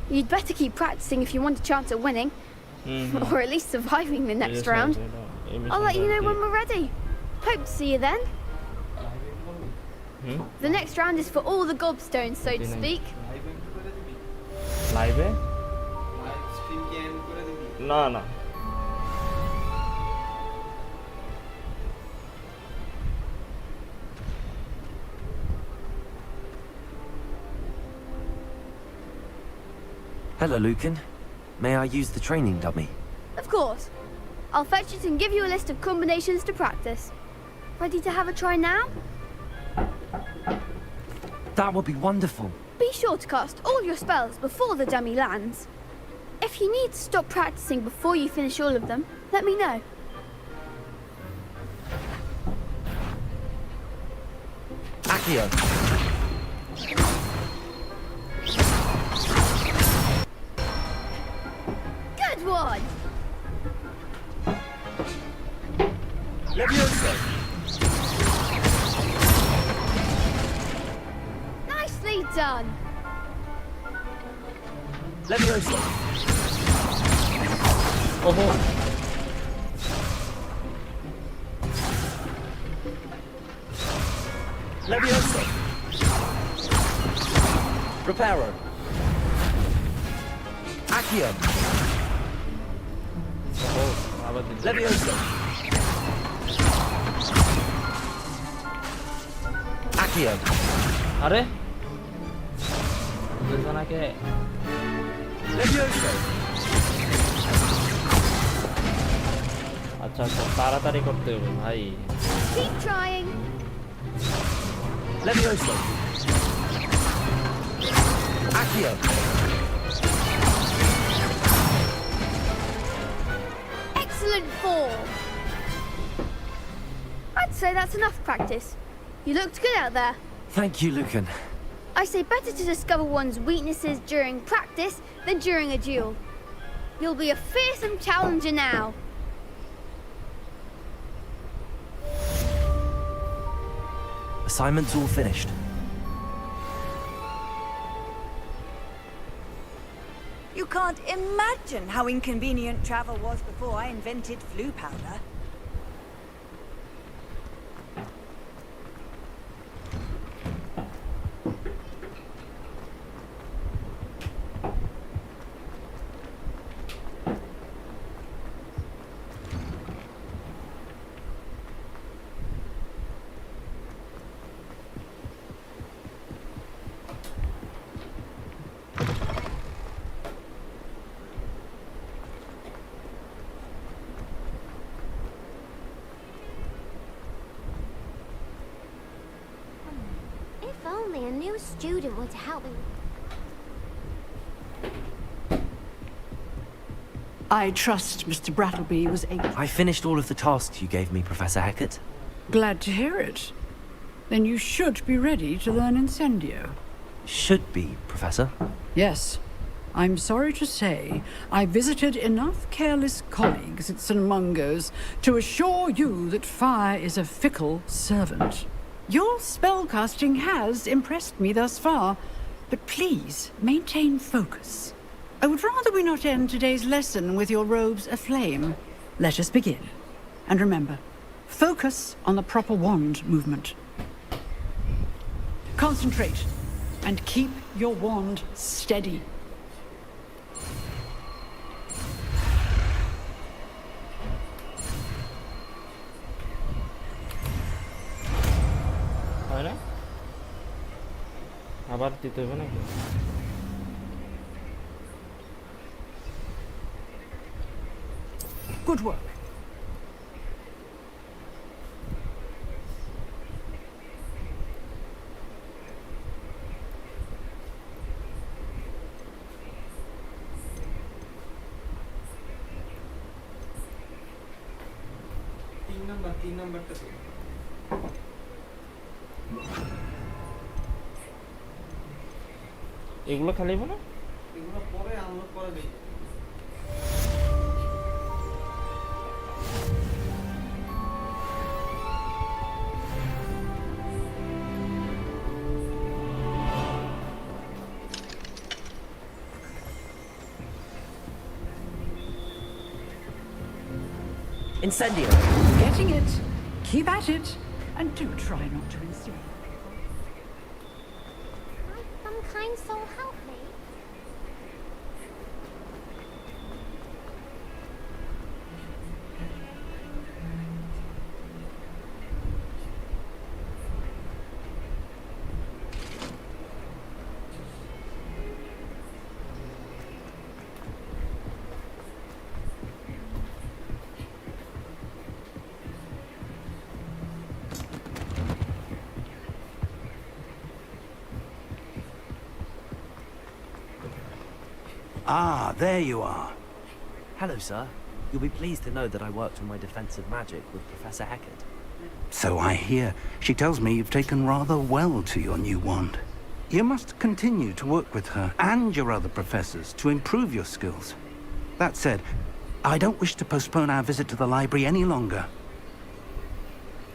You'd better keep practicing if you want a chance at winning. Or at least surviving the next round. I'll let you know when we're ready. Hope to see you then. The next round is for all the gobstones, so to speak. Live है? ना ना. Hello, Lucan. May I use the training dummy? Of course. I'll fetch it and give you a list of combinations to practice. Ready to have a try now? That would be wonderful. Be sure to cast all your spells before the dummy lands. If you need to stop practicing before you finish all of them, let me know. Accio. Good one! Levioso. Nicely done! Levioso. oho. Levioso. Reparo. Accio. Oho, abar din. Levioso. Accio. আরে বুঝছো না কে Levioso. আচ্ছা আচ্ছা তাড়াতাড়ি করতে হবে ভাই Keep trying. Levioso. Accio. Excellent form. I'd say that's enough practice. You looked good out there. Thank you, Lucan. I say better to discover one's weaknesses during practice than during a duel. You'll be a fearsome challenger now. Assignment's all finished. You can't imagine how inconvenient travel was before I invented flu powder. If only a new student were to help me. I trust Mr. Brattleby was able... I finished all of the tasks you gave me, Professor Hackett. Glad to hear it. Then you should be ready to learn Incendio. Should be, Professor. Yes. I'm sorry to say, I visited enough careless colleagues at St. Mungo's to assure you that fire is a fickle servant. Your spellcasting has impressed me thus far, but please maintain focus. I would rather we not end today's lesson with your robes aflame. Let us begin. And remember, focus on the proper wand movement. Concentrate, and keep your wand steady. হয় না আবার দিতে হবে নাকি Good work. তিন নাম্বারটা এগুলো খালিব না এগুলো পরে আনলোড করে দেই Incendio. Getting it. Keep at it. And do try not to insist. Some kind soul help me. Ah, there you are. Hello, sir. You'll be pleased to know that I worked on my defensive magic with Professor Hackett. So I hear. She tells me you've taken rather well to your new wand. You must continue to work with her and your other professors to improve your skills. That said, I don't wish to postpone our visit to the library any longer.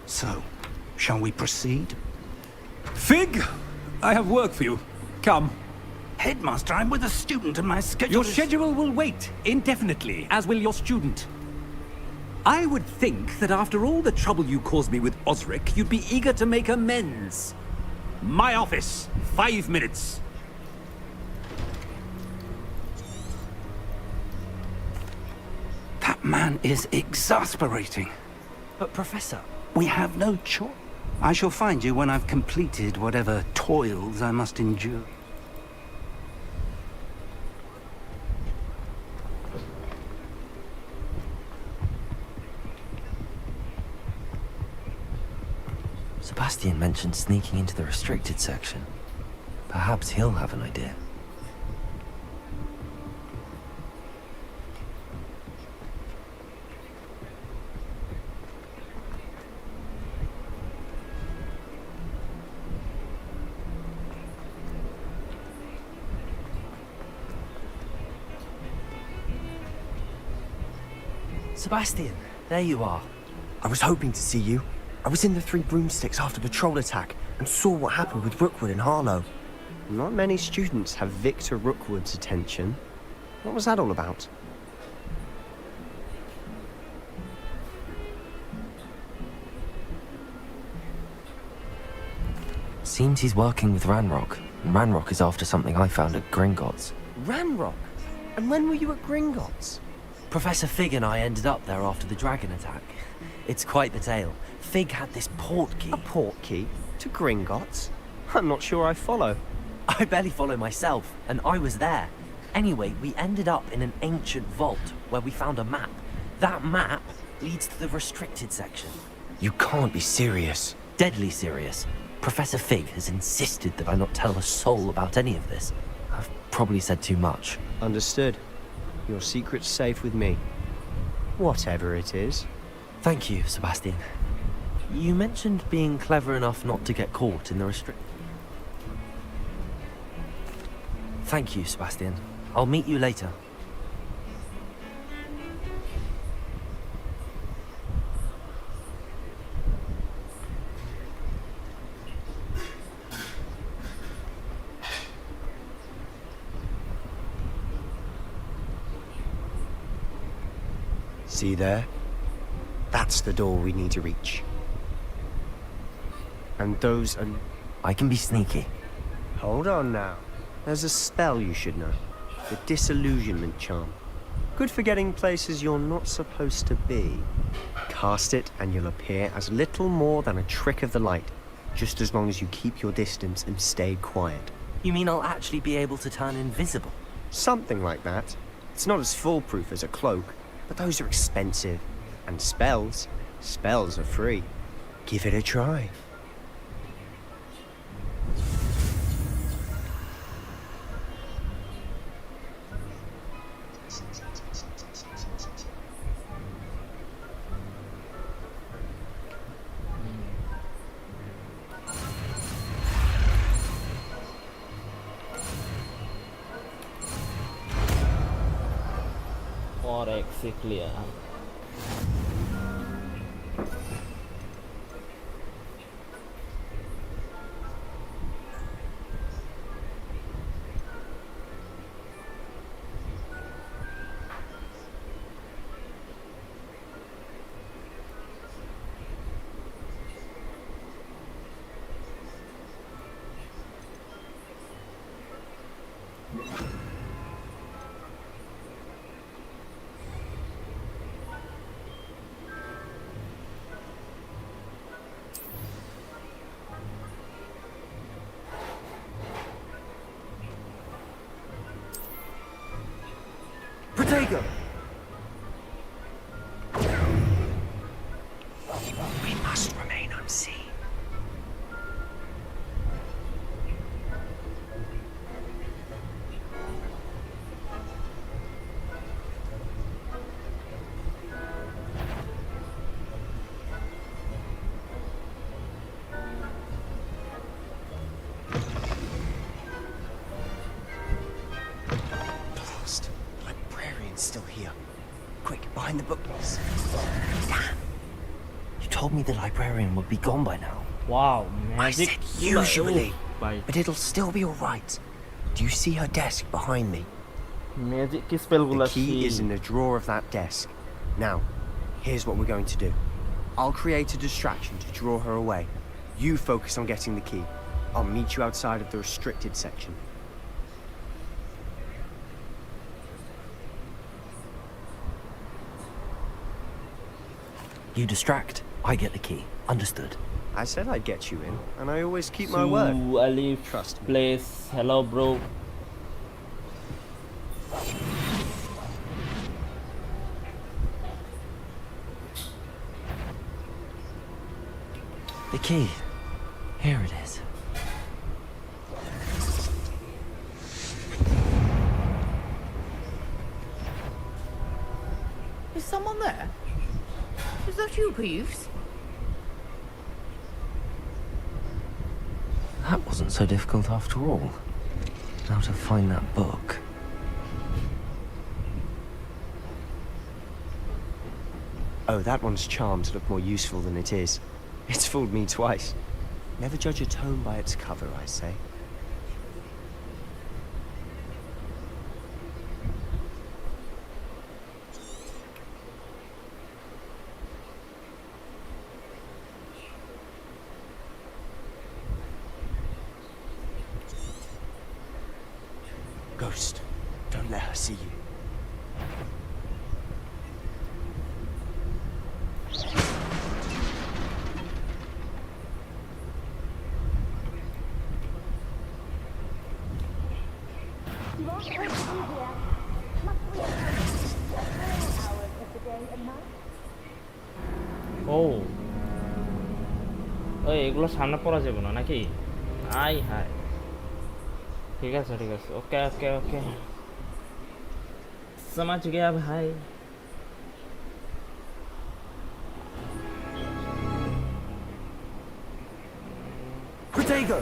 So, shall we proceed? Fig! I have work for you. Come. Headmaster, I'm with a student and my schedule Your is... schedule will wait indefinitely, as will your student. I would think that after all the trouble you caused me with Osric, you'd be eager to make amends. My office, 5 minutes. That man is exasperating. But Professor... We have no choice. I shall find you when I've completed whatever toils I must endure. Sebastian mentioned sneaking into the restricted section. Perhaps he'll have an idea. Sebastian, there you are. I was hoping to see you. I was in the Three Broomsticks after the troll attack and saw what happened with Rookwood and Harlow. Not many students have Victor Rookwood's attention. What was that all about? Seems he's working with Ranrock, and Ranrock is after something I found at Gringotts. Ranrock? And when were you at Gringotts? Professor Fig and I ended up there after the dragon attack. It's quite the tale. Fig had this port key. A port key? To Gringotts? I'm not sure I follow. I barely follow myself, and I was there. Anyway, we ended up in an ancient vault where we found a map. That map leads to the restricted section. You can't be serious. Deadly serious. Professor Fig has insisted that I not tell a soul about any of this. I've probably said too much. Understood. Your secret's safe with me. Whatever it is. Thank you, Sebastian. You mentioned being clever enough not to get caught in the restrict... Thank you, Sebastian. I'll meet you later. See there? That's the door we need to reach. And those are... I can be sneaky. Hold on now. There's a spell you should know. The Disillusionment Charm. Good for getting places you're not supposed to be. Cast it and you'll appear as little more than a trick of the light, just as long as you keep your distance and stay quiet. You mean I'll actually be able to turn invisible? Something like that. It's not as foolproof as a cloak, but those are expensive. And spells are free. Give it a try. Clear. Protego! We must remain unseen. Still here. Quick, behind the bookcase. Damn. You told me the librarian would be gone by now. Wow, I magic. said usually, but it'll still be all right. Do you see her desk behind me? Magic ki spell The key is in the drawer of that desk. Now, here's what we're going to do. I'll create a distraction to draw her away. You focus on getting the key. I'll meet you outside of the restricted section. You distract, I get the key. Understood. I said I'd get you in, and I always keep my word. Alif, trust me. Place. Hello, bro. The key. Here it is. Is someone there? Is that you, Peeves? That wasn't so difficult after all. Now to find that book. Oh, that one's charmed to look more useful than it is. It's fooled me twice. Never judge a tome by its cover, I say. Ghost, don't let her see you. ও ওই এগুলো সামনে পড়া যাবে না নাকি I high ঠিক আছে ওকে ওকে ওকে समझ गया भाई Protego!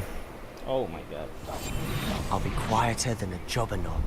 Oh my god. I'll be quieter than a jobberknoll.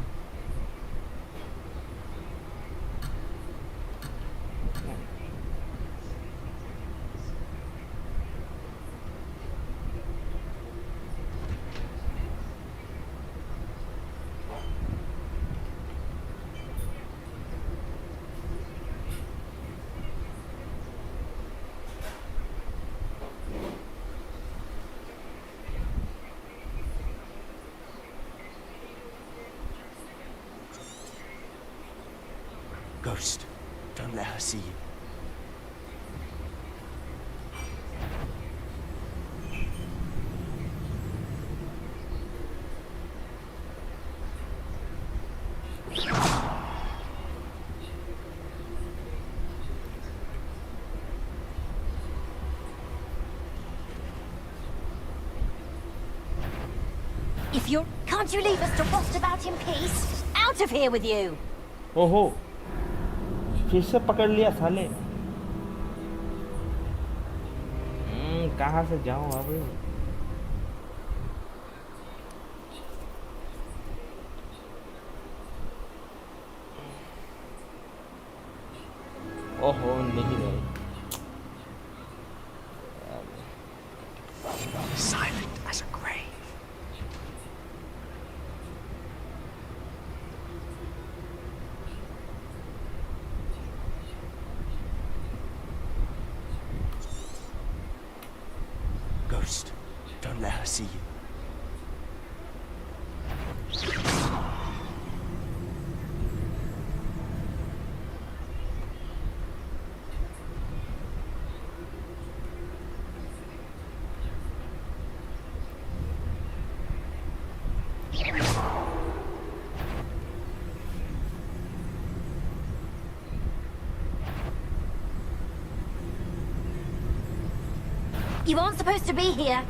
Ghost, don't let her see you. If you're... Can't you leave us to rust about in peace? Out of here with you! ओहो फिर से पकड़ लिया साले कहाँ से जाऊँ अभी ओहो नहीं रहे Silent as a grave. Ghost, don't let her see you. You aren't supposed to be here.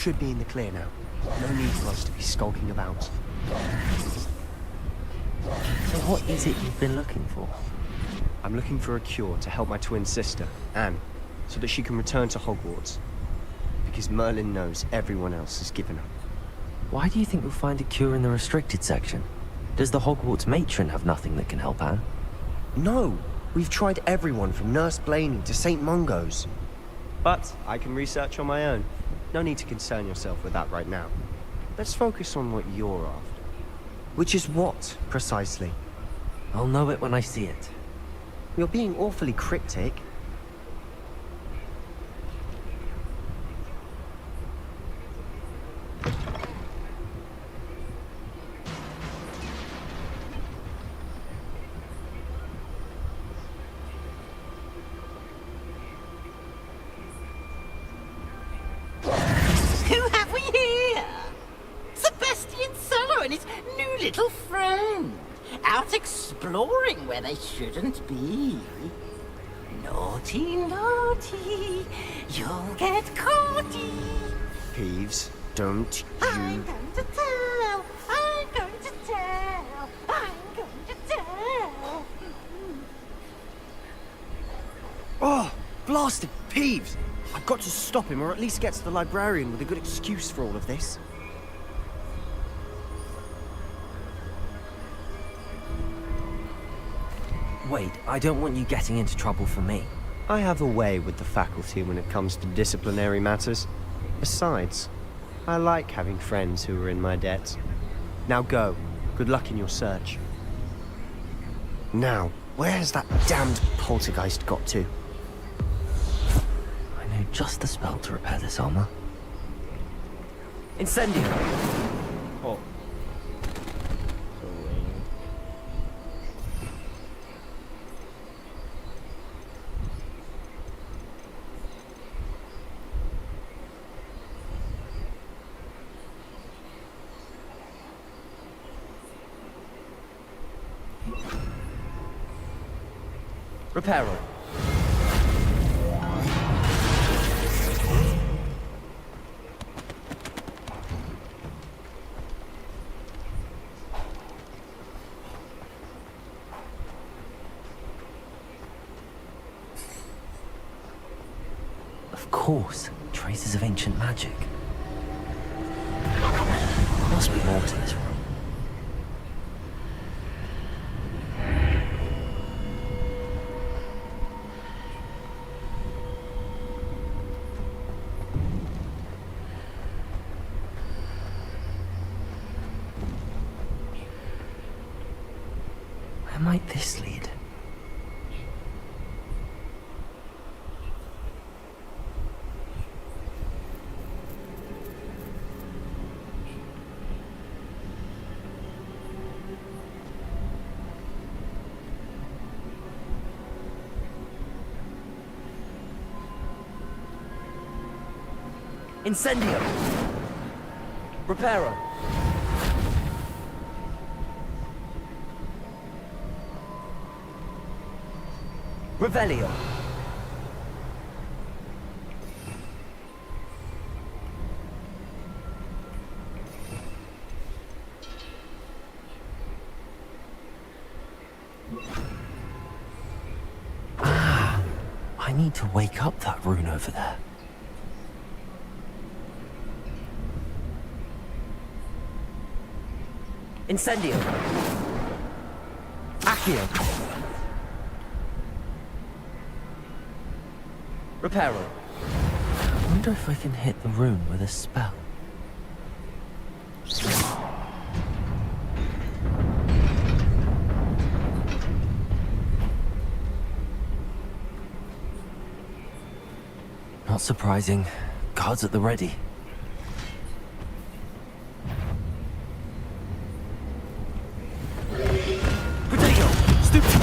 should be in the clear now. No need for us to be skulking about. So what is it you've been looking for? I'm looking for a cure to help my twin sister, Anne, so that she can return to Hogwarts. Because Merlin knows everyone else has given up. Why do you think you'll find a cure in the restricted section? Does the Hogwarts matron have nothing that can help Anne? No! We've tried everyone from Nurse Blaney to St. Mungo's. But I can research on my own. No need to concern yourself with that right now. Let's focus on what you're after. Which is what, precisely? I'll know it when I see it. You're being awfully cryptic. Who have we here? Sebastian Solo and his new little friend. Out exploring where they shouldn't be. Naughty, naughty, you'll get caughty. Peeves, don't I'm you... going to tell, I'm going to tell, I'm going to tell. Oh, blasted Peeves! I've got to stop him, or at least get to the librarian with a good excuse for all of this. Wait, I don't want you getting into trouble for me. I have a way with the faculty when it comes to disciplinary matters. Besides, I like having friends who are in my debt. Now go. Good luck in your search. Now, where's that damned poltergeist got to? I know just the spell to repair this armor. Incendio! Oh. Reparo. Of course, traces of ancient magic. There must be more to this room. Where might this lead? Incendio! Reparo! Revelio! Ah! I need to wake up that rune over there. Incendio! Accio! Reparo. I wonder if I can hit the rune with a spell. Not surprising. Guards at the ready. Potato! Stupid!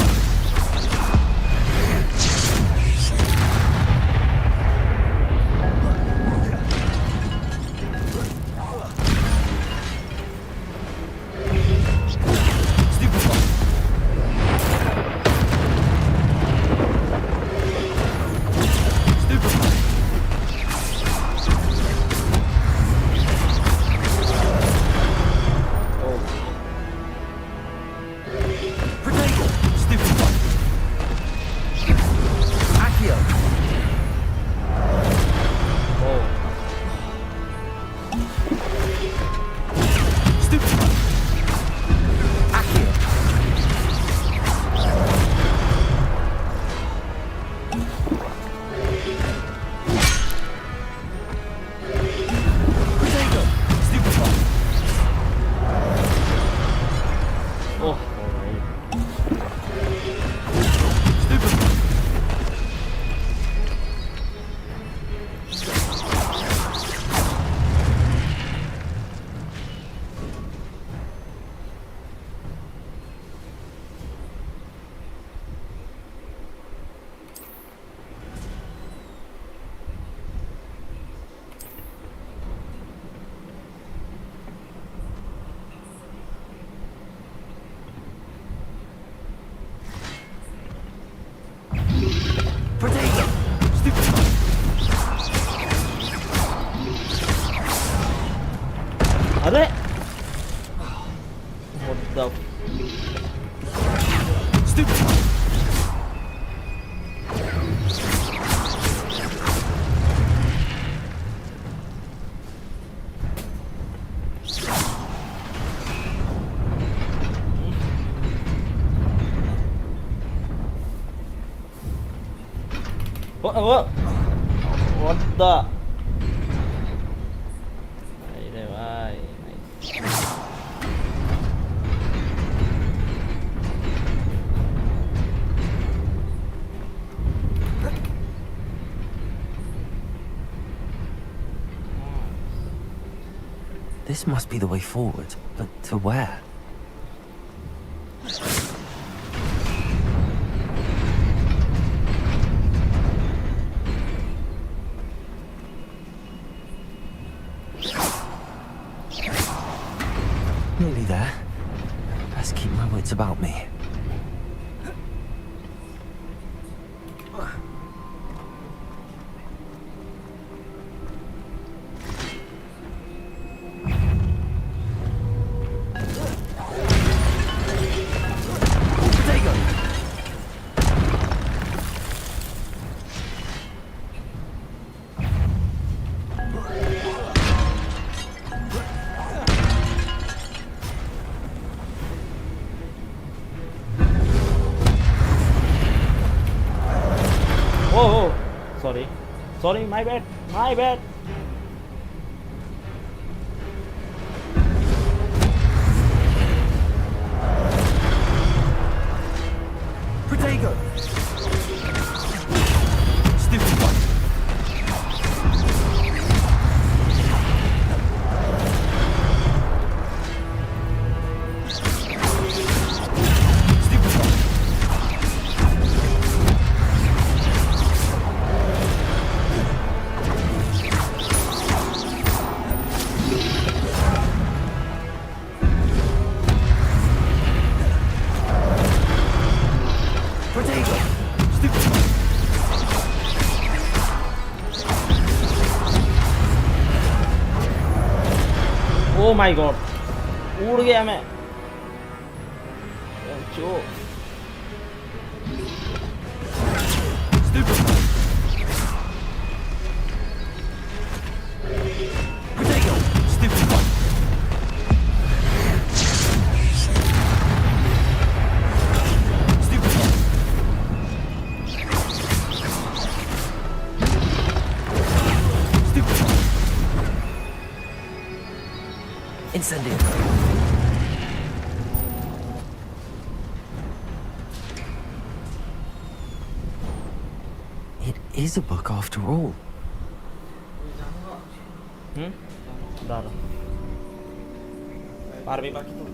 What the? Stupid! What? What the? Đây đây vai. This must be the way forward, but to where? Nearly there. Best keep my wits about me. Oh, sorry, my bad. Protego! Stupid one. Oh my god, उड़ गया मैं। जो Incendio. It is a book after all. Udah. Parvi baki tuh.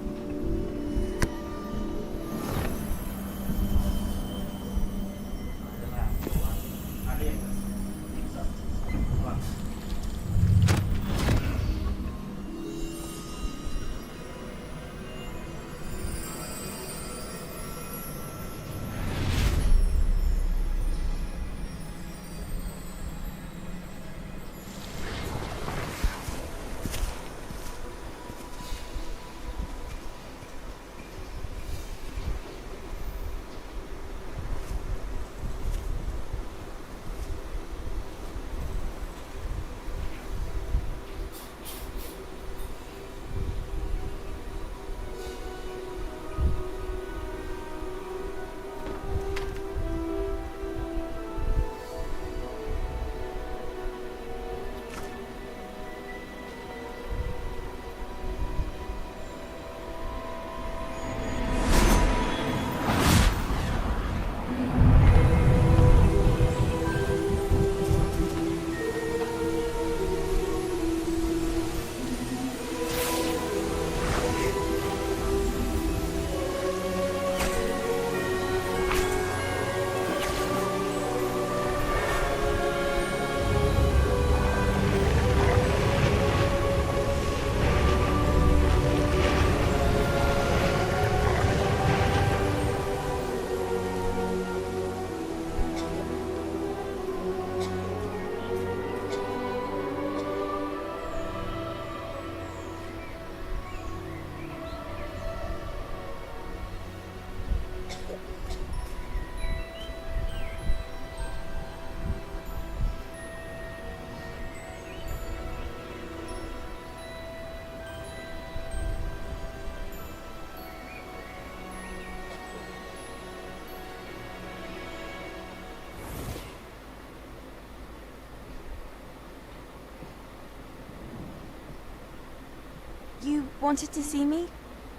wanted to see me?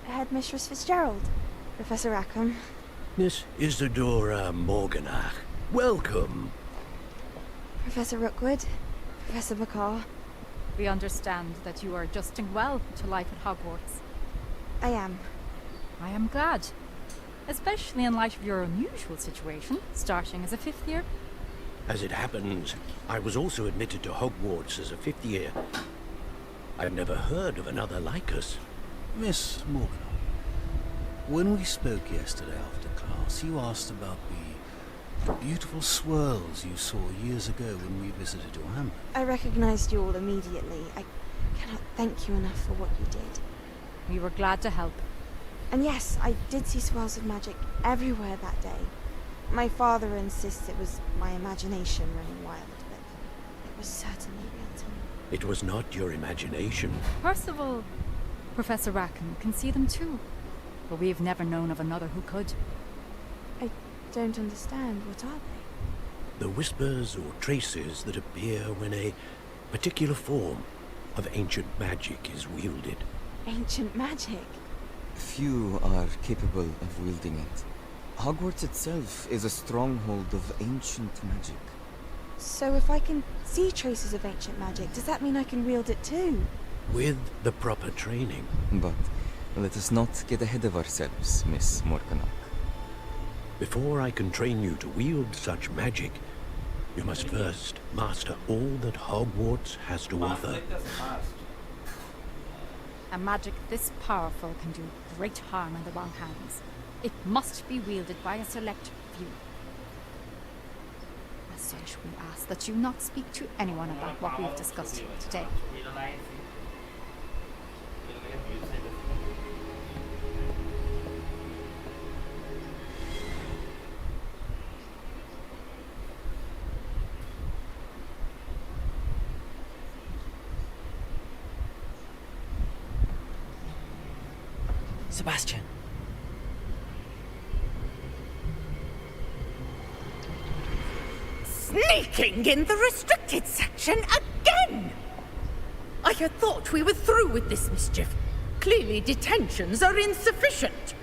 Headmistress Fitzgerald? Professor Rackham? Miss Isadora Morganach, welcome. Professor Rookwood? Professor McCaw? We understand that you are adjusting well to life at Hogwarts. I am. I am glad. Especially in light of your unusual situation, starting as a 5th year. As it happens, I was also admitted to Hogwarts as a 5th year. I've never heard of another like us. Miss Morgan, when we spoke yesterday after class, you asked about the beautiful swirls you saw years ago when we visited your hamlet. I recognized you all immediately. I cannot thank you enough for what you did. We were glad to help. And yes, I did see swirls of magic everywhere that day. My father insists it was my imagination running wild, but it was certainly real to me. It was not your imagination. Percival, Professor Rackham can see them too. But we've never known of another who could. I don't understand. What are they? The whispers or traces that appear when a particular form of ancient magic is wielded. Ancient magic? Few are capable of wielding it. Hogwarts itself is a stronghold of ancient magic. So if I can see traces of ancient magic, does that mean I can wield it too? With the proper training. But let us not get ahead of ourselves, Miss Morganach. Before I can train you to wield such magic, you must first master all that Hogwarts has to offer. A magic this powerful can do great harm in the wrong hands. It must be wielded by a select few. As such, we ask that you not speak to anyone about what we've discussed today. Sebastian. Sneaking in the restricted section again! I had thought we were through with this mischief. Clearly detentions are insufficient.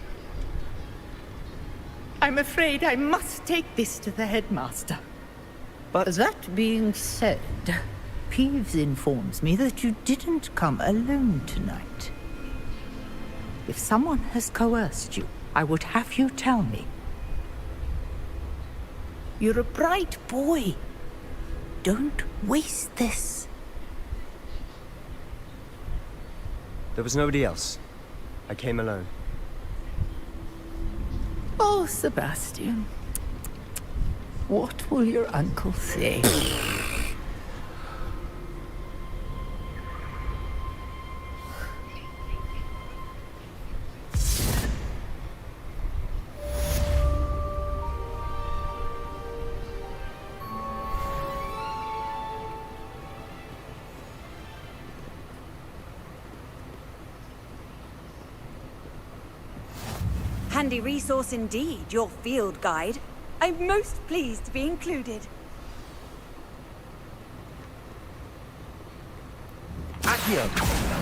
I'm afraid I must take this to the headmaster. But that being said, Peeves informs me that you didn't come alone tonight. If someone has coerced you, I would have you tell me. You're a bright boy. Don't waste this. There was nobody else. I came alone. Oh, Sebastian. What will your uncle say? Handy resource indeed, your field guide. I'm most pleased to be included. Accio!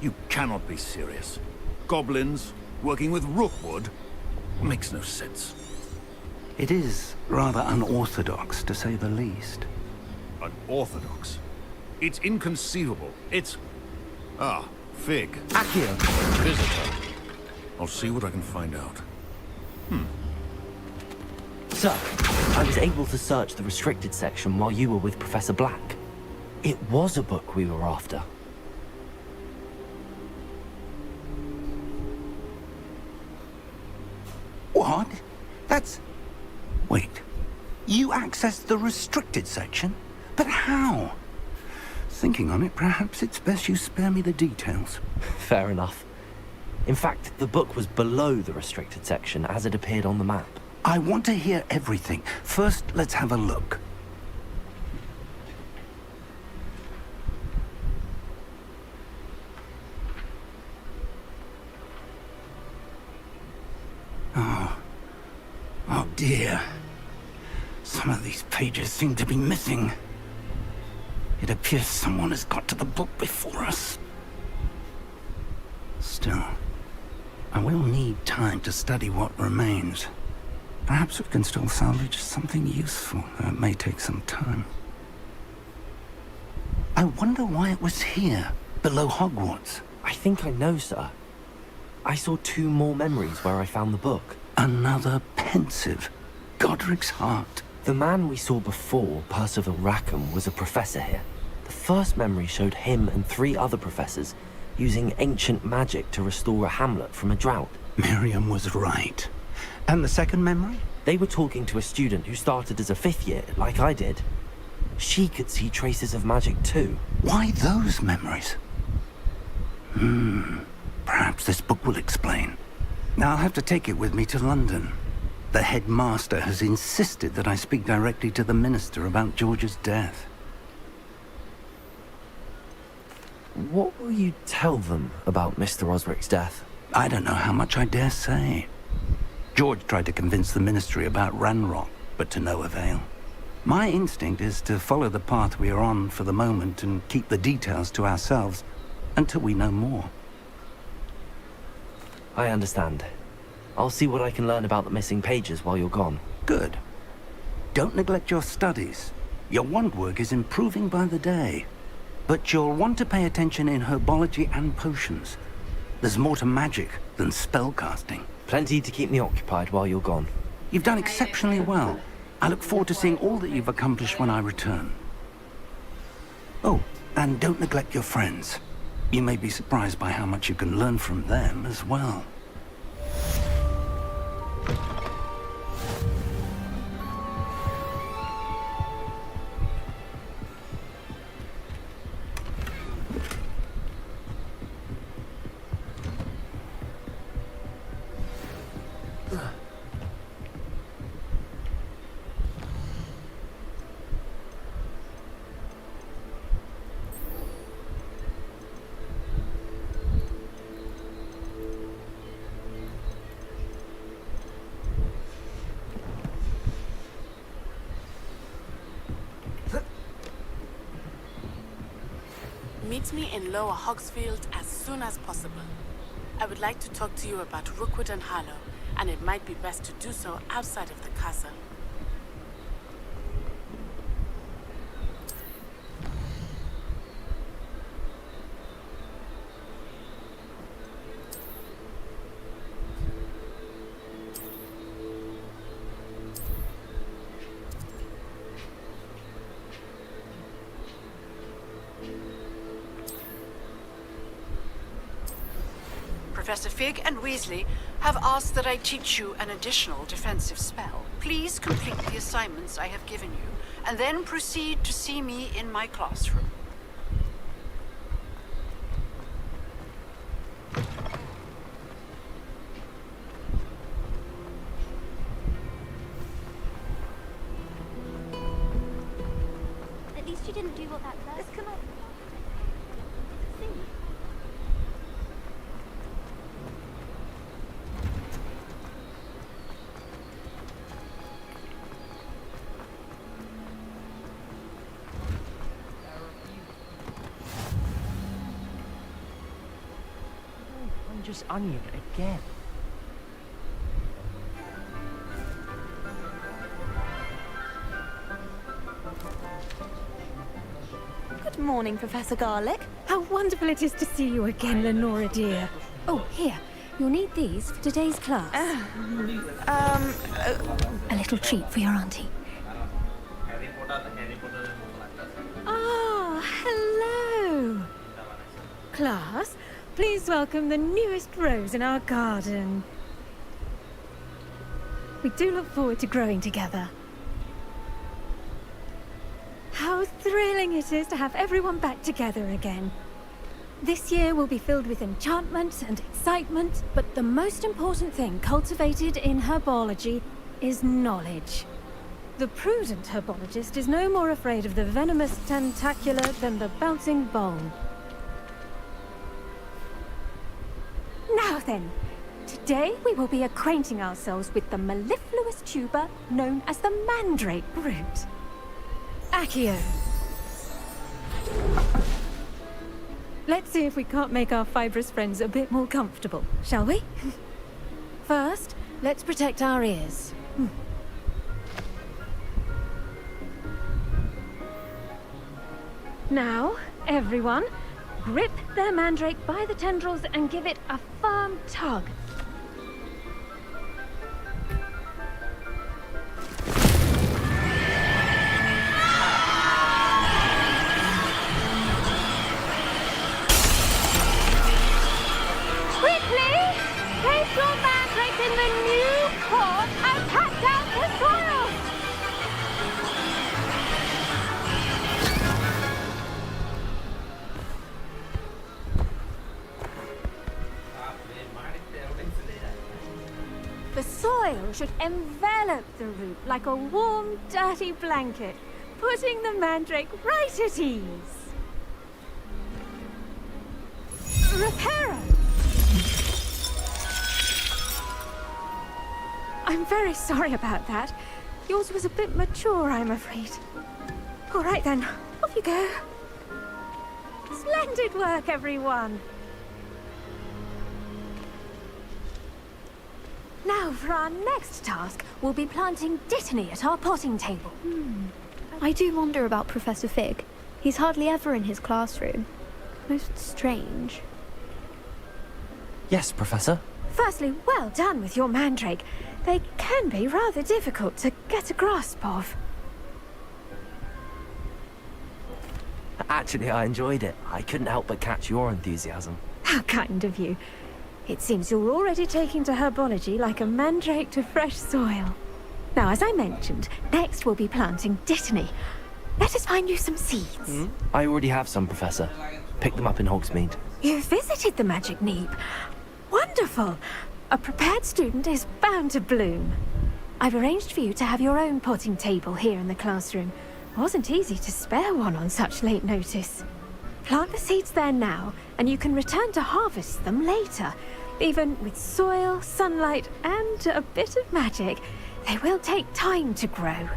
You cannot be serious. Goblins working with rookwood makes no sense. It is rather unorthodox, to say the least. Unorthodox? It's inconceivable. It's... Ah, Fig. Accio. Visitor. I'll see what I can find out. Sir, I was able to search the restricted section while you were with Professor Black. It was a book we were after. What? That's... Wait. You accessed the restricted section? But how? Thinking on it, perhaps it's best you spare me the details. Fair enough. In fact, the book was below the restricted section as it appeared on the map. I want to hear everything. First, let's have a look. Oh dear. Some of these pages seem to be missing. It appears someone has got to the book before us. Still, I will need time to study what remains. Perhaps we can still salvage something useful, though it may take some time. I wonder why it was here, below Hogwarts. I think I know, sir. I saw 2 more memories where I found the book. Another pensive. Godric's heart. The man we saw before, Percival Rackham, was a professor here. The first memory showed him and 3 other professors using ancient magic to restore a hamlet from a drought. Miriam was right. And the second memory? They were talking to a student who started as a 5th year, like I did. She could see traces of magic too. Why those memories? Perhaps this book will explain. Now I'll have to take it with me to London. The headmaster has insisted that I speak directly to the minister about George's death. What will you tell them about Mr. Osric's death? I don't know how much I dare say. George tried to convince the ministry about Ranrock, but to no avail. My instinct is to follow the path we are on for the moment and keep the details to ourselves until we know more. I understand. I'll see what I can learn about the missing pages while you're gone. Good. Don't neglect your studies. Your wand work is improving by the day. But you'll want to pay attention in herbology and potions. There's more to magic than spellcasting. Plenty to keep me occupied while you're gone. You've done exceptionally well. I look forward to seeing all that you've accomplished when I return. Oh, and don't neglect your friends. You may be surprised by how much you can learn from them as well. Meet me in Lower Hogsfield as soon as possible. I would like to talk to you about Rookwood and Harlow, and it might be best to do so outside of the castle. Professor Fig and Weasley have asked that I teach you an additional defensive spell. Please complete the assignments I have given you, and then proceed to see me in my classroom. At least you didn't do what that does. Come on. just onion again. Good morning, Professor Garlic. How wonderful it is to see you again, Lenora dear. Oh, here. You'll need these for today's class. A little treat for your auntie. Ah, hello. Class, please welcome the newest rose in our garden. We do look forward to growing together. How thrilling it is to have everyone back together again. This year will be filled with enchantment and excitement, but the most important thing cultivated in herbology is knowledge. The prudent herbologist is no more afraid of the venomous tentacula than the bouncing bone. Now then, today we will be acquainting ourselves with the mellifluous tuber known as the mandrake root. Accio. Let's see if we can't make our fibrous friends a bit more comfortable, shall we? First, let's protect our ears. Now, everyone, grip their mandrake by the tendrils and give it a firm tug. Place your mandrake in the new pot and pat down the soil! The soil should envelop the root like a warm, dirty blanket, putting the mandrake right at ease. Reparo! I'm very sorry about that. Yours was a bit mature, I'm afraid. All right then, off you go. Splendid work, everyone. Now, for our next task, we'll be planting Dittany at our potting table. I do wonder about Professor Fig. He's hardly ever in his classroom. Most strange. Yes, Professor. Firstly, well done with your mandrake. They can be rather difficult to get a grasp of. Actually, I enjoyed it. I couldn't help but catch your enthusiasm. How kind of you. It seems you're already taking to herbology like a mandrake to fresh soil. Now, as I mentioned, next we'll be planting Dittany. Let us find you some seeds. I already have some, Professor. Picked them up in Hogsmeade. You visited the Magic Neep. Wonderful. A prepared student is bound to bloom. I've arranged for you to have your own potting table here in the classroom. Wasn't easy to spare one on such late notice. Plant the seeds there now, and you can return to harvest them later. Even with soil, sunlight, and a bit of magic, they will take time to grow.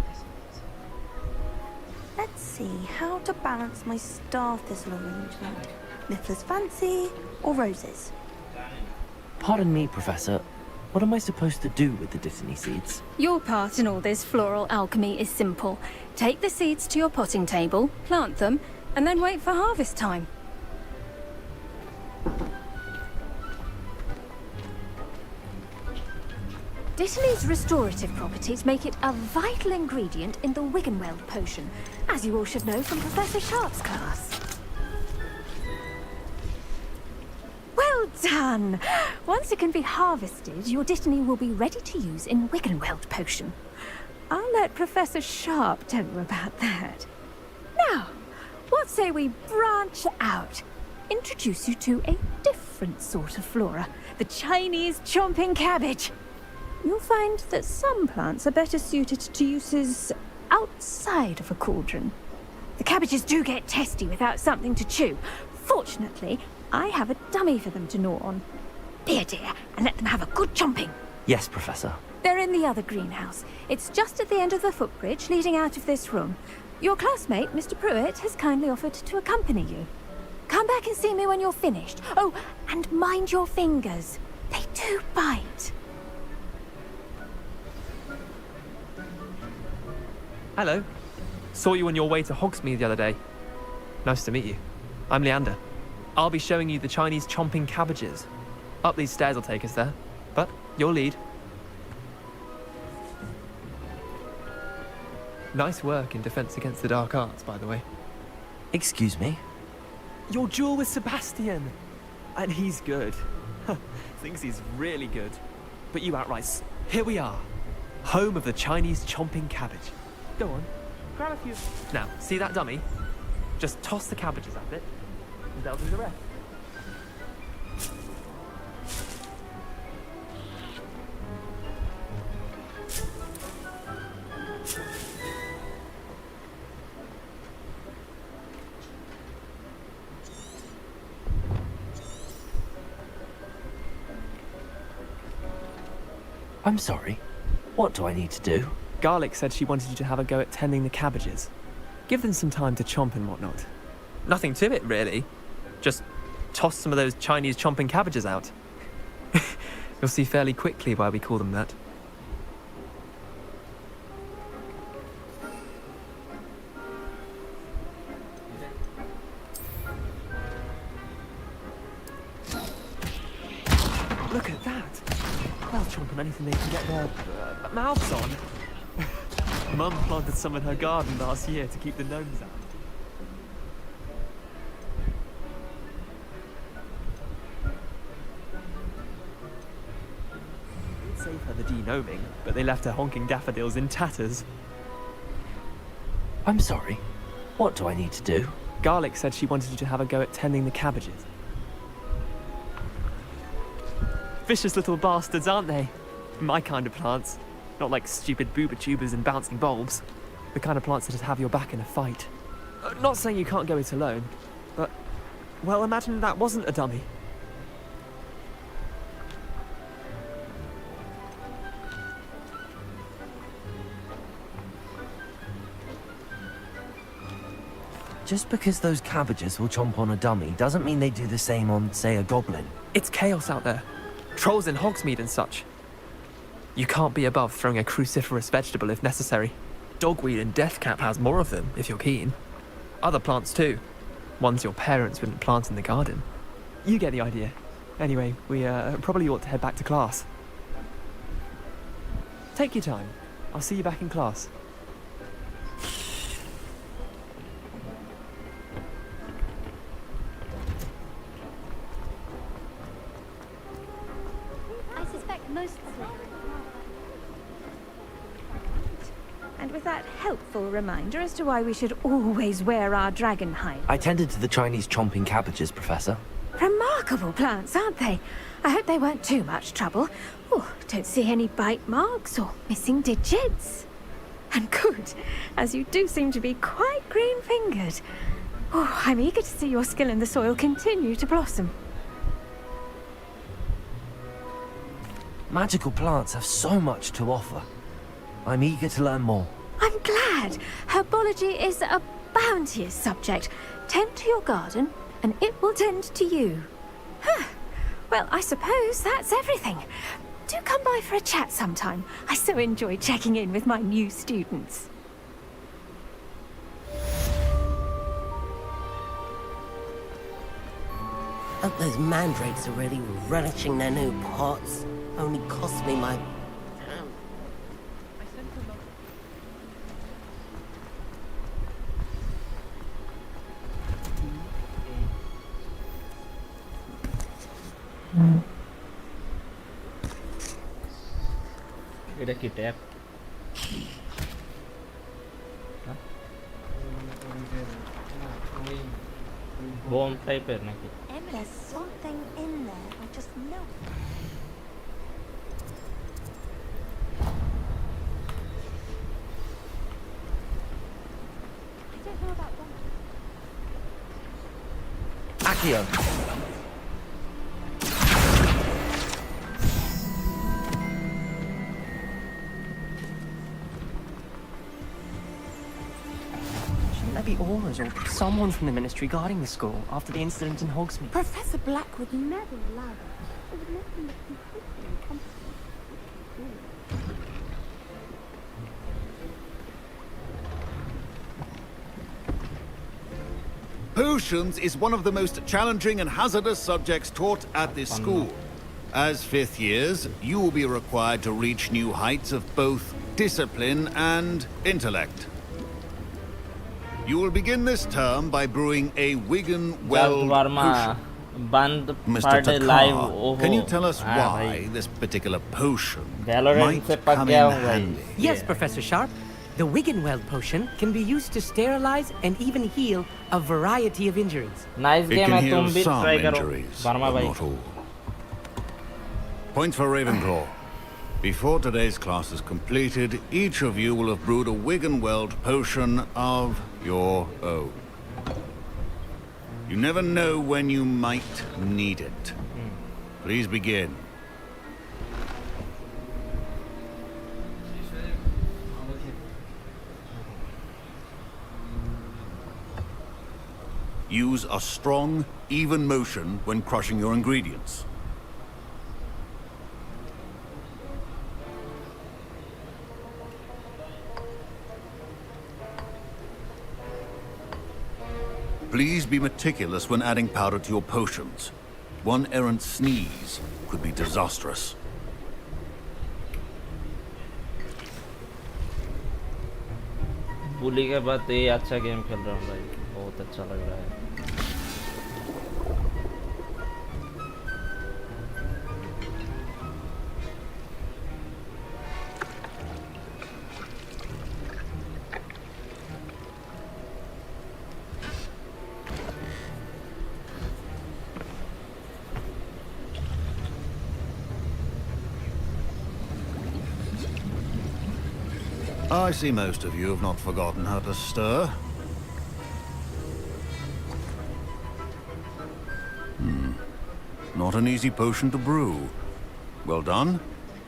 Let's see how to balance my star thistle arrangement. Niffler's fancy or roses? Pardon me, Professor. What am I supposed to do with the Dittany seeds? Your part in all this floral alchemy is simple. Take the seeds to your potting table, plant them, and then wait for harvest time. Dittany's restorative properties make it a vital ingredient in the Wiggenweld potion, as you all should know from Professor Sharp's class. Well done! Once it can be harvested, your Dittany will be ready to use in Wiggenweld potion. I'll let Professor Sharp tell you about that. Now, what say we branch out? Introduce you to a different sort of flora, the Chinese chomping cabbage. You'll find that some plants are better suited to uses outside of a cauldron. The cabbages do get testy without something to chew. Fortunately, I have a dummy for them to gnaw on. Be a dear and let them have a good chomping. Yes, Professor. They're in the other greenhouse. It's just at the end of the footbridge leading out of this room. Your classmate, Mr. Pruitt, has kindly offered to accompany you. Come back and see me when you're finished. Oh, and mind your fingers. They do bite. Hello. Saw you on your way to Hogsmeade the other day. Nice to meet you. I'm Leander. I'll be showing you the Chinese chomping cabbages. Up these stairs will take us there, but you'll lead. Nice work in Defense Against the Dark Arts, by the way. Excuse me? Your duel with Sebastian! And he's good. Thinks he's really good. But you outright, here we are. Home of the Chinese chomping cabbage. Go on, grab a few. Now, see that dummy? Just toss the cabbages at it, and they'll do the rest. I'm sorry. What do I need to do? Garlic said she wanted you to have a go at tending the cabbages. Give them some time to chomp and whatnot. Nothing to it, really. Just toss some of those Chinese chomping cabbages out. You'll see fairly quickly why we call them that. Look at that! They'll chomp on anything they can get their mouths on. Mum planted some in her garden last year to keep the gnomes out. It saved her the de-gnoming, but they left her honking daffodils in tatters. I'm sorry. What do I need to do? Garlic said she wanted you to have a go at tending the cabbages. Vicious little bastards, aren't they? My kind of plants. Not like stupid booba tubers and bouncing bulbs. The kind of plants that'd have your back in a fight. Not saying you can't go it alone, but... well, imagine that wasn't a dummy. Just because those cabbages will chomp on a dummy doesn't mean they do the same on, say, a goblin. It's chaos out there. Trolls in Hogsmeade and such. You can't be above throwing a cruciferous vegetable if necessary. Dogweed and deathcap has more of them, if you're keen. Other plants too. Ones your parents wouldn't plant in the garden. You get the idea. Anyway, we probably ought to head back to class. Take your time. I'll see you back in class. I suspect most and with that helpful reminder as to why we should always wear our dragon hide. I tended to the Chinese chomping cabbages, Professor. Remarkable plants, aren't they? I hope they weren't too much trouble. Oh, don't see any bite marks or missing digits. And good, as you do seem to be quite green-fingered. Oh, I'm eager to see your skill in the soil continue to blossom. Magical plants have so much to offer. I'm eager to learn more. I'm glad. Herbology is a bounteous subject. Tend to your garden, and it will tend to you. Huh. Well, I suppose that's everything. Do come by for a chat sometime. I so enjoy checking in with my new students. Hope those mandrakes are really relishing their new pots. Only cost me my... এটা কি tap bomb টাইপের নাকি There's something in there. I just know. I don't know about one. Accio. Shouldn't there be auras or someone from the Ministry guarding the school after the incident in Hogsmeade. Professor Black would never allow that. It would make him look completely incompetent. Potions is one of the most challenging and hazardous subjects taught at this school. As fifth years, you will be required to reach new heights of both discipline and intellect. You will begin this term by brewing a Wiggenweld potion. Mr. Takar, can you tell us why this particular potion might come in handy? Yes, Professor Sharp. The Wiggenweld potion can be used to sterilize and even heal a variety of injuries. Nice It game can है heal तुम भी some try करो injuries, Verma but भाई not all. Points for Ravenclaw. Before today's class is completed, each of you will have brewed a Wiggenweld potion of your own. You never know when you might need it. Please begin. Use a strong, even motion when crushing your ingredients. Please be meticulous when adding powder to your potions. One errant sneeze could be disastrous. बुली के बाद ये अच्छा game खेल रहा हूँ भाई बहुत अच्छा लग रहा है I see most of you have not forgotten how to stir. Not an easy potion to brew. Well done.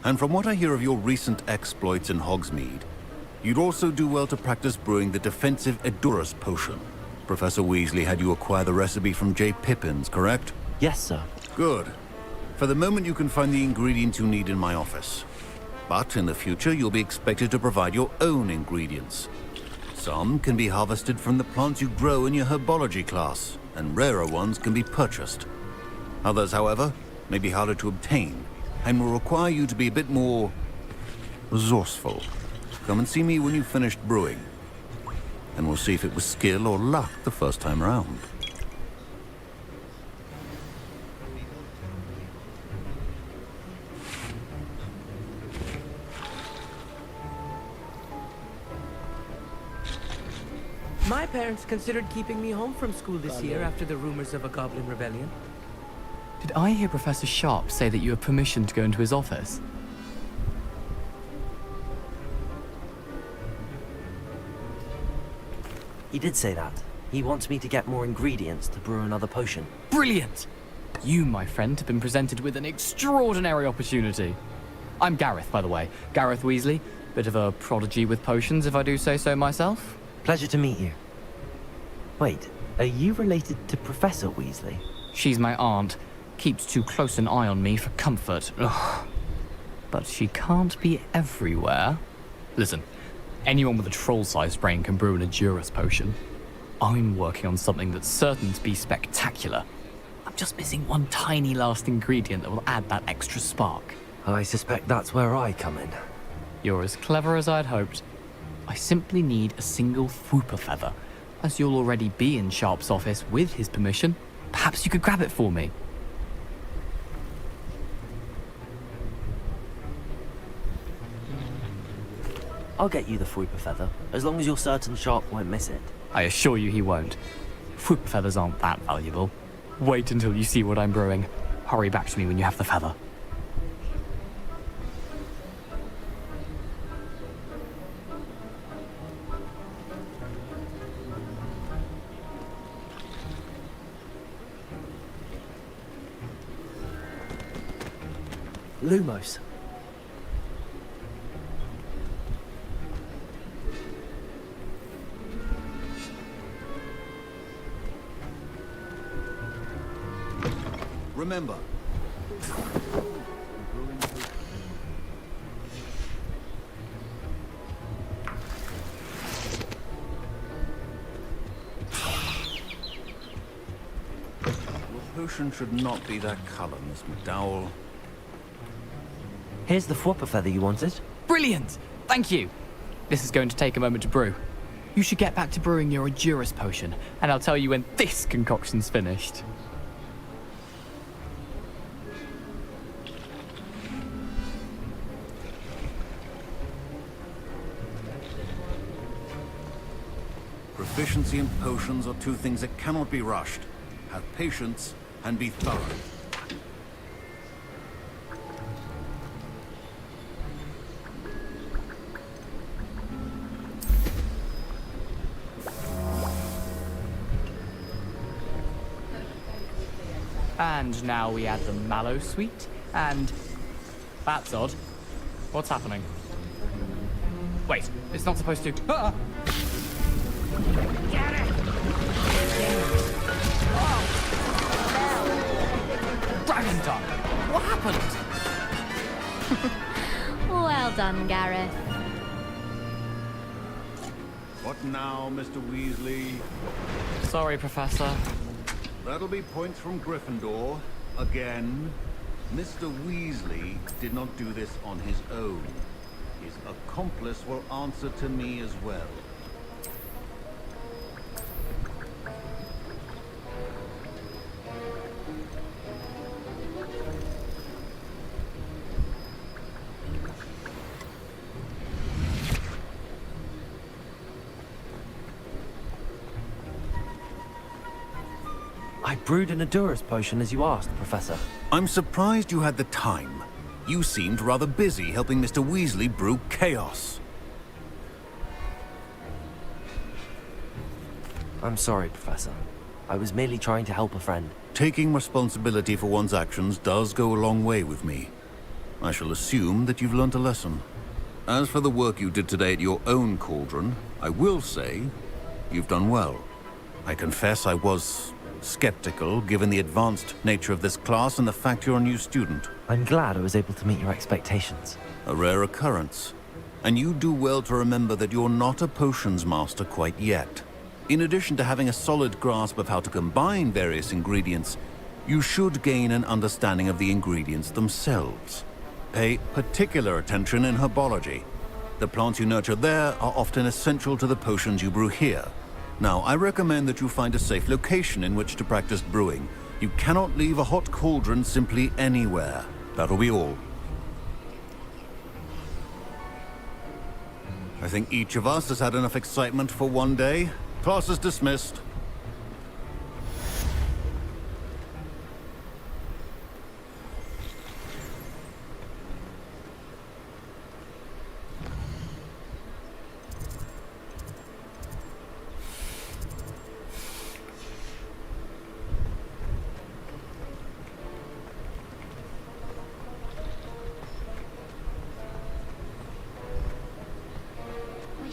And from what I hear of your recent exploits in Hogsmeade, you'd also do well to practice brewing the defensive Edurus potion. Professor Weasley had you acquire the recipe from J. Pippin's, correct? Yes, sir. Good. For the moment, you can find the ingredients you need in my office. But in the future, you'll be expected to provide your own ingredients. Some can be harvested from the plants you grow in your herbology class, and rarer ones can be purchased. Others, however, may be harder to obtain, and will require you to be a bit more resourceful. Come and see me when you've finished brewing, and we'll see if it was skill or luck the first time round. My parents considered keeping me home from school this year after the rumors of a goblin rebellion. Did I hear Professor Sharp say that you have permission to go into his office? He did say that. He wants me to get more ingredients to brew another potion. Brilliant! You, my friend, have been presented with an extraordinary opportunity. I'm Gareth, by the way. Gareth Weasley. Bit of a prodigy with potions, if I do say so myself. Pleasure to meet you. Wait, are you related to Professor Weasley? She's my aunt. Keeps too close an eye on me for comfort. Ugh. But she can't be everywhere. Listen, anyone with a troll-sized brain can brew an Edurus potion. I'm working on something that's certain to be spectacular. I'm just missing one tiny last ingredient that will add that extra spark. I suspect that's where I come in. You're as clever as I'd hoped. I simply need a single Fwooper feather. As you'll already be in Sharp's office with his permission, perhaps you could grab it for me. I'll get you the Fwooper feather, as long as you're certain Sharp won't miss it. I assure you he won't. Fwooper feathers aren't that valuable. Wait until you see what I'm brewing. Hurry back to me when you have the feather. Lumos. Remember, your potion should not be that color, Miss McDowell. Here's the Fwopper feather you wanted. Brilliant! Thank you! This is going to take a moment to brew. You should get back to brewing your Endurus potion, and I'll tell you when this concoction's finished. Proficiency and potions are two things that cannot be rushed. Have patience and be thorough. And now we add the mallow sweet, and... That's odd. What's happening? Wait, it's not supposed to... Ah! Dragonton! What happened? Well done, Gareth. What now, Mr. Weasley? Sorry, Professor. That'll be points from Gryffindor. Again. Mr. Weasley did not do this on his own. His accomplice will answer to me as well. I brewed an Endurus potion as you asked, Professor. I'm surprised you had the time. You seemed rather busy helping Mr. Weasley brew chaos. I'm sorry, Professor. I was merely trying to help a friend. Taking responsibility for one's actions does go a long way with me. I shall assume that you've learnt a lesson. As for the work you did today at your own cauldron, I will say you've done well. I confess I was skeptical, given the advanced nature of this class and the fact you're a new student. I'm glad I was able to meet your expectations. A rare occurrence. And you do well to remember that you're not a potions master quite yet. In addition to having a solid grasp of how to combine various ingredients, you should gain an understanding of the ingredients themselves. Pay particular attention in herbology. The plants you nurture there are often essential to the potions you brew here. Now, I recommend that you find a safe location in which to practice brewing. You cannot leave a hot cauldron simply anywhere. That'll be all. I think each of us has had enough excitement for one day. Class is dismissed.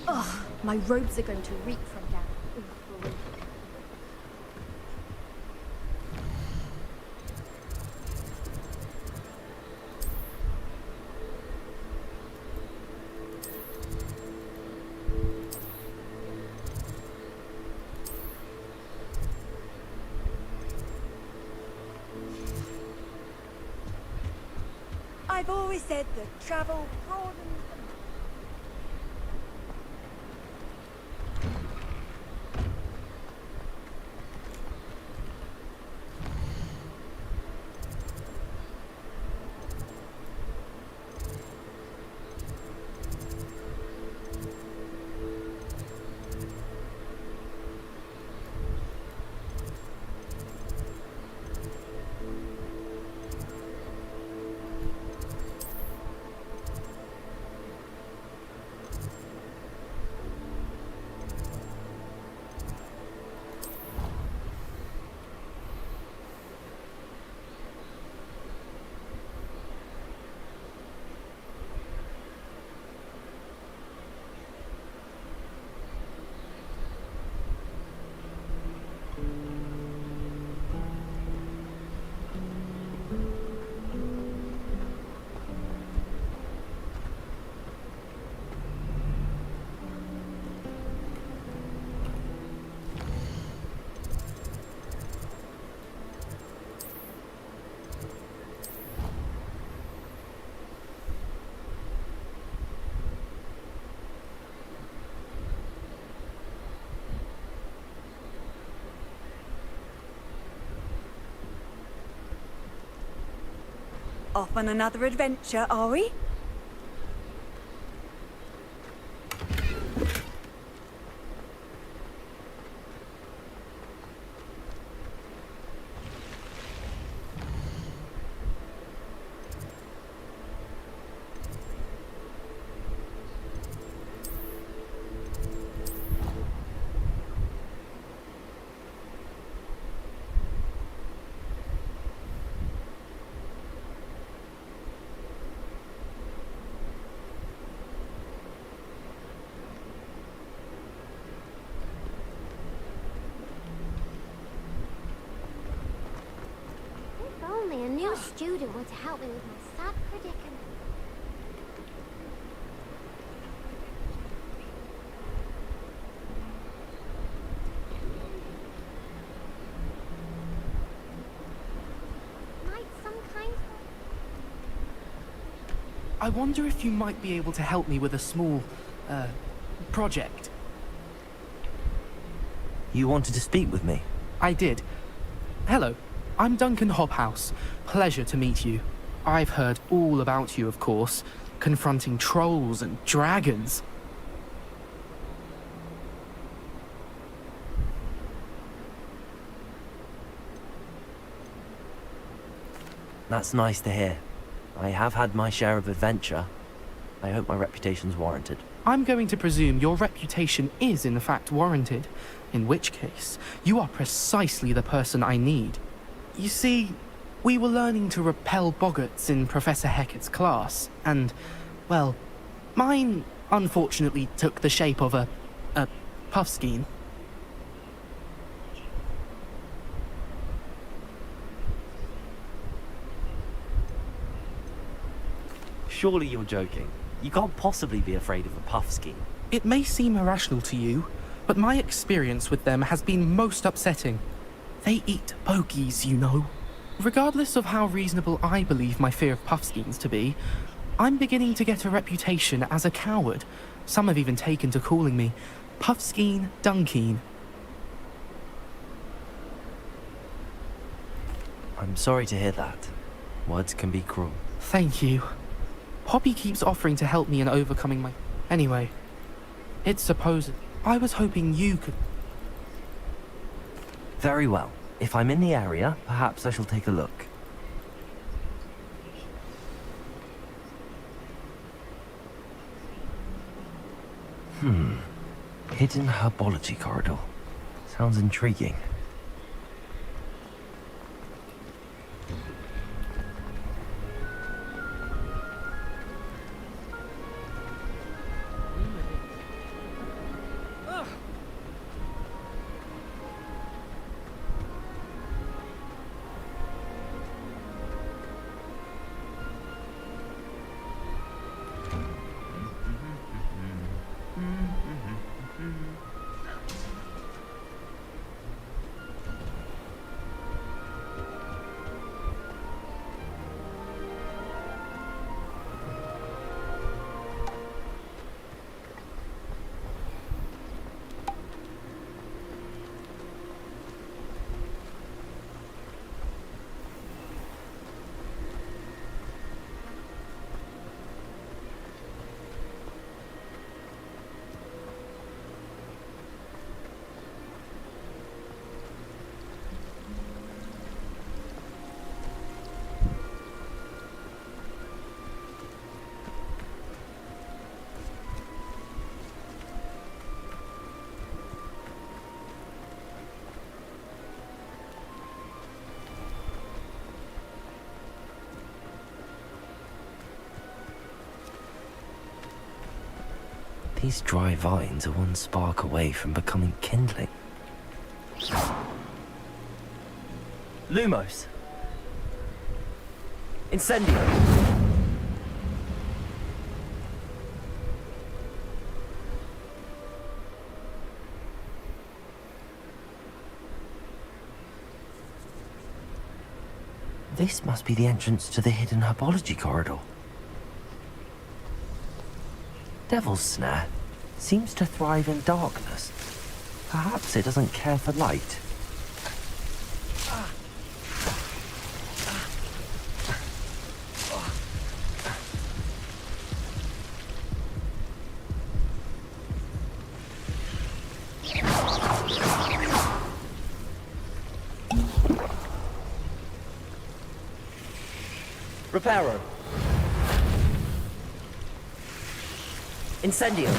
Ugh, my robes are going to reek from down. I've always said that travel broadens. Off on another adventure, are we? If only a new student were to help me with my sad predicament. Might some kind I wonder if you might be able to help me with a small, project. You wanted to speak with me? I did. Hello, I'm Duncan Hobhouse. Pleasure to meet you. I've heard all about you, of course, confronting trolls and dragons. That's nice to hear. I have had my share of adventure. I hope my reputation's warranted. I'm going to presume your reputation is in fact warranted, in which case, you are precisely the person I need. You see, we were learning to repel boggarts in Professor Hecat's class, and, well, mine unfortunately took the shape of a puffskein. Surely you're joking. You can't possibly be afraid of a puffskein. It may seem irrational to you, but my experience with them has been most upsetting. They eat bogies, you know. Regardless of how reasonable I believe my fear of puffskeins to be, I'm beginning to get a reputation as a coward. Some have even taken to calling me Puffskein Dunkeen. I'm sorry to hear that. Words can be cruel. Thank you. Poppy keeps offering to help me in overcoming my... Anyway, it's supposed... I was hoping you could... Very well. If I'm in the area, perhaps I shall take a look. Hidden herbology corridor. Sounds intriguing. These dry vines are one spark away from becoming kindling. Lumos! Incendio! This must be the entrance to the hidden herbology corridor. Devil's Snare seems to thrive in darkness. Perhaps it doesn't care for light. Reparo. Incendio.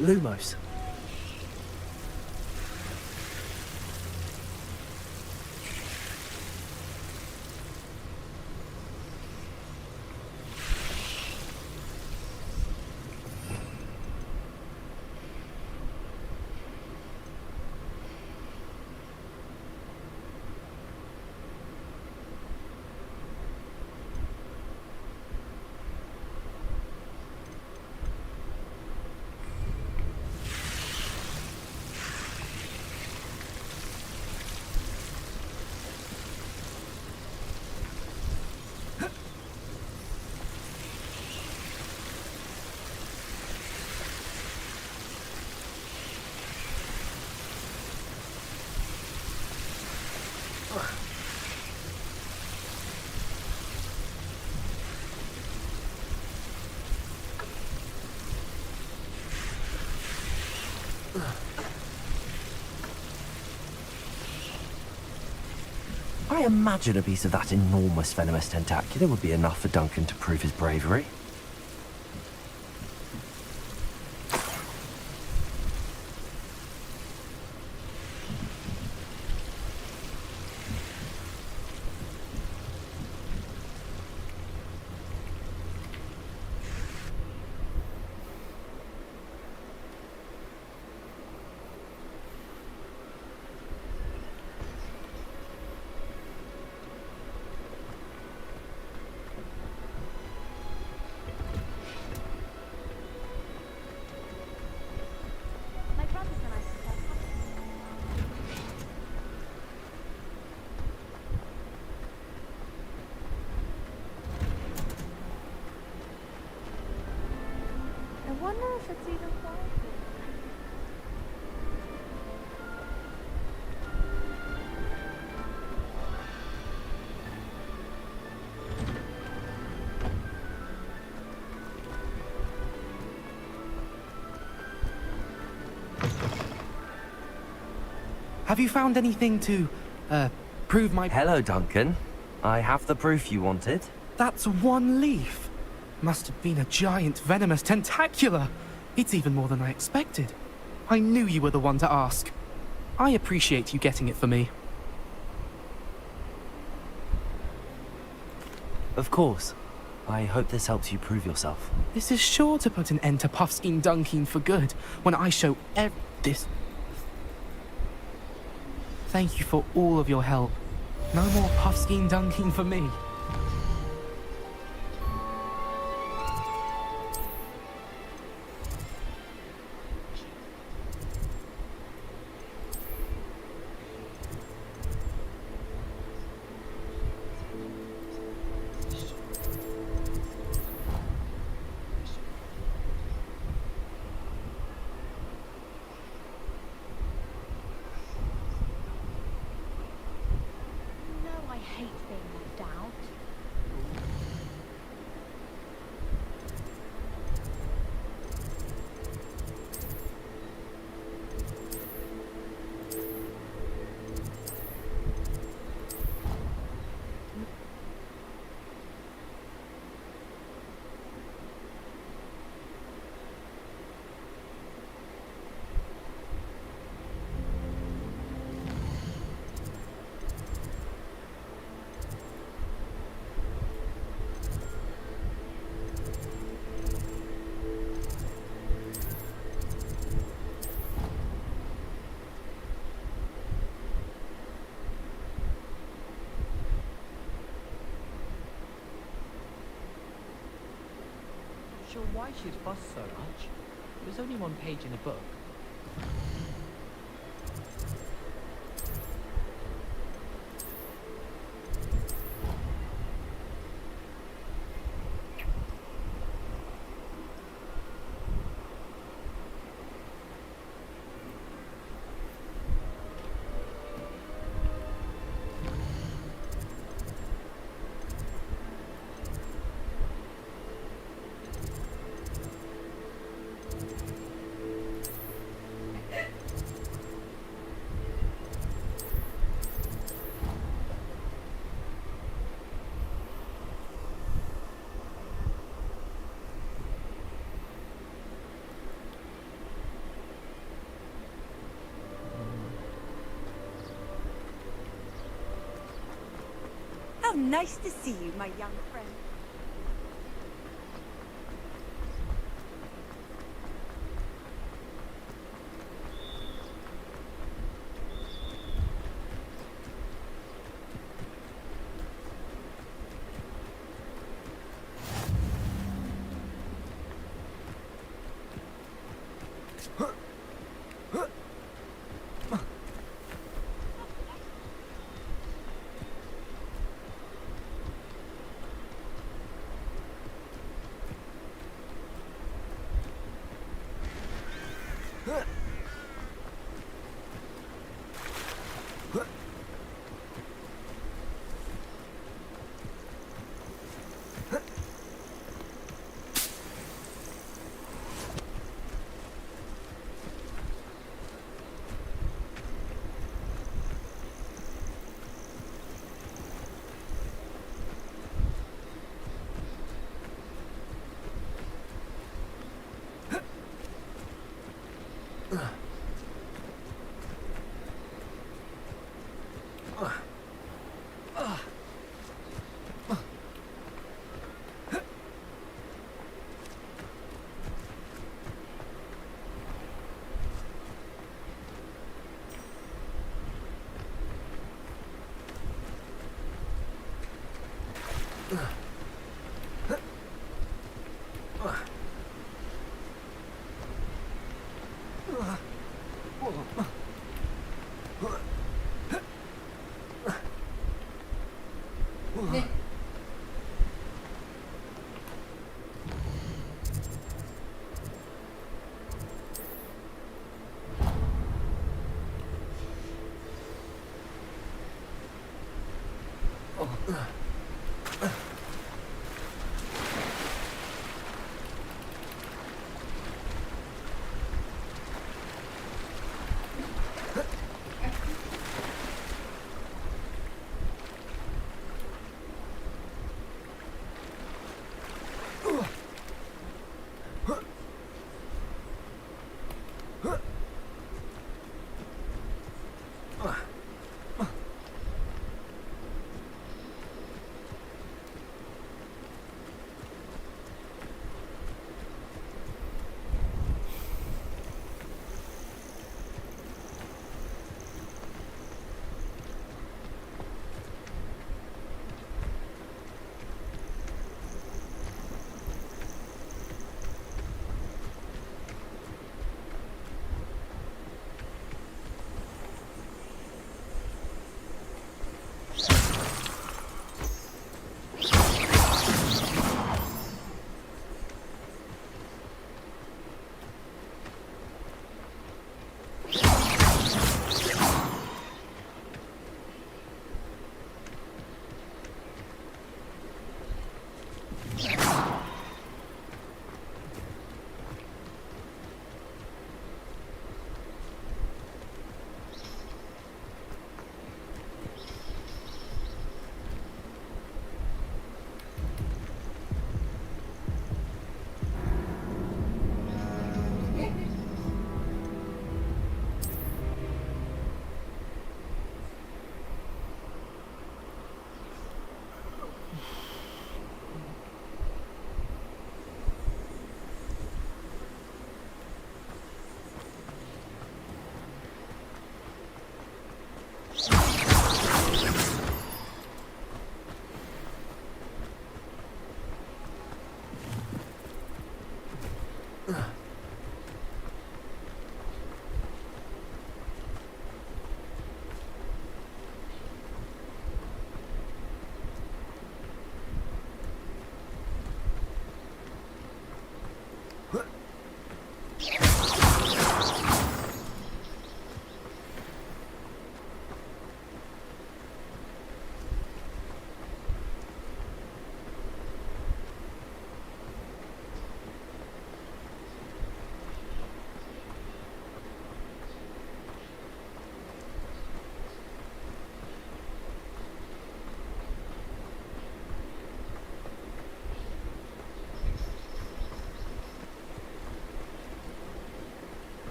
Lumos. I imagine a piece of that enormous venomous tentacular would be enough for Duncan to prove his bravery. I wonder if it's even possible. Have you found anything to, prove my... Hello, Duncan. I have the proof you wanted. That's one leaf. Must have been a giant venomous tentacula. It's even more than I expected. I knew you were the one to ask. I appreciate you getting it for me. Of course. I hope this helps you prove yourself. This is sure to put an end to Puffskein Dunkin for good when I show this. Thank you for all of your help. No more Puffskein Dunkin for me. I hate being left out. Sure why she'd fuss so much. It was only one page in a book. How nice to see you, my young friend.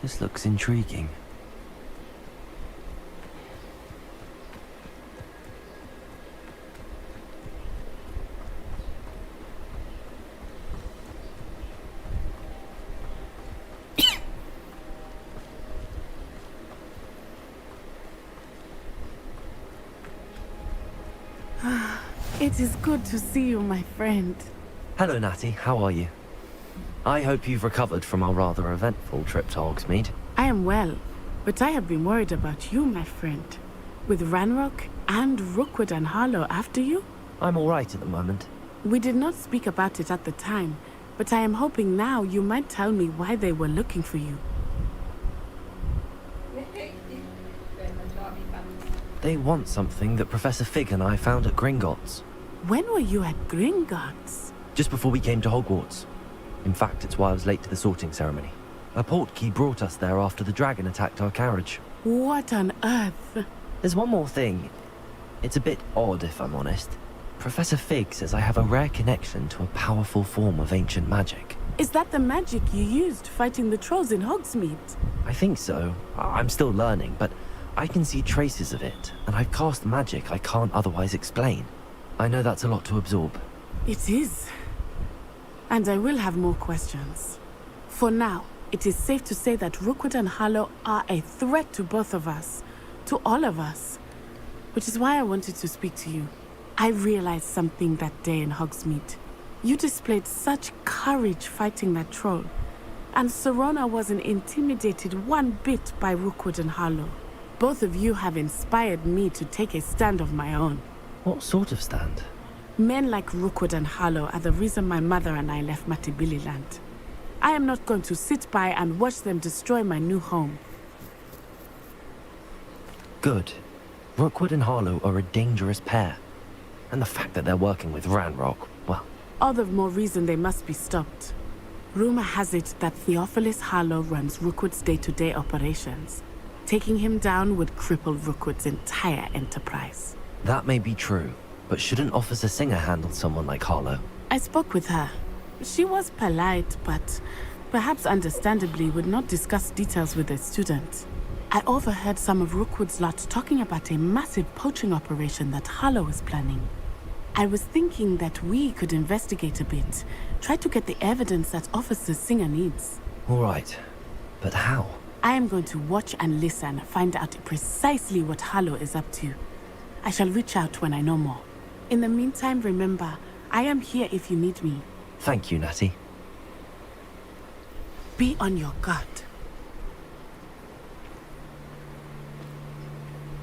This looks intriguing. It is good to see you, my friend. Hello, Natty. How are you? I hope you've recovered from our rather eventful trip to Hogsmeade. I am well, but I have been worried about you, my friend. With Ranrock and Rookwood and Harlow after you? I'm all right at the moment. We did not speak about it at the time, but I am hoping now you might tell me why they were looking for you. They want something that Professor Fig and I found at Gringotts. When were you at Gringotts? Just before we came to Hogwarts. In fact, it's why I was late to the sorting ceremony. A portkey brought us there after the dragon attacked our carriage. What on earth? There's one more thing. It's a bit odd, if I'm honest. Professor Fig says I have a rare connection to a powerful form of ancient magic. Is that the magic you used fighting the trolls in Hogsmeade? I think so. I'm still learning, but I can see traces of it, and I've cast magic I can't otherwise explain. I know that's a lot to absorb. It is. And I will have more questions. For now, it is safe to say that Rookwood and Harlow are a threat to both of us. To all of us. Which is why I wanted to speak to you. I realized something that day in Hogsmeade. You displayed such courage fighting that troll. And Serona wasn't intimidated one bit by Rookwood and Harlow. Both of you have inspired me to take a stand of my own. What sort of stand? Men like Rookwood and Harlow are the reason my mother and I left Matibililand. I am not going to sit by and watch them destroy my new home. Good. Rookwood and Harlow are a dangerous pair. And the fact that they're working with Ranrock, well... All the more reason they must be stopped. Rumor has it that Theophilus Harlow runs Rookwood's day-to-day operations. Taking him down would cripple Rookwood's entire enterprise. That may be true, but shouldn't Officer Singer handle someone like Harlow? I spoke with her. She was polite, but perhaps understandably would not discuss details with a student. I overheard some of Rookwood's lot talking about a massive poaching operation that Harlow was planning. I was thinking that we could investigate a bit, try to get the evidence that Officer Singer needs. All right, but how? I am going to watch and listen, find out precisely what Harlow is up to. I shall reach out when I know more. In the meantime, remember, I am here if you need me. Thank you, Natty. Be on your guard.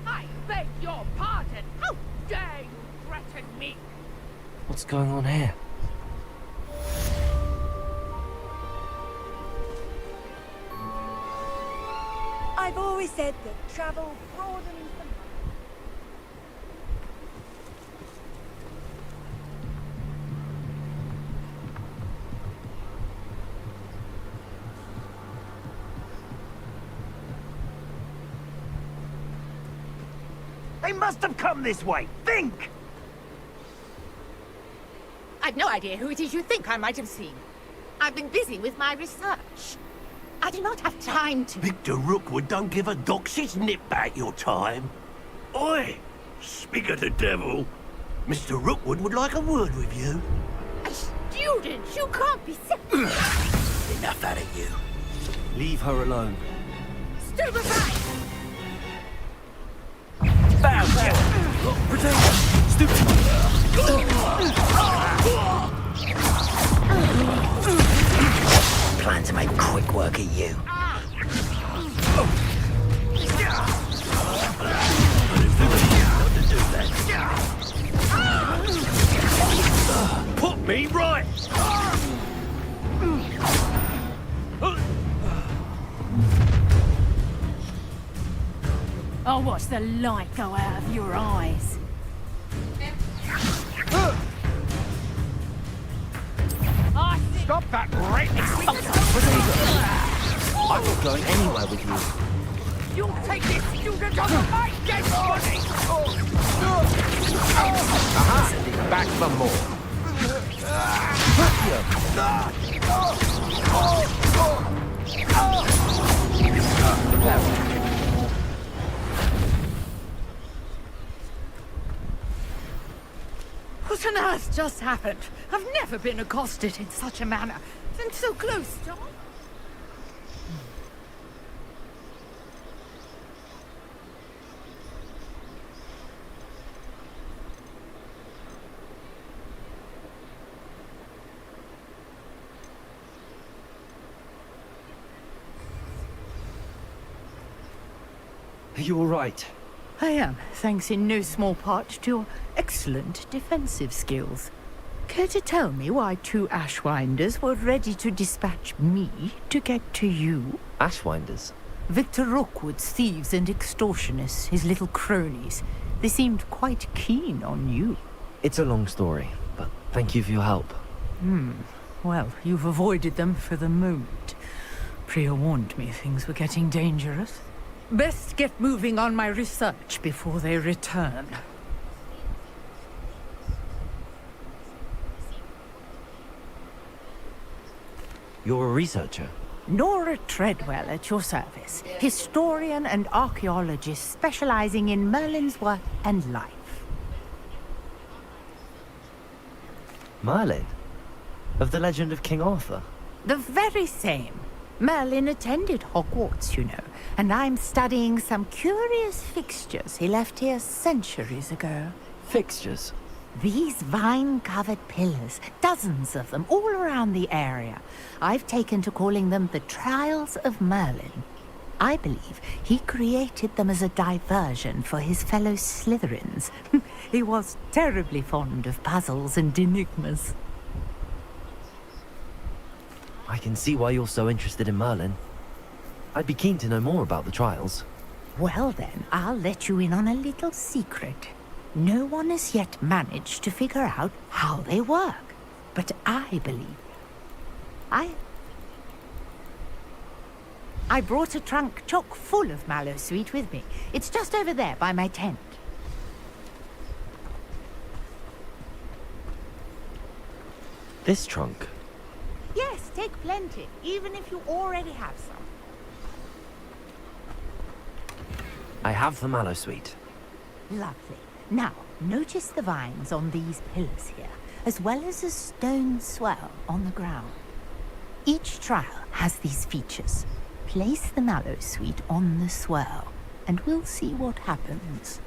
I beg your pardon. How dare you threaten me? What's going on here? I've always said that travel broadens the mind. They must have come this way. Think! I've no idea who it is you think I might have seen. I've been busy with my research. I do not have time to... Victor Rookwood don't give a doxy's nip back your time. Oi! Speak of the devil. Mr. Rookwood would like a word with you. A student! You can't be... Enough out of you. Leave her alone. Stupefy! Protect her! Stupid! Plan to make quick work of you. Put me right! I'll watch the light go out of your eyes. Stop that right! I'm not going anywhere with you. You'll take this student on my dead body! Sending back for more. What on earth just happened? I've never been accosted in such a manner. And so close, John. Are you all right? I am, thanks in no small part to your excellent defensive skills. Care to tell me why 2 Ashwinders were ready to dispatch me to get to you? Ashwinders? Victor Rookwood's thieves and extortionists, his little cronies. They seemed quite keen on you. It's a long story, but thank you for your help. Well, you've avoided them for the moment. Priya warned me things were getting dangerous. Best get moving on my research before they return. You're a researcher? Nora Treadwell at your service. Historian and archaeologist specializing in Merlin's work and life. Merlin? Of the legend of King Arthur? The very same. Merlin attended Hogwarts, you know, and I'm studying some curious fixtures he left here centuries ago. Fixtures? These vine-covered pillars, dozens of them, all around the area. I've taken to calling them the Trials of Merlin. I believe he created them as a diversion for his fellow Slytherins. He was terribly fond of puzzles and enigmas. I can see why you're so interested in Merlin. I'd be keen to know more about the trials. Well then, I'll let you in on a little secret. No one has yet managed to figure out how they work. But I believe. I brought a trunk chock full of Mallowsweet with me. It's just over there by my tent. This trunk? Yes, take plenty, even if you already have some. I have the Mallowsweet. Lovely. Now, notice the vines on these pillars here, as well as a stone swell on the ground. Each trial has these features. Place the Mallowsweet on the swell, and we'll see what happens.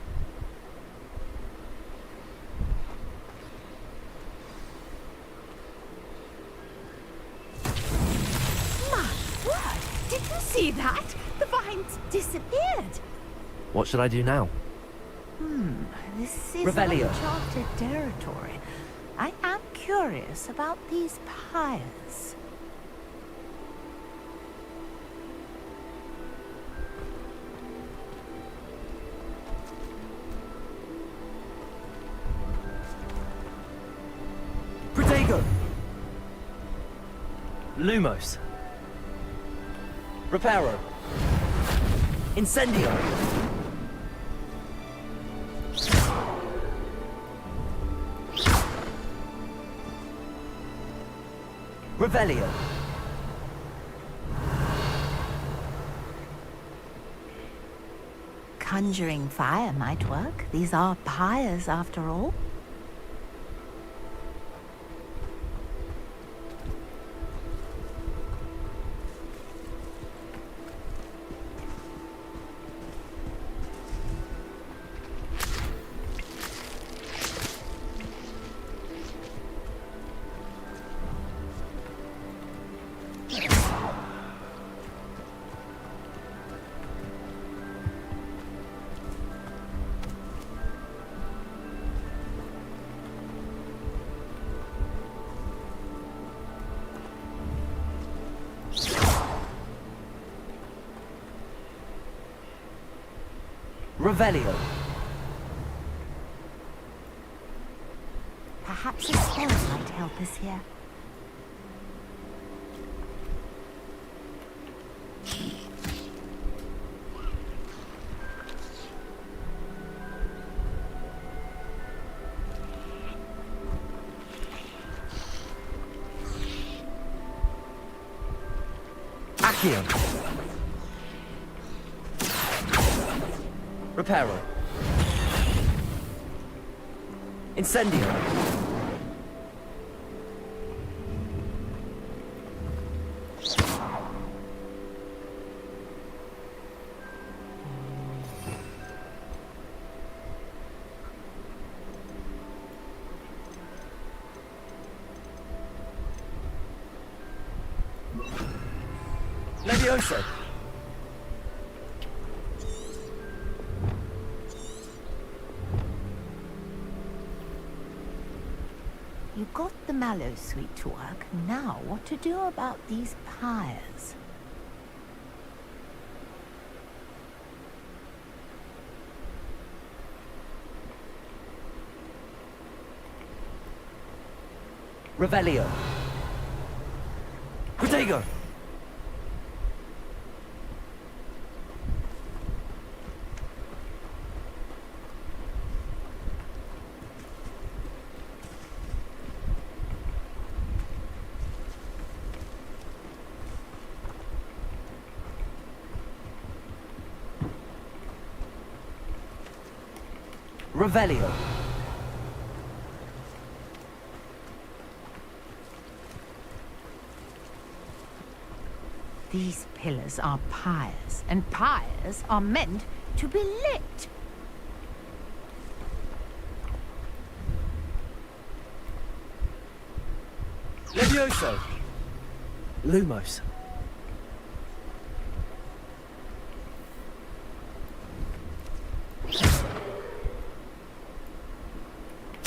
My word! Did you see that? The vines disappeared! What should I do now? This is Revelio. uncharted territory. I am curious about these pyres. Protego! Lumos. Reparo. Incendio. Revelio. Conjuring fire might work. These are pyres after all. Revelio. Perhaps a spell might help us here. Accio. Reparo. Incendio. Levioso. You got the mallow sweet to work. Now, what to do about these pyres? Revelio. Protego. Revelio. These pillars are pyres, and pyres are meant to be lit. Levioso. Lumos.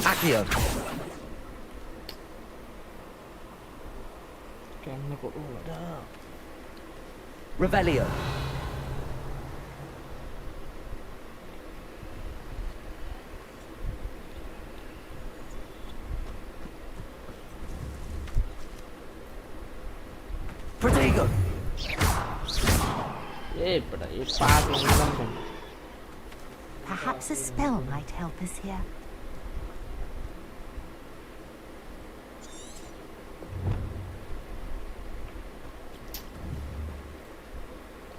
Accio. Kem nó cũng ở đó. Revelio. Protego. Perhaps a spell might help us here.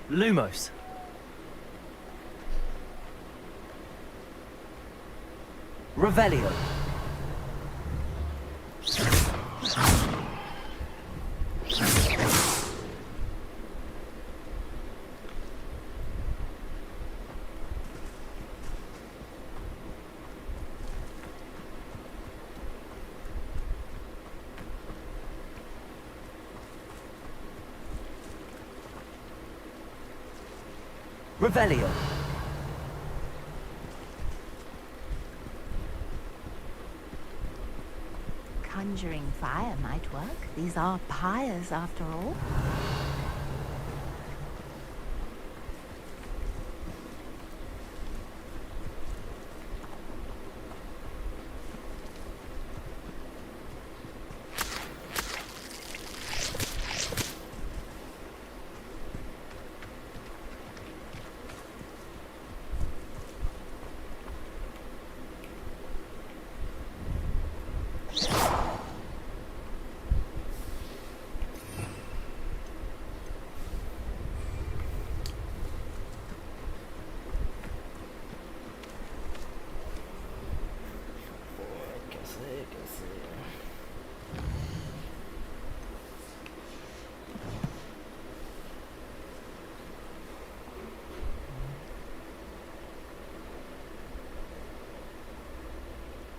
Lumos. Revelio. Revelio. Conjuring fire might work. These are pyres after all.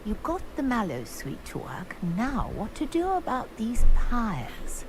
You got the mallow sweet to work. Now, what to do about these pyres?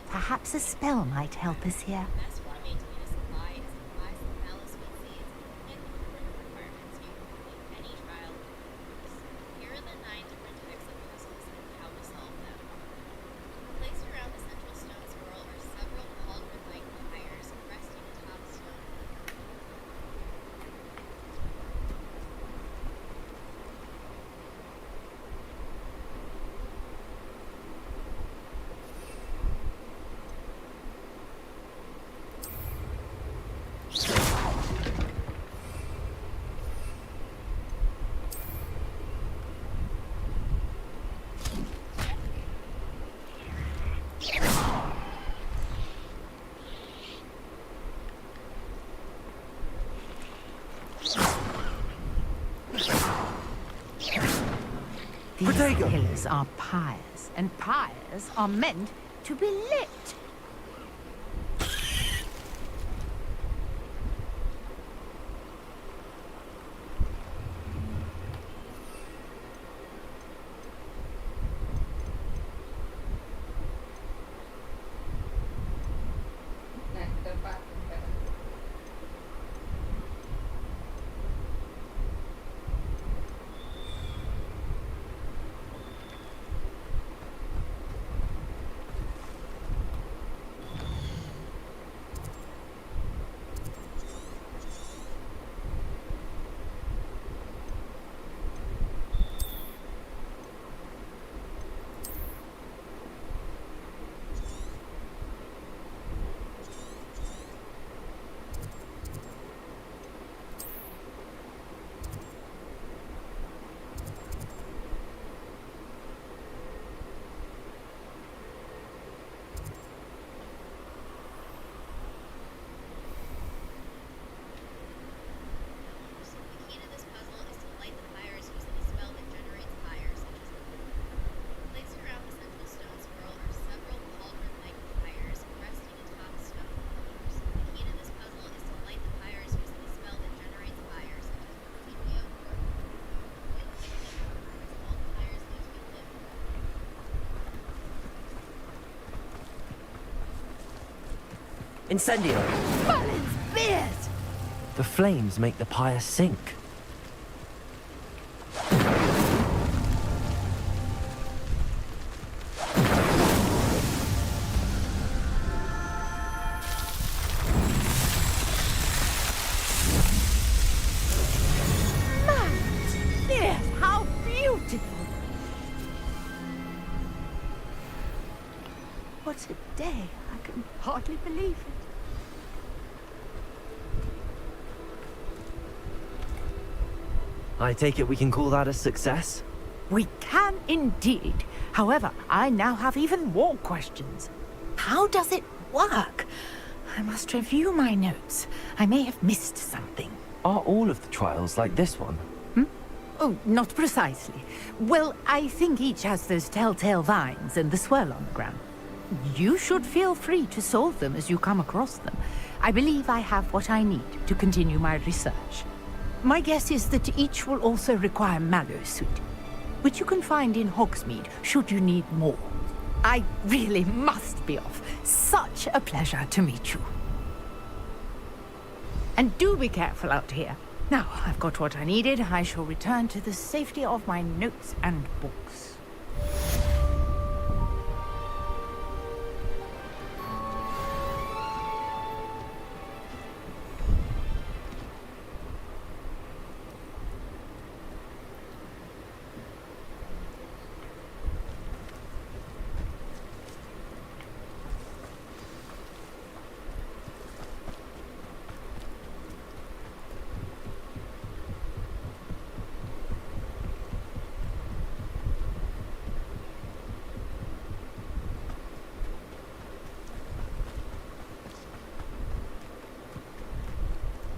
Perhaps a spell might help us here. These pillars are pyres, and pyres are meant to be lit. Incendio! Merlin's beard! The flames make the pyre sink. Merlin's beard! How beautiful! What a day. I can hardly believe it. I take it we can call that a success? We can indeed. However, I now have even more questions. How does it work? I must review my notes. I may have missed something. Are all of the trials like this one? Oh, not precisely. Well, I think each has those telltale vines and the swirl on the ground. You should feel free to solve them as you come across them. I believe I have what I need to continue my research. My guess is that each will also require mallow sweet, which you can find in Hogsmeade should you need more. I really must be off. Such a pleasure to meet you. And do be careful out here. Now, I've got what I needed. I shall return to the safety of my notes and books.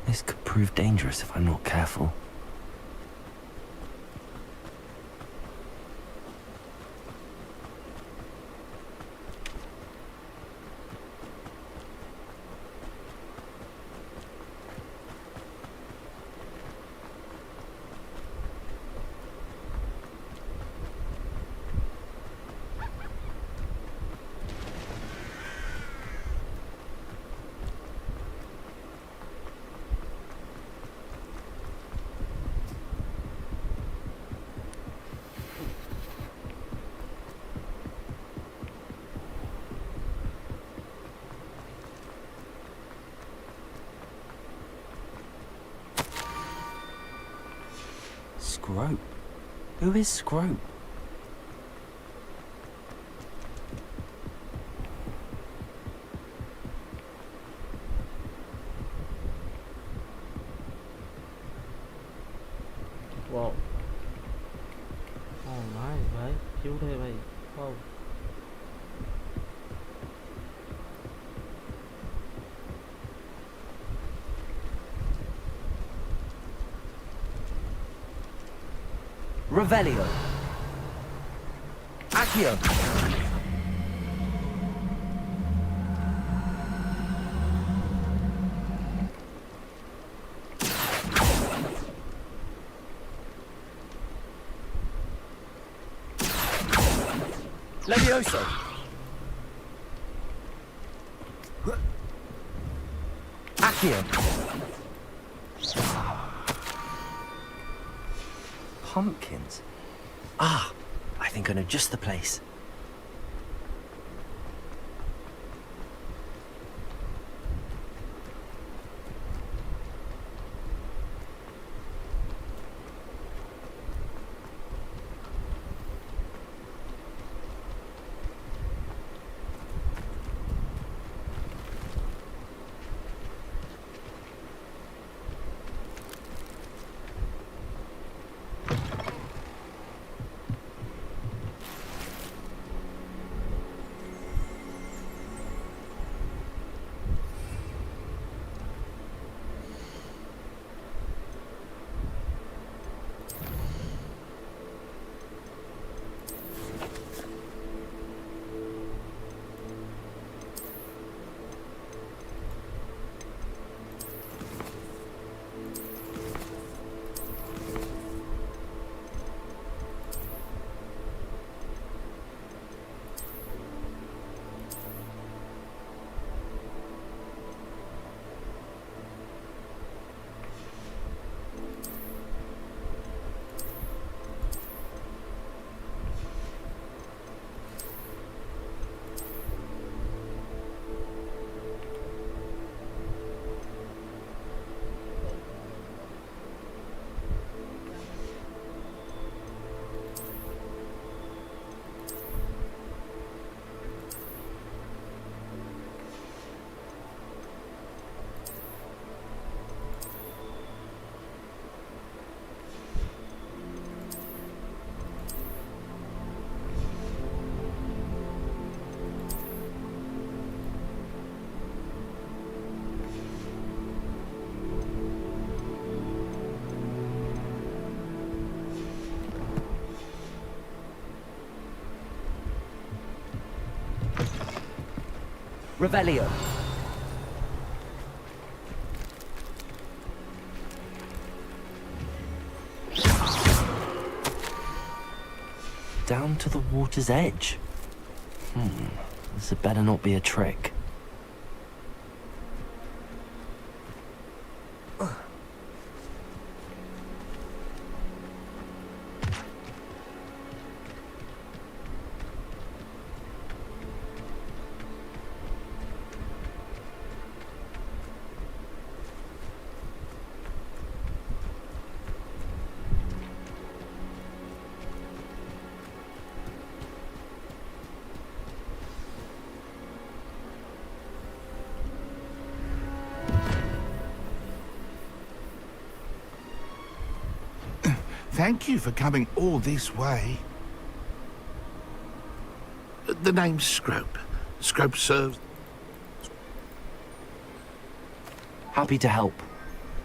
This could prove dangerous if I'm not careful. Scrope? Who is Scrope? Wow. Oh nice भाई, cute है भाई. Wow. Revelio. Accio. Levioso. Accio. Pumpkins. Ah, I think I know just the place. Revelio. Down to the water's edge. This had better not be a trick. Thank you for coming all this way. The name's Scrope. Scrope serves... Happy to help,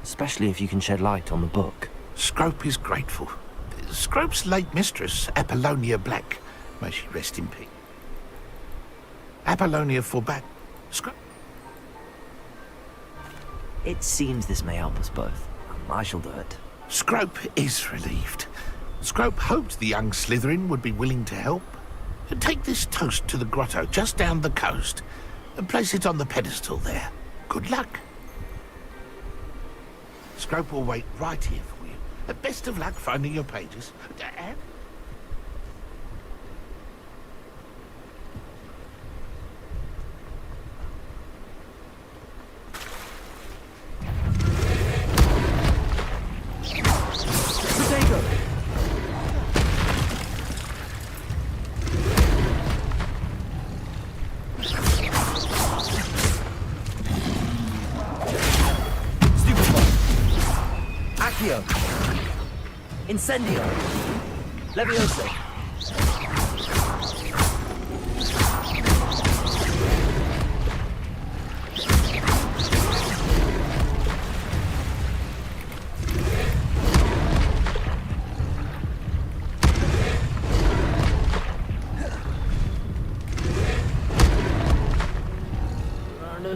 especially if you can shed light on the book. Scrope is grateful. Scrope's late mistress, Apollonia Black, may she rest in peace. Apollonia forbade... Scrope... It seems this may help us both. I shall do it. Scrope is relieved. Scrope hoped the young Slytherin would be willing to help. Take this toast to the grotto just down the coast and place it on the pedestal there. Good luck. Scrope will wait right here for you. Best of luck finding your pages. Incendio. Levioso.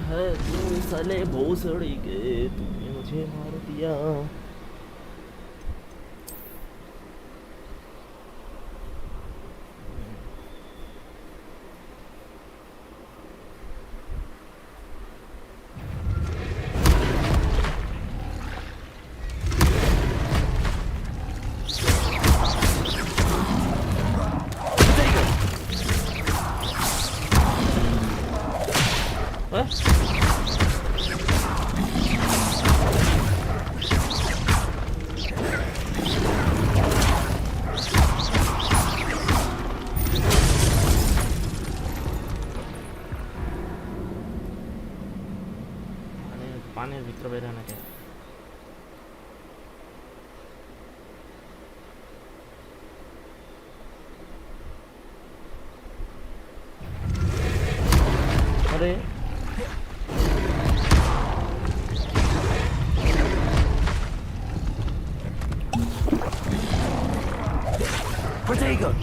है तू साले भोसड़ी के तूने मुझे मार दिया पानी भीतर बैठा ना क्या अरे Protego!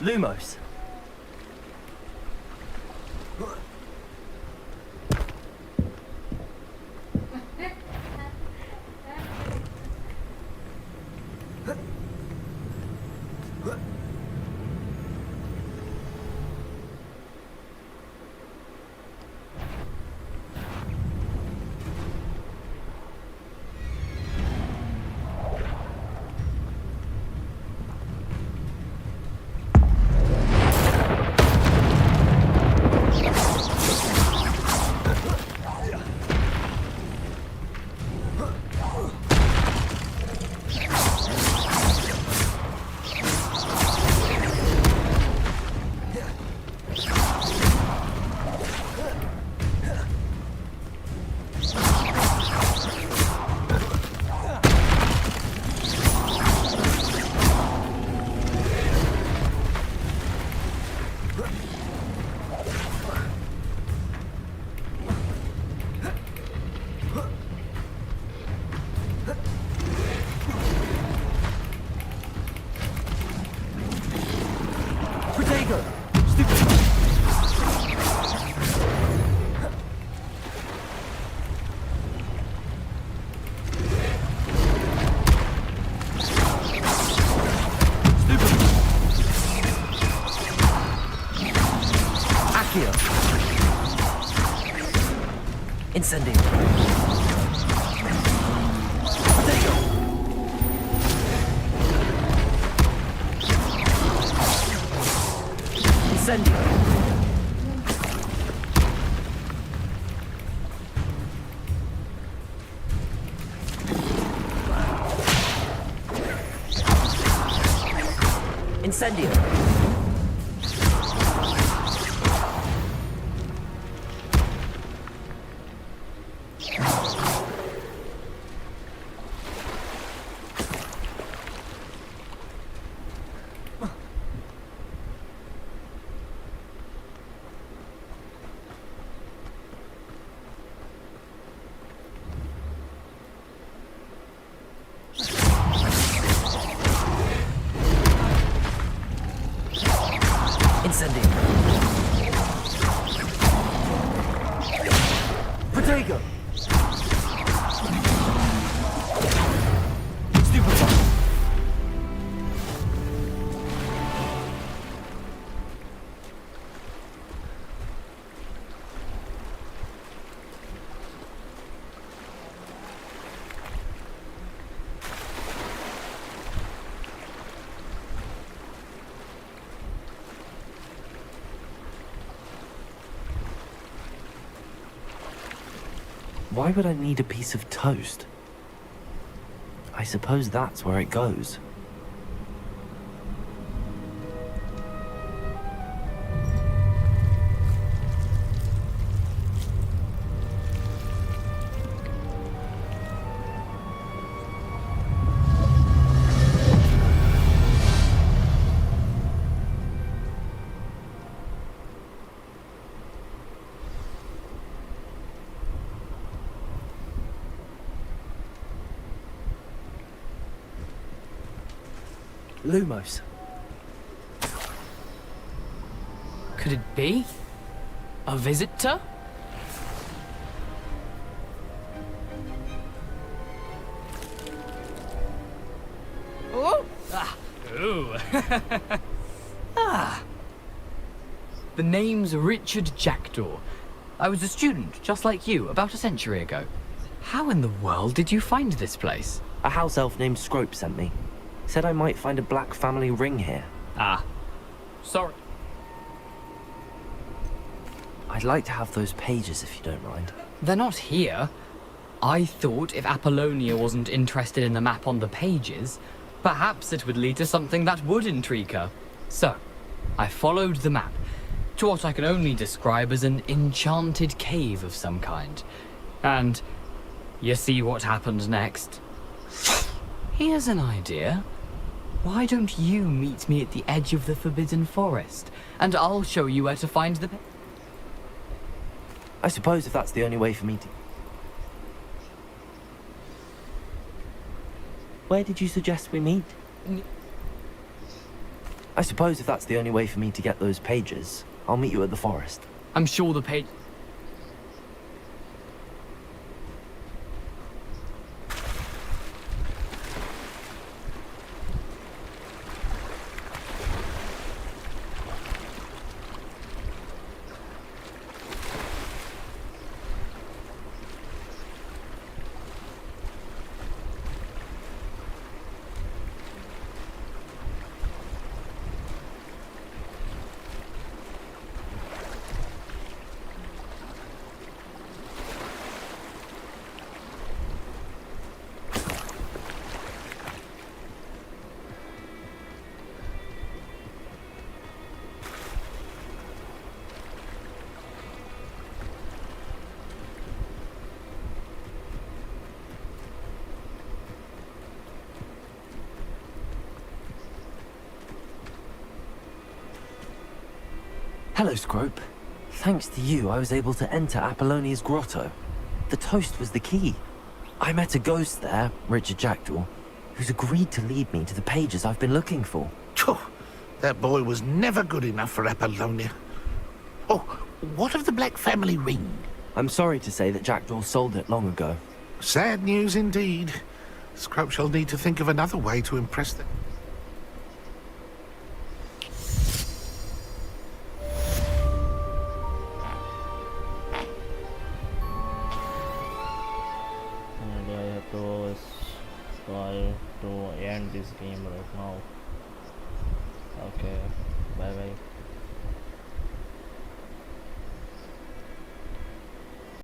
Lumos. Incendio. Incendio. Incendio. Protego! Why would I need a piece of toast? I suppose that's where it goes. Lumos. Could it be? A visitor? Oh! Ah! Ooh! Ah! The name's Richard Jackdaw. I was a student, just like you, about a century ago. How in the world did you find this place? A house elf named Scrope sent me. Said I might find a black family ring here. Ah. Sorry. I'd like to have those pages if you don't mind. They're not here. I thought if Apollonia wasn't interested in the map on the pages, perhaps it would lead to something that would intrigue her. So, I followed the map to what I can only describe as an enchanted cave of some kind. And you see what happened next? Here's an idea. Why don't you meet me at the edge of the Forbidden Forest, and I'll show you where to find the... I suppose if that's the only way for me to... Where did you suggest we meet? I suppose if that's the only way for me to get those pages, I'll meet you at the forest. I'm sure the page... Hello, Scrope. Thanks to you, I was able to enter Apollonia's grotto. The toast was the key. I met a ghost there, Richard Jackdaw, who's agreed to lead me to the pages I've been looking for. Phew, that boy was never good enough for Apollonia. Oh, what of the Black family ring? I'm sorry to say that Jackdaw sold it long ago. Sad news indeed. Scrope shall need to think of another way to impress them. To end this game right now. Okay, bye bye.